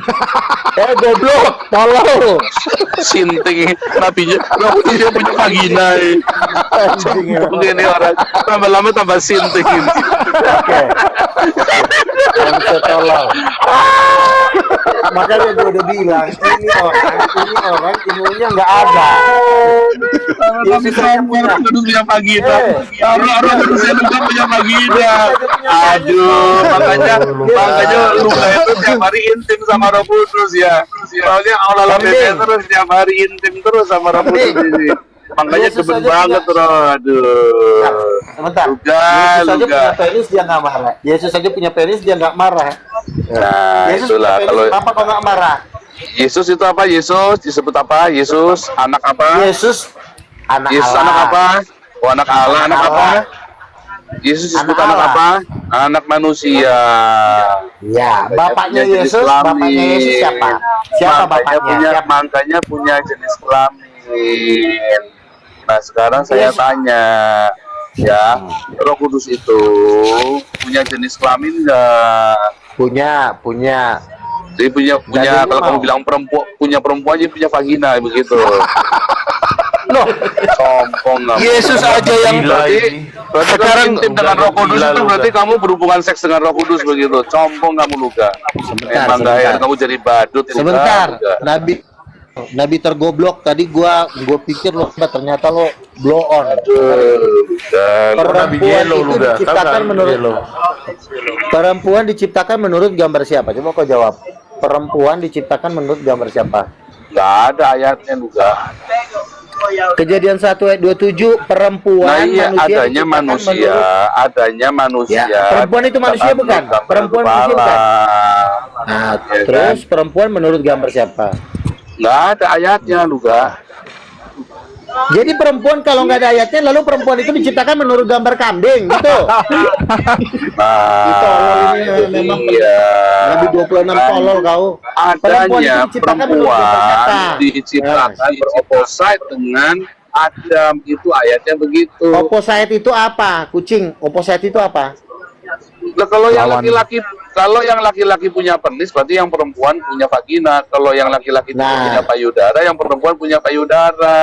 Speaker 4: Goblok, tolol.
Speaker 3: Sinting nabinya. Kamu dia punya vagina. Compong ini orang. Lama-lama tambah sinting ini.
Speaker 4: Oke. Yang tolol. Makanya gue udah bilang ini orang ilmunya nggak ada. Yesus aja punya
Speaker 3: punya vagina. Orang manusia juga punya vagina. Aduh, makanya Luka itu tiap hari intim sama Roh Kudus ya. Soalnya Allah terus tiap hari intim terus sama Roh Kudus ini. Makanya keben banget Roh. Aduh.
Speaker 4: Sebentar.
Speaker 3: Luka.
Speaker 4: Yesus aja punya penis dia nggak marah. Yesus aja punya penis dia nggak marah.
Speaker 3: Nah,
Speaker 4: Yesus
Speaker 3: itulah
Speaker 4: punya
Speaker 3: kalau
Speaker 4: penis, kenapa kok nggak marah?
Speaker 3: Yesus itu apa? Yesus disebut apa? Yesus anak apa?
Speaker 4: Yesus anak
Speaker 3: Yesus
Speaker 4: Allah.
Speaker 3: anak apa? Oh, anak Allah, anak apa? Yesus disebut
Speaker 4: Anak
Speaker 3: anak
Speaker 4: Allah.
Speaker 3: apa? Anak manusia.
Speaker 4: Ya, bapaknya
Speaker 3: Punya jenis
Speaker 4: Yesus,
Speaker 3: kelamin.
Speaker 4: bapaknya Yesus siapa? Siapa bapaknya?
Speaker 3: Makanya punya jenis kelamin. Nah, sekarang saya tanya, ya, Roh Kudus itu punya jenis kelamin enggak?
Speaker 4: Punya.
Speaker 3: Jadi punya
Speaker 4: Jadi
Speaker 3: kalau
Speaker 4: mau.
Speaker 3: kamu bilang perempuan aja punya vagina begitu. Loh, sombong kamu.
Speaker 4: Yesus aja yang
Speaker 3: berarti sekarang intim dengan Roh Kudus itu berarti kamu berhubungan seks dengan Roh Kudus begitu. Sombong kamu Luka. Emang gaya kamu jadi badut Luka.
Speaker 4: Sebentar,
Speaker 3: Luka.
Speaker 4: Nabi tergoblok tadi gua pikir lo ternyata lo blow on. Perempuan diciptakan menurut gambar siapa? Coba kau jawab. Perempuan diciptakan menurut gambar siapa?
Speaker 3: Nggak ada ayatnya Luka.
Speaker 4: Kejadian 1 ayat 27 perempuan
Speaker 3: Nah iya, adanya
Speaker 4: diciptakan
Speaker 3: manusia, adanya manusia.
Speaker 4: Ya, perempuan itu manusia bukan? Perempuan manusia bukan? Nah,
Speaker 3: Ya,
Speaker 4: terus perempuan menurut gambar siapa?
Speaker 3: Nggak ada ayatnya Luka.
Speaker 4: Jadi perempuan kalau nggak ada ayatnya, lalu perempuan itu diciptakan menurut gambar kambing, gitu. Itu ini memang Nabi 26 tolol kau.
Speaker 3: Adanya
Speaker 4: perempuan
Speaker 3: diciptakan beroposite dengan Adam, itu ayatnya begitu.
Speaker 4: Opposite itu apa? Kucing. Opposite itu apa?
Speaker 3: Nah, kalau yang laki-laki punya penis, berarti yang perempuan punya vagina. Kalau yang laki-laki punya payudara, yang perempuan punya payudara.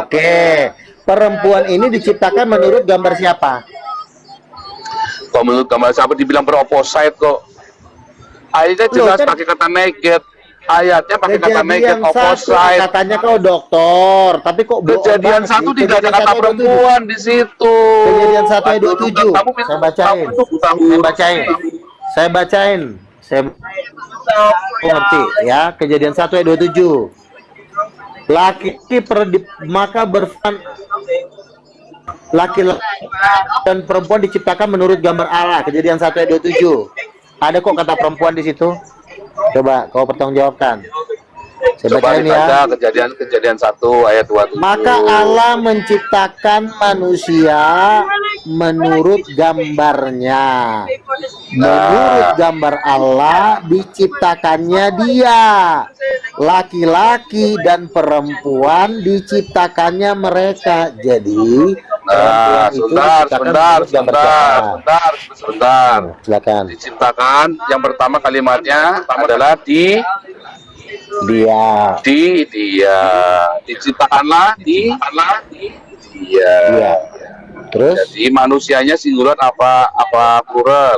Speaker 4: Oke. Perempuan ini diciptakan menurut gambar siapa?
Speaker 3: Kalau menurut gambar siapa dibilang beroposite kok? Ayatnya jelas pakai kata naked. Ayatnya pakai kata naked, opposite.
Speaker 4: Katanya kau dokter, tapi kok
Speaker 3: Kejadian 1 tidak ada kata perempuan di situ.
Speaker 4: Kejadian 1 ayat 27. Saya bacain. Saya ngerti ya. Kejadian 1 ayat 27. Laki-laki dan perempuan diciptakan menurut gambar Allah. Kejadian 1 ayat 27. Ada kok kata perempuan di situ? Coba kau pertanggungjawabkan. Saya
Speaker 3: Coba
Speaker 4: bacain
Speaker 3: dibaca
Speaker 4: ya.
Speaker 3: kejadian 1 ayat 27.
Speaker 4: Maka Allah menciptakan manusia menurut gambarnya. Menurut gambar Allah diciptakannya dia. Laki-laki dan perempuan diciptakannya mereka. Jadi
Speaker 3: sebentar.
Speaker 4: Silakan.
Speaker 3: Diciptakan, yang pertama kalimatnya adalah dia. Diciptakanlah dia.
Speaker 4: Terus?
Speaker 3: Jadi manusianya singular apa plural?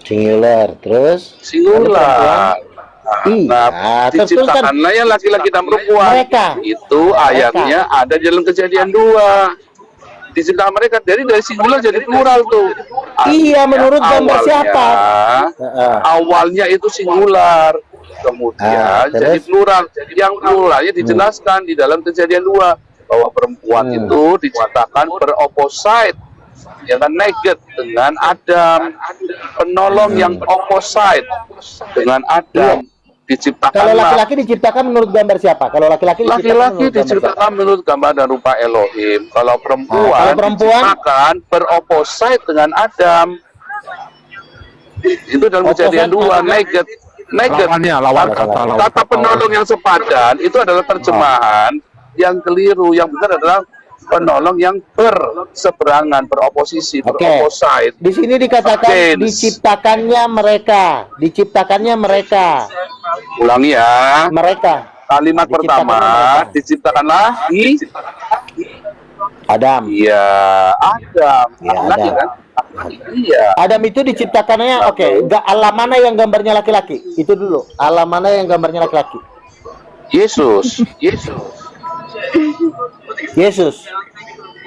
Speaker 4: Singular. Terus?
Speaker 3: Singular. Nah, diciptakanlah yang laki-laki dan perempuan. Itu ayatnya ada di dalam Kejadian 2. Diciptakan mereka dari singular jadi plural tuh.
Speaker 4: Iya, menurut gambar siapa?
Speaker 3: Awalnya itu singular, kemudian jadi plural. Yang pluralnya dijelaskan di dalam Kejadian 2 bahwa perempuan itu diciptakan beroposite, ya kan, naked dengan Adam, penolong yang opposite dengan Adam.
Speaker 4: Kalau laki-laki diciptakan menurut gambar siapa? Kalau laki-laki
Speaker 3: diciptakan menurut gambar dan rupa Elohim. Kalau perempuan diciptakan beroposite dengan Adam. Itu dalam Kejadian 2, naked. Kata penolong yang sepadan itu adalah terjemahan yang keliru. Yang benar adalah penolong yang berseberangan, beroposisi, beroposite.
Speaker 4: Di sini dikatakan diciptakannya mereka.
Speaker 3: Ulangi ya.
Speaker 4: Mereka.
Speaker 3: Kalimat pertama, diciptakanlah
Speaker 4: Adam.
Speaker 3: Iya, Adam.
Speaker 4: Iya,
Speaker 3: Laki
Speaker 4: Adam.
Speaker 3: kan? Iya.
Speaker 4: Adam itu diciptakannya, oke. Allah mana yang gambarnya laki-laki? Itu dulu. Allah mana yang gambarnya laki-laki?
Speaker 3: Yesus.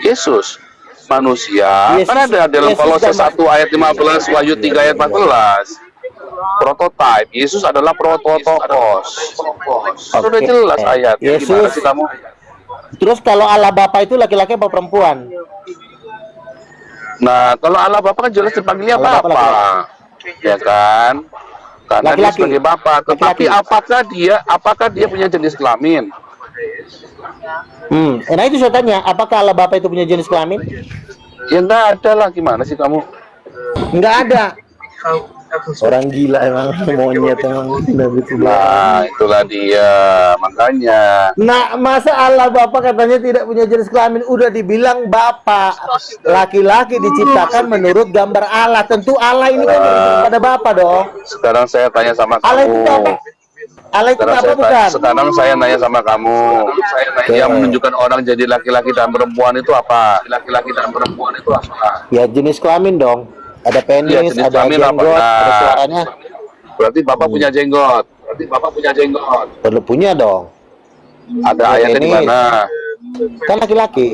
Speaker 3: Yesus. Manusia.
Speaker 4: Yesus-
Speaker 3: Kan ada dalam
Speaker 4: Yesus
Speaker 3: Kolose
Speaker 4: gambar-
Speaker 3: 1 ayat 15, Wahyu 3 ayat 14. Prototype. Yesus adalah prototokos. Sudah
Speaker 4: Oke.
Speaker 3: jelas ayat. Gimana
Speaker 4: Yesus.
Speaker 3: sih kamu?
Speaker 4: Terus kalau Allah Bapa itu laki-laki apa perempuan?
Speaker 3: Nah, kalau Allah Bapa kan jelas dipanggilnya
Speaker 4: Allah Bapa
Speaker 3: Bapa. Ya kan? Karena dia
Speaker 4: Laki-laki.
Speaker 3: sebagai Bapa. Tetapi
Speaker 4: Laki-laki.
Speaker 3: apakah dia punya jenis kelamin?
Speaker 4: Nah itu saya tanya, apakah Allah Bapa itu punya jenis kelamin?
Speaker 3: Ya enggak ada lah, gimana sih kamu?
Speaker 4: Nggak ada. Orang gila emang, monyet emang.
Speaker 3: Nah, itulah dia. Makanya.
Speaker 4: Nah, masa Allah Bapa katanya tidak punya jenis kelamin, udah dibilang Bapa. Laki-laki diciptakan menurut gambar Allah. Tentu Allah ini kan pada Bapa dong.
Speaker 3: Sekarang saya tanya sama
Speaker 4: Allah itu
Speaker 3: kamu.
Speaker 4: apa? Allah itu apa bukan?
Speaker 3: Sekarang saya nanya sama kamu. Yang menunjukkan orang jadi laki-laki dan perempuan itu apa? Laki-laki dan perempuan itu apa?
Speaker 4: Ya jenis kelamin dong. Ada penis,
Speaker 3: Ya, jenis
Speaker 4: ada
Speaker 3: kelamin apa?
Speaker 4: jenggot,
Speaker 3: Nah.
Speaker 4: ada suaranya.
Speaker 3: Berarti Bapak punya jenggot.
Speaker 4: Perlu punya dong.
Speaker 3: Ada
Speaker 4: Ya,
Speaker 3: ayatnya di
Speaker 4: penis.
Speaker 3: mana?
Speaker 4: Kan laki-laki.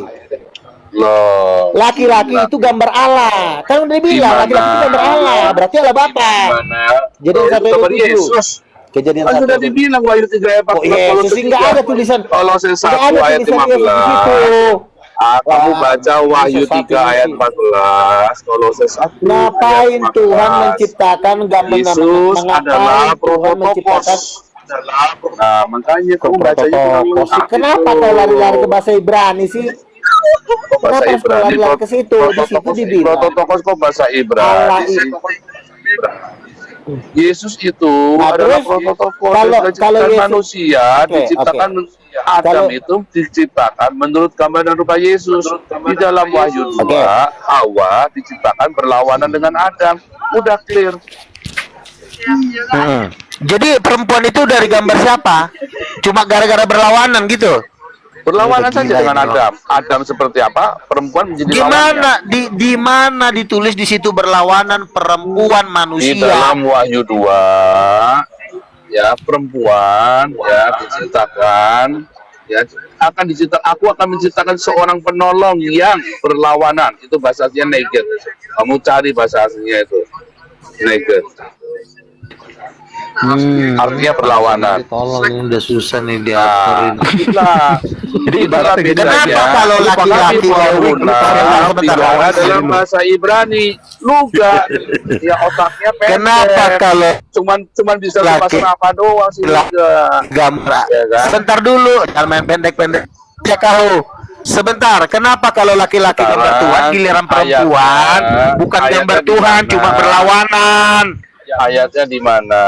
Speaker 3: Loh.
Speaker 4: Laki-laki itu gambar Allah. Kan udah dibilang
Speaker 3: Di mana?
Speaker 4: laki-laki itu gambar Allah. Berarti Allah Bapa.
Speaker 3: Mana?
Speaker 4: Jadi yang sampai
Speaker 3: Gambar
Speaker 4: itu dulu.
Speaker 3: Yesus.
Speaker 4: Kejadian
Speaker 3: Kan sudah
Speaker 4: 1.
Speaker 3: dibilang Wahyu 3 ayat 14.
Speaker 4: Oh Yesus sih nggak ada tulisan.
Speaker 3: Kolose
Speaker 4: Nggak
Speaker 3: 1
Speaker 4: ada
Speaker 3: ayat
Speaker 4: tulisan Yesus di
Speaker 3: 15.
Speaker 4: situ.
Speaker 3: Kamu
Speaker 4: Wah,
Speaker 3: baca Wahyu
Speaker 4: Yesus
Speaker 3: 3 ayat 14, Kolose 1
Speaker 4: Ngapain
Speaker 3: ayat
Speaker 4: Tuhan
Speaker 3: 15.
Speaker 4: menciptakan gambar?
Speaker 3: Yesus adalah
Speaker 4: Tuhan menciptakan
Speaker 3: prototokos. Nah, makanya kamu bacanya kurang
Speaker 4: prototokos?
Speaker 3: lengkap.
Speaker 4: Kenapa kau lari-lari ke bahasa Ibrani sih?
Speaker 3: Kok bahasa
Speaker 4: Kenapa harus
Speaker 3: Ibrani?
Speaker 4: lari-lari ke situ? Di situ dibilang
Speaker 3: Prototokos kok bahasa
Speaker 4: Allah
Speaker 3: Ibrani sih?
Speaker 4: itu.
Speaker 3: Yesus itu
Speaker 4: Nah,
Speaker 3: adalah
Speaker 4: terus
Speaker 3: prototokos
Speaker 4: kalau
Speaker 3: diciptakan
Speaker 4: Yesus-
Speaker 3: manusia,
Speaker 4: Oke,
Speaker 3: diciptakan
Speaker 4: oke.
Speaker 3: Adam
Speaker 4: Kalau-
Speaker 3: itu diciptakan menurut gambar dan rupa Yesus. Di dalam Wahyu 2,
Speaker 4: Oke.
Speaker 3: Hawa diciptakan berlawanan dengan Adam. Udah clear.
Speaker 4: Jadi perempuan itu dari gambar siapa? Cuma gara-gara berlawanan gitu?
Speaker 3: Berlawanan
Speaker 4: Udah
Speaker 3: saja
Speaker 4: gila
Speaker 3: dengan
Speaker 4: ini,
Speaker 3: Adam. Adam seperti apa? Perempuan menjadi lawannya.
Speaker 4: Gimana di mana ditulis di situ berlawanan perempuan
Speaker 3: Di
Speaker 4: manusia?
Speaker 3: dalam Wahyu 2, ya perempuan ya diciptakan, ya aku akan menciptakan seorang penolong yang berlawanan. Itu bahasanya naked. Kamu cari bahasa aslinya itu naked. Artinya berlawanan.
Speaker 4: Tolong ini udah susah nih
Speaker 3: Nah, itulah. Jadi ibarat
Speaker 4: Kenapa kalau laki-laki
Speaker 3: bicara dalam bahasa Ibrani, luga, ya otaknya pendek.
Speaker 4: Kenapa kalau
Speaker 3: cuman bisa
Speaker 4: laki-
Speaker 3: bahasa apa doang sih luga.
Speaker 4: gambar?
Speaker 3: Ya kan?
Speaker 4: Sebentar dulu, jangan main pendek-pendek. Ya kau. Sebentar, kenapa kalau laki-laki
Speaker 3: Sekarang,
Speaker 4: gambar Tuhan, giliran perempuan bukan
Speaker 3: ayatnya
Speaker 4: gambar
Speaker 3: di
Speaker 4: Tuhan,
Speaker 3: mana?
Speaker 4: cuma berlawanan?
Speaker 3: Ayatnya di mana?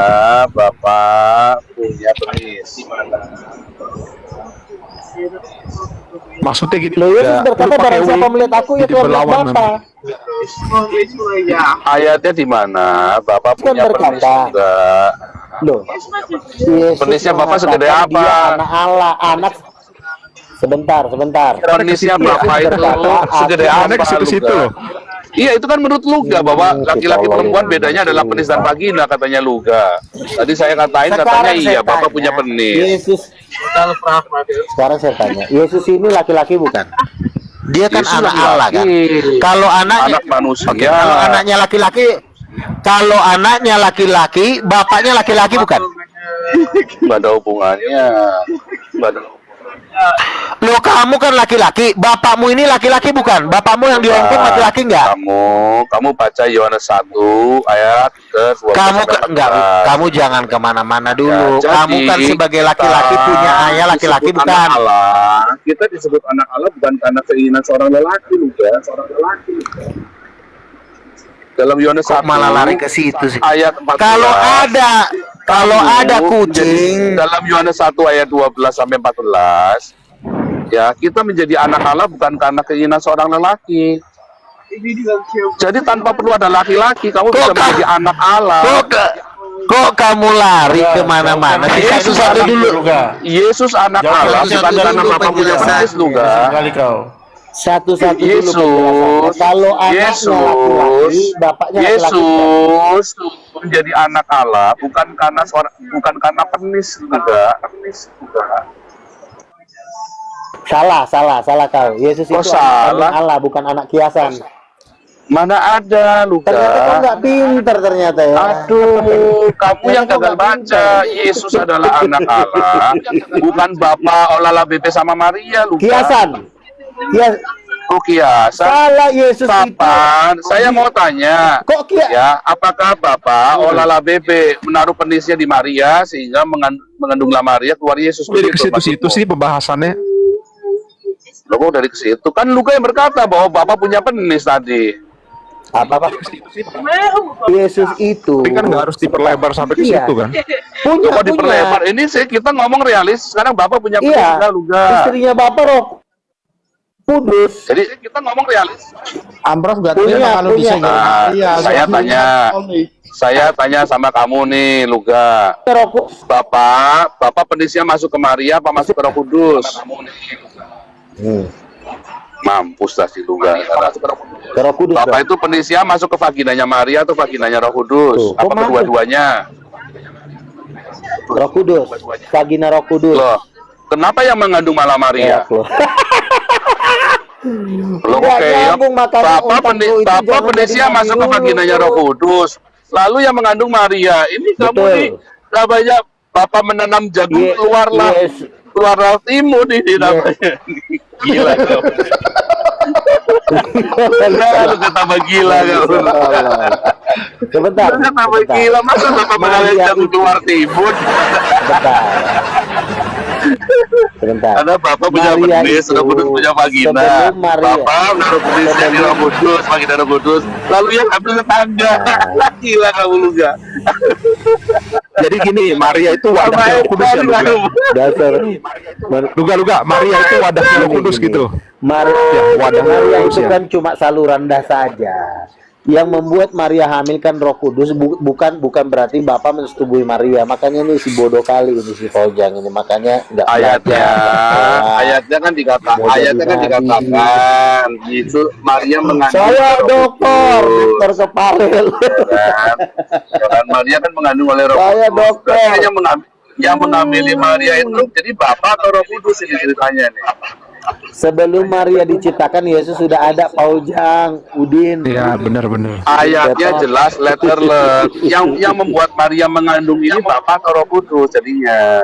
Speaker 3: Bapak punya penis. Di mana?
Speaker 1: Maksudnya gitu.
Speaker 4: Loh, Yesus berkata barang siapa melihat aku ya Tuhan melihat Bapa.
Speaker 3: Ayatnya di mana? Bapak
Speaker 4: Kan
Speaker 3: punya penis
Speaker 4: berkata.
Speaker 3: juga.
Speaker 4: Loh. Yesus
Speaker 3: Penisnya Bapak segede
Speaker 4: mengatakan
Speaker 3: apa?
Speaker 4: Dia anak Allah, anak. Sebentar.
Speaker 3: Penisnya Bapak itu segede
Speaker 1: Ada
Speaker 3: apa?
Speaker 1: ke situ-situ
Speaker 3: Luga?
Speaker 1: loh.
Speaker 3: Iya, itu kan menurut Luga bahwa laki-laki perempuan bedanya adalah penis dan vagina, katanya Luga. Tadi saya katain, katanya
Speaker 4: Sekarang
Speaker 3: iya,
Speaker 4: saya
Speaker 3: Bapak
Speaker 4: tanya,
Speaker 3: punya penis.
Speaker 4: Yesus. Sekarang saya tanya, Yesus ini laki-laki bukan? Dia kan
Speaker 3: Yesus
Speaker 4: anak
Speaker 3: laki-laki.
Speaker 4: Allah kan? Kalau anaknya
Speaker 3: Anak manusia.
Speaker 4: Oke, kalau anaknya laki-laki, bapaknya laki-laki bukan?
Speaker 3: Nggak ada hubungannya. Nggak ada.
Speaker 4: Loh, kamu kan laki-laki, bapakmu ini laki-laki bukan? Bapakmu yang di Hong Kong laki-laki enggak?
Speaker 3: Kamu baca Yohanes 1 ayat ke-12.
Speaker 4: Kamu jangan kemana-mana dulu.
Speaker 3: Ya,
Speaker 4: Kamu kan
Speaker 3: jadi
Speaker 4: sebagai laki-laki
Speaker 3: kita
Speaker 4: punya ayah laki-laki
Speaker 3: disebut
Speaker 4: bukan?
Speaker 3: anak Allah. Kita disebut anak Allah bukan karena keinginan seorang lelaki, Dalam Yohanes 1
Speaker 4: Malah lari ke situ sih.
Speaker 3: ayat 14.
Speaker 4: Kalau ada kucing,
Speaker 3: dalam Yohanes 1 ayat 12 sampai 14, ya kita menjadi anak Allah bukan karena keinginan seorang lelaki. Jadi tanpa perlu ada laki-laki, kamu bisa menjadi anak Allah.
Speaker 4: Kok kamu lari kemana-mana?
Speaker 3: Yesus
Speaker 6: satu dulu.
Speaker 3: Yesus anak Allah bukan karena Bapak punya penis, Luga.
Speaker 6: Kali kau.
Speaker 4: Satu-satu dulu penjelasannya. Kalau anaknya laki-laki, bapaknya laki-laki.
Speaker 3: Yesus menjadi anak Allah bukan karena penis juga.
Speaker 4: Salah kau. Yesus itu anak kandung Allah, bukan anak kiasan.
Speaker 3: Mana ada, Luka?
Speaker 4: Ternyata kau nggak pinter ternyata ya.
Speaker 3: Aduh, kamu yang gagal baca. Yesus adalah anak Allah, bukan Bapa Olala Bebe sama Maria, Luka.
Speaker 4: Kiasan.
Speaker 3: Oh, kiasan.
Speaker 4: Salah, Yesus
Speaker 3: Kapan? Saya mau tanya.
Speaker 4: Kok
Speaker 3: ya, apakah Bapa Olala Bebe menaruh penisnya di Maria sehingga mengandunglah Maria keluar Yesus?
Speaker 1: Jadi ke situ-situ sih pembahasannya.
Speaker 3: Loh, dari ke situ kan Luka yang berkata bahwa Bapak punya penis tadi.
Speaker 4: Apa? Yesus itu.
Speaker 1: Tapi kan nggak harus diperlebar sampai ke situ kan?
Speaker 3: Punya diperlebar. Ini sih kita ngomong realis. Sekarang Bapak punya penis enggak, Luka?
Speaker 4: Istrinya Bapak Roh Kudus.
Speaker 3: Jadi kita ngomong realis.
Speaker 12: Ambros nggak terima kalau bisa.
Speaker 3: Saya tanya sama kamu nih, Luga. Bapak penisnya masuk ke Maria apa masuk ke Roh Kudus? Mampus dah si Luga.
Speaker 4: Ke Roh Kudus.
Speaker 3: Bapak itu penisnya masuk ke vaginanya Maria atau vaginanya Roh Kudus? Apa kedua-duanya?
Speaker 4: Roh Kudus. Vagina Roh Kudus.
Speaker 3: Loh, kenapa yang mengandung malah Maria? Loh, Bapak penisnya masuk ke vaginanya Roh Kudus. Lalu yang mengandung Maria. Ini kamu nih, namanya Bapak menanam jagung keluarlah timun ini namanya. Gila kau. Lu kata gila kau.
Speaker 4: Sebentar.
Speaker 3: Kata gila, masa Bapak menanam jagung keluar timun?
Speaker 4: Sebentar.
Speaker 3: Karena Bapak punya penis, Roh Kudus punya vagina. Bapak menaruh penisnya di Roh Kudus, vagina Roh Kudus. Lalu yang ambil tetangga. Gila kamu Luga.
Speaker 1: Jadi gini, Maria itu wadahnya Roh Kudus ya, Luga. Luga, Maria itu wadahnya Roh Kudus gitu.
Speaker 4: Maria itu kan cuma saluran dah saja. Yang membuat Maria hamil kan Roh Kudus, bukan berarti Bapak mensetubui Maria. Makanya ini si bodoh kali ini si Fojang ini, makanya enggak
Speaker 3: ayatnya kan dikatakan itu Maria mengandung.
Speaker 4: Saya dokter Keparel.
Speaker 3: Kan Maria kan mengandung oleh Roh Kudus.
Speaker 4: Saya dokter.
Speaker 3: Yang mengamili Maria itu jadi Bapak atau Roh Kudus ini ceritanya nih.
Speaker 4: Sebelum Maria diciptakan Yesus sudah ada, Paujang, Udin.
Speaker 1: Iya, benar.
Speaker 3: Ayatnya jelas letter yang membuat Maria mengandung ini Bapak atau Roh Kudus jadinya.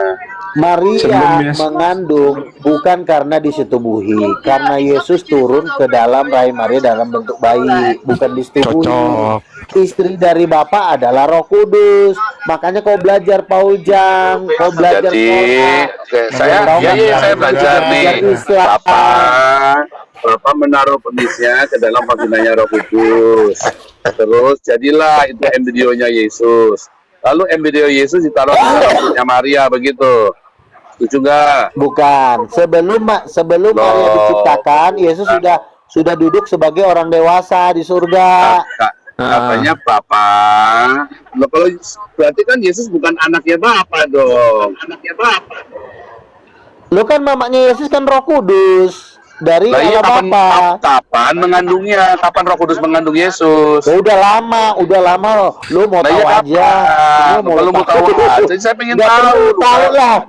Speaker 4: Maria mengandung bukan karena disetubuhi, karena Yesus turun ke dalam rahim Maria dalam bentuk bayi, bukan disetubuhi. Istri dari Bapak adalah Roh Kudus. Makanya kau belajar Paujang, kau belajar.
Speaker 3: Jadi saya belajar nih. Bapak menaruh penisnya ke dalam vaginanya Roh Kudus. Terus jadilah itu embrionya Yesus. Lalu embrio Yesus ditaruh di dalam perutnya Maria, begitu. Setuju nggak?
Speaker 4: Bukan. Sebelum Maria diciptakan, Yesus sudah duduk sebagai orang dewasa di surga.
Speaker 3: Katanya Bapak. Loh, kalau berarti kan Yesus bukan anaknya Bapak dong.
Speaker 4: Lo kan mamanya Yesus kan Roh Kudus dari Allah Bapa.
Speaker 3: Kapan mengandungnya? Kapan Roh Kudus mengandung Yesus?
Speaker 4: Udah lama loh. Lu mau tahu aja.
Speaker 3: Lu mau tahu aja. Saya pengen tahu.
Speaker 4: Tahu lah.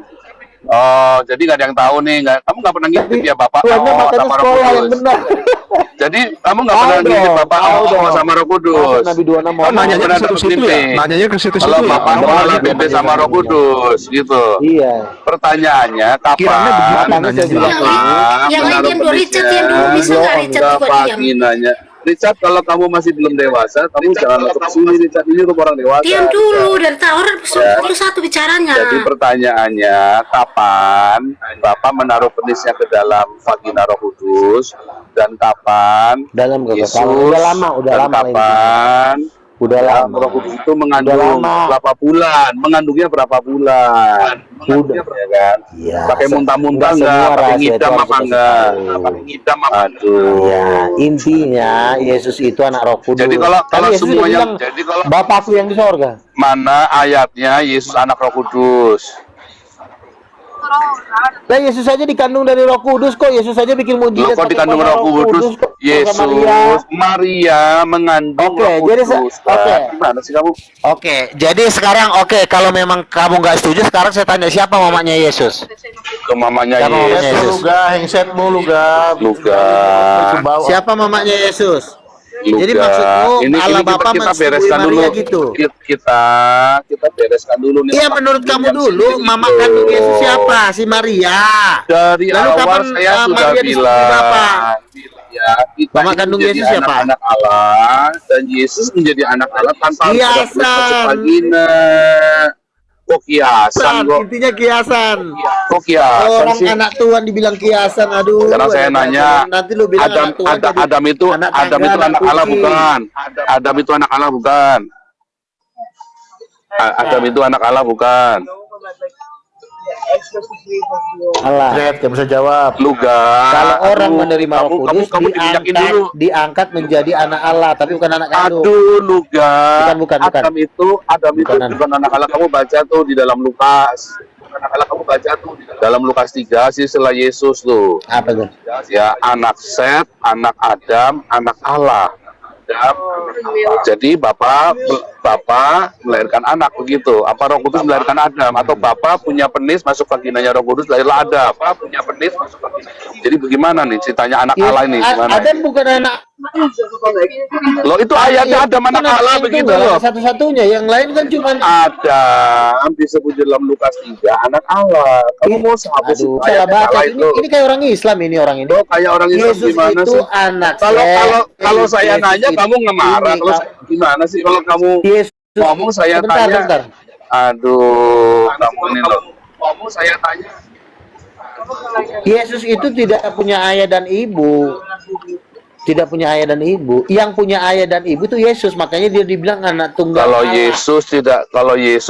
Speaker 3: Oh, jadi nggak ada yang tahu nih. Kamu nggak pernah ngintip ya Bapak?
Speaker 4: Makanya sekolah yang benar.
Speaker 3: Jadi kamu nggak pernah ngintip Bapak sama Roh Kudus.
Speaker 4: Nabi 26
Speaker 1: mau nanyanya ke situ-situ ya? Nanyanya ke situ-situ.
Speaker 3: Kalau Bapak malah bebe sama Roh Kudus gitu.
Speaker 4: Iya.
Speaker 3: Pertanyaannya kapan?
Speaker 5: Yang dulu Richard bisa nggak Richard juga diam?
Speaker 3: Richard, kalau kamu masih belum dewasa, kamu jangan masuk sini, Richard. Ini rumah orang dewasa.
Speaker 5: Diam dulu, dari tahun satu bicaranya.
Speaker 3: Jadi pertanyaannya, kapan Bapak menaruh penisnya ke dalam vagina Roh Kudus, dan kapan Yesus,
Speaker 4: udah lama
Speaker 3: Roh Kudus itu mengandung berapa bulan? Mengandungnya berapa bulan? Ya kan?
Speaker 4: Ya,
Speaker 3: pakai muntah-muntah enggak? Pakai ngidam apa enggak? Aduh.
Speaker 4: Ya, intinya Yesus itu anak Roh Kudus.
Speaker 3: Jadi kalau semuanya,
Speaker 4: Bapakku yang di sorga.
Speaker 3: Mana ayatnya Yesus anak Roh Kudus?
Speaker 4: Lah Yesus saja dikandung dari Roh Kudus kok. Yesus saja bikin
Speaker 3: Lo
Speaker 4: mujizat
Speaker 3: kok
Speaker 4: pakai
Speaker 3: dikandung
Speaker 4: kuasa
Speaker 3: Roh Kudus?
Speaker 4: kok.
Speaker 3: Yesus,
Speaker 4: Sama Maria.
Speaker 3: Maria mengandung
Speaker 4: Oke,
Speaker 3: Roh
Speaker 4: jadi
Speaker 3: Kudus.
Speaker 4: oke.
Speaker 3: Gimana sih kamu?
Speaker 4: Oke, jadi sekarang kalau memang kamu nggak setuju, sekarang saya tanya siapa mamanya Yesus?
Speaker 3: Ke mamanya
Speaker 4: Siapa mamanya
Speaker 3: Yesus.
Speaker 4: Yesus?
Speaker 6: Hengsetmu luga.
Speaker 4: Siapa mamanya Yesus?
Speaker 3: Luga.
Speaker 4: Jadi maksudmu
Speaker 3: ini
Speaker 4: Allah Bapa
Speaker 3: kita
Speaker 4: mensetujui
Speaker 3: bereskan dulu.
Speaker 4: Maria gitu?
Speaker 3: Kita bereskan dulu nih.
Speaker 4: Iya, menurut kamu dulu mama kandung Yesus siapa? Si Maria.
Speaker 3: Dari
Speaker 4: Lalu
Speaker 3: awal
Speaker 4: kapan
Speaker 3: saya sudah
Speaker 4: Maria disetujui Bapa?
Speaker 3: ya, kita
Speaker 4: Mama
Speaker 3: ini
Speaker 4: kandung
Speaker 3: menjadi
Speaker 4: Yesus siapa?
Speaker 3: anak-anak Allah dan Yesus menjadi anak Allah tanpa harus ada
Speaker 4: Kiasan.
Speaker 3: masuk vagina. Kok kiasan kok?
Speaker 4: Intinya kiasan.
Speaker 3: Kok kiasan
Speaker 4: Orang
Speaker 3: sih?
Speaker 4: anak Tuhan dibilang kiasan, aduh.
Speaker 3: Sekarang saya nanya,
Speaker 4: nanti lu bilang
Speaker 3: Adam,
Speaker 4: anak Tuhan jadi
Speaker 3: Adam itu
Speaker 4: anak
Speaker 3: Adam
Speaker 4: tangga,
Speaker 3: itu
Speaker 4: anak
Speaker 3: anak Allah
Speaker 4: kucing.
Speaker 3: bukan? Adam itu anak Allah bukan? Adam itu anak Allah bukan?
Speaker 4: Allah.
Speaker 6: Tidak bisa jawab.
Speaker 3: Luga.
Speaker 4: Kalau orang menerima Roh Kudus
Speaker 3: kamu diminyakin dulu.
Speaker 4: diangkat menjadi anak Allah, tapi bukan anak kandung.
Speaker 3: Aduh, Luga.
Speaker 4: Bukan.
Speaker 3: Adam itu bukan anak Allah. Kamu baca tuh di dalam Lukas. Anak Allah kamu baca tuh di dalam Lukas 3 sih setelah Yesus tuh.
Speaker 4: Apa tuh?
Speaker 3: Ya, anak Set, anak Adam, anak Allah. Jadi Bapak melahirkan anak begitu. Apa Roh Kudus melahirkan Adam atau Bapak punya penis masuk vaginanya Roh Kudus lahirlah Adam. Bapak punya penis masuk vaginanya. Jadi bagaimana nih ceritanya anak Allah ini gimana?
Speaker 4: Adam bukan anak.
Speaker 3: Loh itu ayatnya Adam anak Allah begitu loh.
Speaker 4: Satu-satunya, yang lain kan cuma
Speaker 3: Adam disebut dalam Lukas 3 anak Allah. Kamu mau sahabat
Speaker 4: aduh, salah baca. Ini kayak orang Islam ini orang ini.
Speaker 3: Oh, kayak orang Islam
Speaker 4: Yesus
Speaker 3: gimana
Speaker 4: itu
Speaker 3: sih?
Speaker 4: anak.
Speaker 3: Kalau saya
Speaker 4: Yesus
Speaker 3: nanya
Speaker 4: itu
Speaker 3: kamu ngemarah. Kalau gimana sih kalau kamu
Speaker 4: Yesus
Speaker 3: ngomong saya tanya?
Speaker 4: sebentar.
Speaker 3: Aduh, kamu ini loh. Ngomong saya tanya.
Speaker 4: Yesus itu tidak punya ayah dan ibu. Tidak punya ayah dan ibu. Yang punya ayah dan ibu itu Yesus. Makanya dia dibilang anak tunggal.
Speaker 3: Kalau Yesus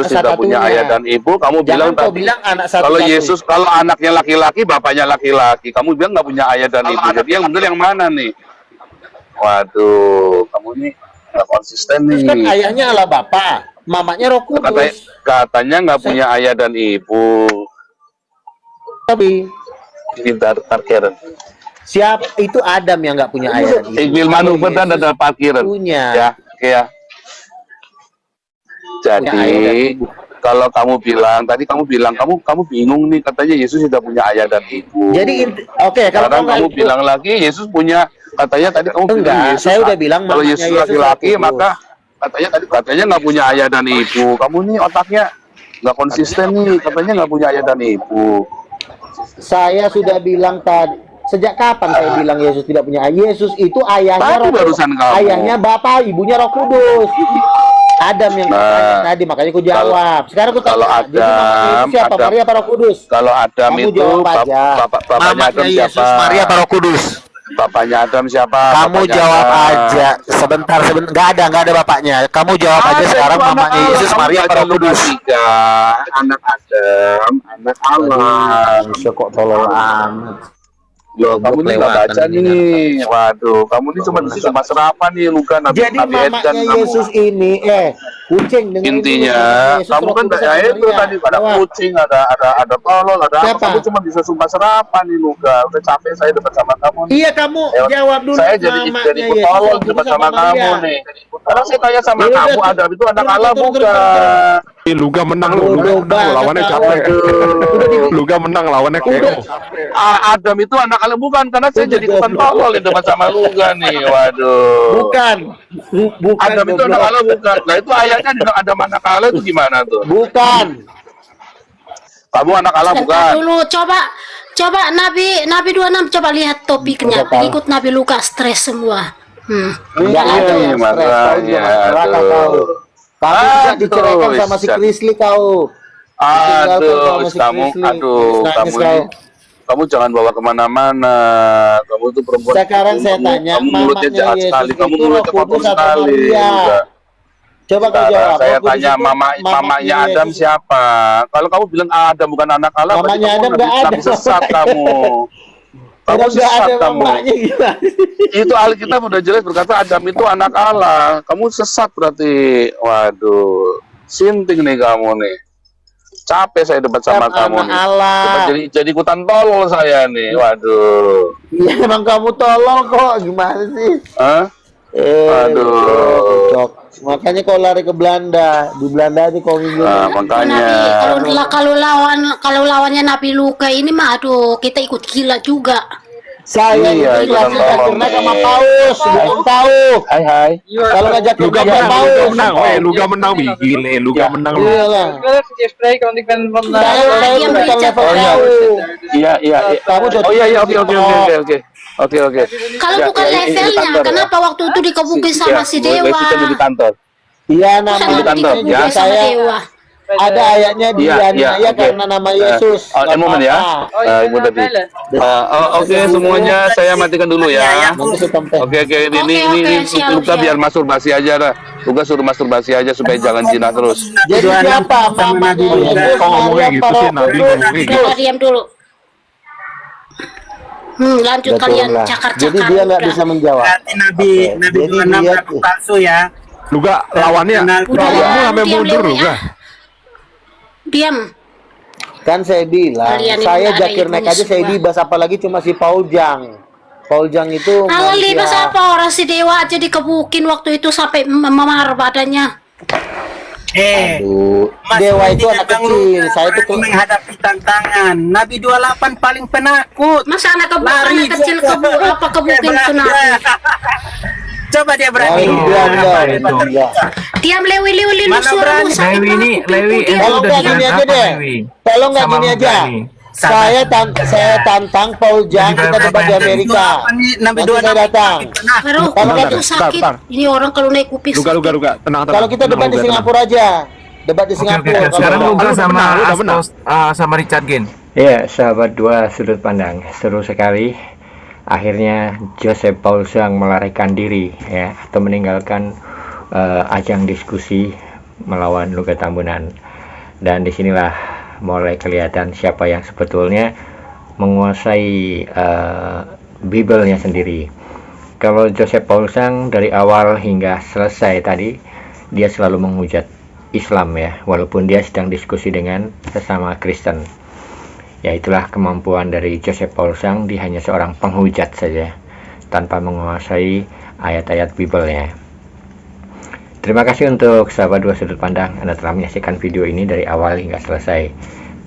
Speaker 3: tidak punya ayah dan ibu, kamu bilang
Speaker 4: Jangan kau
Speaker 3: tadi.
Speaker 4: bilang anak satu.
Speaker 3: Kalau Yesus, kalau anaknya laki-laki, bapaknya laki-laki, kamu bilang nggak punya ayah dan ibu. Jadi yang benar yang mana nih? Waduh, kamu ini nggak konsisten nih.
Speaker 4: Kan ayahnya Allah Bapa, mamanya Roh Kudus.
Speaker 3: Katanya nggak punya ayah dan ibu.
Speaker 4: Tapi
Speaker 3: Pintar parkiran.
Speaker 4: siapa itu Adam yang nggak punya ayah dan ibu?
Speaker 3: Iqbil manuver dan ada parkiran.
Speaker 4: Punya.
Speaker 3: Ya, oke ya. Jadi kalau kamu bilang kamu bingung nih katanya Yesus tidak punya ayah dan ibu.
Speaker 4: Jadi oke, kalau
Speaker 3: sekarang kamu bilang lagi Yesus punya, katanya tadi kamu bilang
Speaker 4: enggak,
Speaker 3: Yesus.
Speaker 4: saya udah bilang
Speaker 3: kalau
Speaker 4: mamanya
Speaker 3: Yesus
Speaker 4: Yesus
Speaker 3: laki-laki
Speaker 4: Roh Kudus.
Speaker 3: maka katanya nggak punya ayah dan ibu. Kamu nih otaknya nggak konsisten nih, katanya nggak punya ayah dan ibu.
Speaker 4: Saya sudah bilang tadi. Sejak kapan saya bilang Yesus tidak punya ayah? Yesus itu ayahnya
Speaker 3: Tadi
Speaker 4: Roh
Speaker 3: barusan
Speaker 4: Kudus.
Speaker 3: kamu.
Speaker 4: Ayahnya Bapa, ibunya Roh Kudus. Adam yang tanya tadi, makanya aku jawab. Sekarang aku tanya,
Speaker 3: Kalau
Speaker 4: jadi mamanya Yesus siapa?
Speaker 3: Adam-
Speaker 4: Maria apa Roh Kudus?
Speaker 3: Kalau Adam
Speaker 4: Kamu
Speaker 3: itu
Speaker 4: jawab aja.
Speaker 3: bapaknya
Speaker 4: Mamanya
Speaker 3: Adam
Speaker 4: Yesus,
Speaker 3: siapa?
Speaker 4: Maria apa Roh Kudus?
Speaker 3: Bapaknya Adam siapa?
Speaker 4: Kamu
Speaker 3: Bapaknya
Speaker 4: jawab
Speaker 3: Adam.
Speaker 4: aja. Sebentar. Nggak ada bapaknya. Kamu jawab aja
Speaker 3: Ada
Speaker 4: sekarang
Speaker 3: itu anak
Speaker 4: mamanya
Speaker 3: Allah.
Speaker 4: Yesus,
Speaker 3: Kamu
Speaker 4: Maria apa
Speaker 3: baca
Speaker 4: Roh Kudus?
Speaker 3: Lukas 3, anak Adam, anak Allah.
Speaker 4: Kok tolong amat.
Speaker 3: Loh, kamu ini nggak baca nih. Waduh, kamu ini cuma di Sumpah Serapan nih, Luka Nabi
Speaker 4: Jadi
Speaker 3: Nabi Edan
Speaker 4: mamanya
Speaker 3: kamu.
Speaker 4: Yesus ini, kucing dengan
Speaker 3: Intinya, kamu kan nggak itu tadi ada kucing, ada tolol, ada apa.
Speaker 4: Siapa?
Speaker 3: Kamu cuma bisa Sumpah Serapan nih, Luka. Udah capek saya debat sama kamu. nih.
Speaker 4: Iya, kamu jawab dulu.
Speaker 3: Saya jadi ikut tolol debat sama kamu nih. Karena saya tanya sama
Speaker 4: Iya,
Speaker 3: kamu,
Speaker 4: iya.
Speaker 3: Adam itu anak Allah
Speaker 4: Turun.
Speaker 3: bukan?
Speaker 1: Luga menang lu, lawannya capek. Luga menang lawannya KO.
Speaker 3: Adam itu anak Allah bukan, karena saya jadi ikutan tolol di debat sama Luga nih. Waduh.
Speaker 4: Bukan.
Speaker 3: Adam itu anak Allah bukan. Nah itu ayatnya bilang Adam anak Allah itu gimana tuh?
Speaker 4: Bukan.
Speaker 3: Kamu anak Allah
Speaker 5: Sebentar
Speaker 3: bukan?
Speaker 5: dulu, coba Nabi 26 coba lihat topiknya. Ikut Nabi Lukas stres semua.
Speaker 4: Enggak ada yang stres. Kau juga neraka kau. Kamu juga
Speaker 3: Aduh,
Speaker 4: diceraikan sama si
Speaker 3: Ustaz.
Speaker 4: Krisli kau.
Speaker 3: Aduh,
Speaker 4: Ditinggalkan sama si
Speaker 3: kamu,
Speaker 4: Krisli.
Speaker 3: aduh,
Speaker 4: Nangis
Speaker 3: kamu
Speaker 4: kau.
Speaker 3: ini, kamu jangan bawa kemana-mana. Kamu tuh perempuan.
Speaker 4: Sekarang saya tanya,
Speaker 3: kamu mulutnya
Speaker 4: mamanya
Speaker 3: jahat
Speaker 4: Yesus
Speaker 3: sekali. Kamu
Speaker 4: itu
Speaker 3: mulutnya
Speaker 4: Roh
Speaker 3: kotor
Speaker 4: Kudus atau
Speaker 3: sekali.
Speaker 4: Maria?
Speaker 3: Juga.
Speaker 4: Coba kau
Speaker 3: Sekarang
Speaker 4: jawab.
Speaker 3: saya
Speaker 4: Roh Kudus
Speaker 3: tanya
Speaker 4: itu
Speaker 3: mamanya Adam
Speaker 4: Yesus.
Speaker 3: siapa? Kalau kamu bilang Adam bukan anak Allah, berarti
Speaker 4: Mamanya
Speaker 3: kamu
Speaker 4: Adam nggak ada.
Speaker 3: Nabi sesat kamu. Kamu
Speaker 4: Adam nggak
Speaker 3: sesat
Speaker 4: ada
Speaker 3: kamu.
Speaker 4: mamanya gimana?
Speaker 3: Itu Alkitab udah jelas berkata Adam itu anak Allah. Kamu sesat berarti. Waduh, sinting nih kamu nih. Capek saya debat sama kamu nih.
Speaker 6: Allah.
Speaker 3: Debat jadi ikutan tolol saya nih. Waduh.
Speaker 4: Iya emang kamu tolol kok, gimana sih?
Speaker 3: Hah? Aduh.
Speaker 4: Cocok. Makanya kau lari ke Belanda. Di Belanda aja kau minggu.
Speaker 3: Nah, makanya.
Speaker 5: Kalau lawannya Nabi Luka ini mah aduh kita ikut gila juga.
Speaker 4: Saya
Speaker 3: Iya,
Speaker 4: gila
Speaker 3: ikutan
Speaker 4: sih
Speaker 3: tolol
Speaker 4: karena
Speaker 3: nih.
Speaker 4: sama Paus, belum tahu.
Speaker 3: Hai.
Speaker 4: Kalau ngajak
Speaker 1: Luga
Speaker 4: sama
Speaker 1: menang,
Speaker 4: Paus.
Speaker 1: Luga menang, Luga menang, Wi. Gile, Luga menang. lu.
Speaker 4: Iyalah. Saya
Speaker 5: Diam
Speaker 4: bukan
Speaker 5: Richard.
Speaker 4: level kau.
Speaker 3: Iya.
Speaker 4: Kamu
Speaker 3: Oh iya, oke.
Speaker 5: Kalau
Speaker 3: Ya,
Speaker 5: bukan
Speaker 3: ya, ini
Speaker 5: levelnya,
Speaker 3: kantor, ya.
Speaker 5: kenapa waktu itu dikebukin sama si
Speaker 3: boleh
Speaker 5: Dewa?
Speaker 3: kita di kantor.
Speaker 4: Iya
Speaker 5: Masa
Speaker 4: namanya
Speaker 5: nggak
Speaker 3: kantor,
Speaker 5: dikebukin
Speaker 3: ya.
Speaker 5: sama
Speaker 4: saya
Speaker 5: Dewa?
Speaker 4: ada ayatnya
Speaker 3: Iya,
Speaker 4: dianiaya
Speaker 3: oke.
Speaker 4: karena nama Yesus. Nggak
Speaker 3: Moment ya.
Speaker 4: apa-apa.
Speaker 3: Ibu tadi. Oke, semuanya saya matikan dulu ya.
Speaker 4: Nanti saya tempe.
Speaker 3: Oke, ini
Speaker 5: Oke, siap,
Speaker 3: Luka
Speaker 5: siap.
Speaker 3: biar masturbasi aja lah. Luka suruh masturbasi aja supaya jangan zina terus.
Speaker 4: Jadi siapa mamanya Yesus?
Speaker 1: Kok ngomongnya gitu sih, Nabi ngomongnya gitu.
Speaker 5: Udah diam dulu. Lanjut
Speaker 4: Betul
Speaker 5: kalian
Speaker 4: lah.
Speaker 5: cakar-cakar.
Speaker 4: Jadi dia nggak
Speaker 5: udah.
Speaker 4: bisa menjawab.
Speaker 10: Berarti Nabi
Speaker 4: Oke,
Speaker 10: Nabi
Speaker 4: jadi
Speaker 10: 26
Speaker 4: dia
Speaker 10: ngaku palsu ya.
Speaker 1: Luga lawannya,
Speaker 5: Udah,
Speaker 1: lawanmu sampai
Speaker 5: diam,
Speaker 1: mundur
Speaker 5: Lewi,
Speaker 1: Luga.
Speaker 5: Diam.
Speaker 4: Kan saya bilang,
Speaker 5: Kalian ini
Speaker 4: saya
Speaker 5: nggak ada
Speaker 4: Zakir Naik
Speaker 5: ilmunya
Speaker 4: aja saya
Speaker 5: semua.
Speaker 4: dibahas apalagi cuma si Paul Jang. Paul Jang itu
Speaker 5: Kalau
Speaker 4: manusia-
Speaker 5: libas apa orang si Dewa aja dikebukin waktu itu sampai memar badannya.
Speaker 4: Aduh,
Speaker 10: Mas
Speaker 4: Dewa
Speaker 10: Rudi
Speaker 4: itu anak
Speaker 10: Bang
Speaker 4: kecil.
Speaker 10: Luka
Speaker 4: Saya itu
Speaker 10: berani menghadapi tantangan. Nabi 28 paling penakut.
Speaker 5: Masa anak
Speaker 10: Lari
Speaker 5: kecil
Speaker 10: dia.
Speaker 5: kebukin itu Nabi?
Speaker 10: Coba dia berani.
Speaker 5: Diam Lewi
Speaker 10: Mana
Speaker 5: suaramu
Speaker 10: berani?
Speaker 5: sakit
Speaker 9: Lewi ini,
Speaker 5: banget,
Speaker 9: Lewi
Speaker 5: kupingku,
Speaker 9: itu
Speaker 4: Kalau
Speaker 9: udah
Speaker 4: nggak gini aja
Speaker 9: diberapa,
Speaker 4: deh.
Speaker 9: Lewi?
Speaker 4: Kalau nggak
Speaker 9: Sama
Speaker 4: gini aja.
Speaker 9: Mugani.
Speaker 4: Saya tantang Paul Jang kita debat di Amerika.
Speaker 10: Nabi
Speaker 4: Nanti saya datang.
Speaker 5: Aduh,
Speaker 4: Kalau
Speaker 1: Bentar,
Speaker 5: itu
Speaker 1: bentar,
Speaker 5: sakit.
Speaker 1: bentar.
Speaker 5: Ini orang kalau naik kuping
Speaker 1: Luga,
Speaker 5: sakit.
Speaker 1: tenang.
Speaker 4: Kalau kita debat di
Speaker 1: Luga, tenang.
Speaker 4: Singapura aja. Debat di
Speaker 9: Oke.
Speaker 4: Singapura.
Speaker 9: Sekarang
Speaker 4: Kalau-
Speaker 9: Luga
Speaker 1: Udah
Speaker 9: sama
Speaker 1: benar, udah benar.
Speaker 9: Astos, sama Richard Gin.
Speaker 2: Ya, sahabat dua sudut pandang, seru sekali. Akhirnya Joseph Paul Zhang melarikan diri ya atau meninggalkan ajang diskusi melawan Luga Tambunan. Dan disinilah mulai kelihatan siapa yang sebetulnya menguasai Bible-nya sendiri. Kalau Joseph Paul Zhang dari awal hingga selesai tadi dia selalu menghujat Islam ya, walaupun dia sedang diskusi dengan sesama Kristen. Ya itulah kemampuan dari Joseph Paul Zhang, dia hanya seorang penghujat saja tanpa menguasai ayat-ayat Bible-nya. Terima kasih untuk sahabat dua sudut pandang, Anda telah menyaksikan video ini dari awal hingga selesai.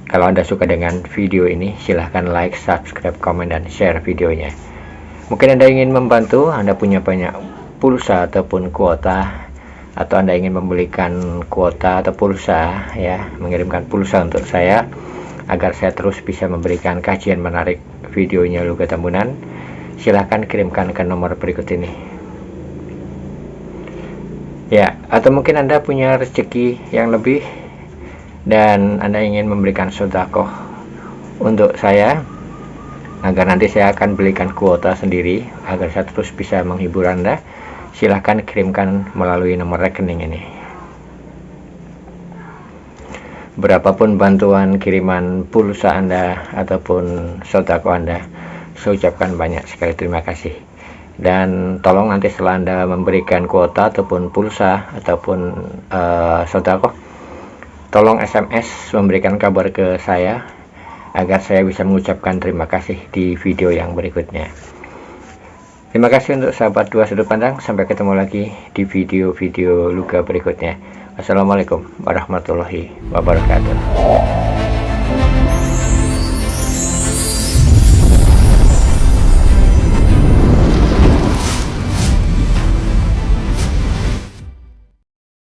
Speaker 2: Kalau Anda suka dengan video ini, silahkan like, subscribe, komen, dan share videonya. Mungkin Anda ingin membantu, Anda punya banyak pulsa ataupun kuota, atau Anda ingin membelikan kuota atau pulsa ya, mengirimkan pulsa untuk saya agar saya terus bisa memberikan kajian menarik videonya Luga Tambunan, silahkan kirimkan ke nomor berikut ini ya. Atau mungkin Anda punya rezeki yang lebih dan Anda ingin memberikan sedekah untuk saya agar nanti saya akan belikan kuota sendiri agar saya terus bisa menghibur Anda, silahkan kirimkan melalui nomor rekening ini. Berapapun bantuan kiriman pulsa Anda ataupun sedekah Anda, saya ucapkan banyak sekali terima kasih. Dan tolong nanti setelah Anda memberikan kuota ataupun pulsa ataupun sedekah, tolong SMS memberikan kabar ke saya agar saya bisa mengucapkan terima kasih di video yang berikutnya. Terima kasih untuk sahabat dua sudut pandang, sampai ketemu lagi di video-video Luga berikutnya. Assalamualaikum warahmatullahi wabarakatuh.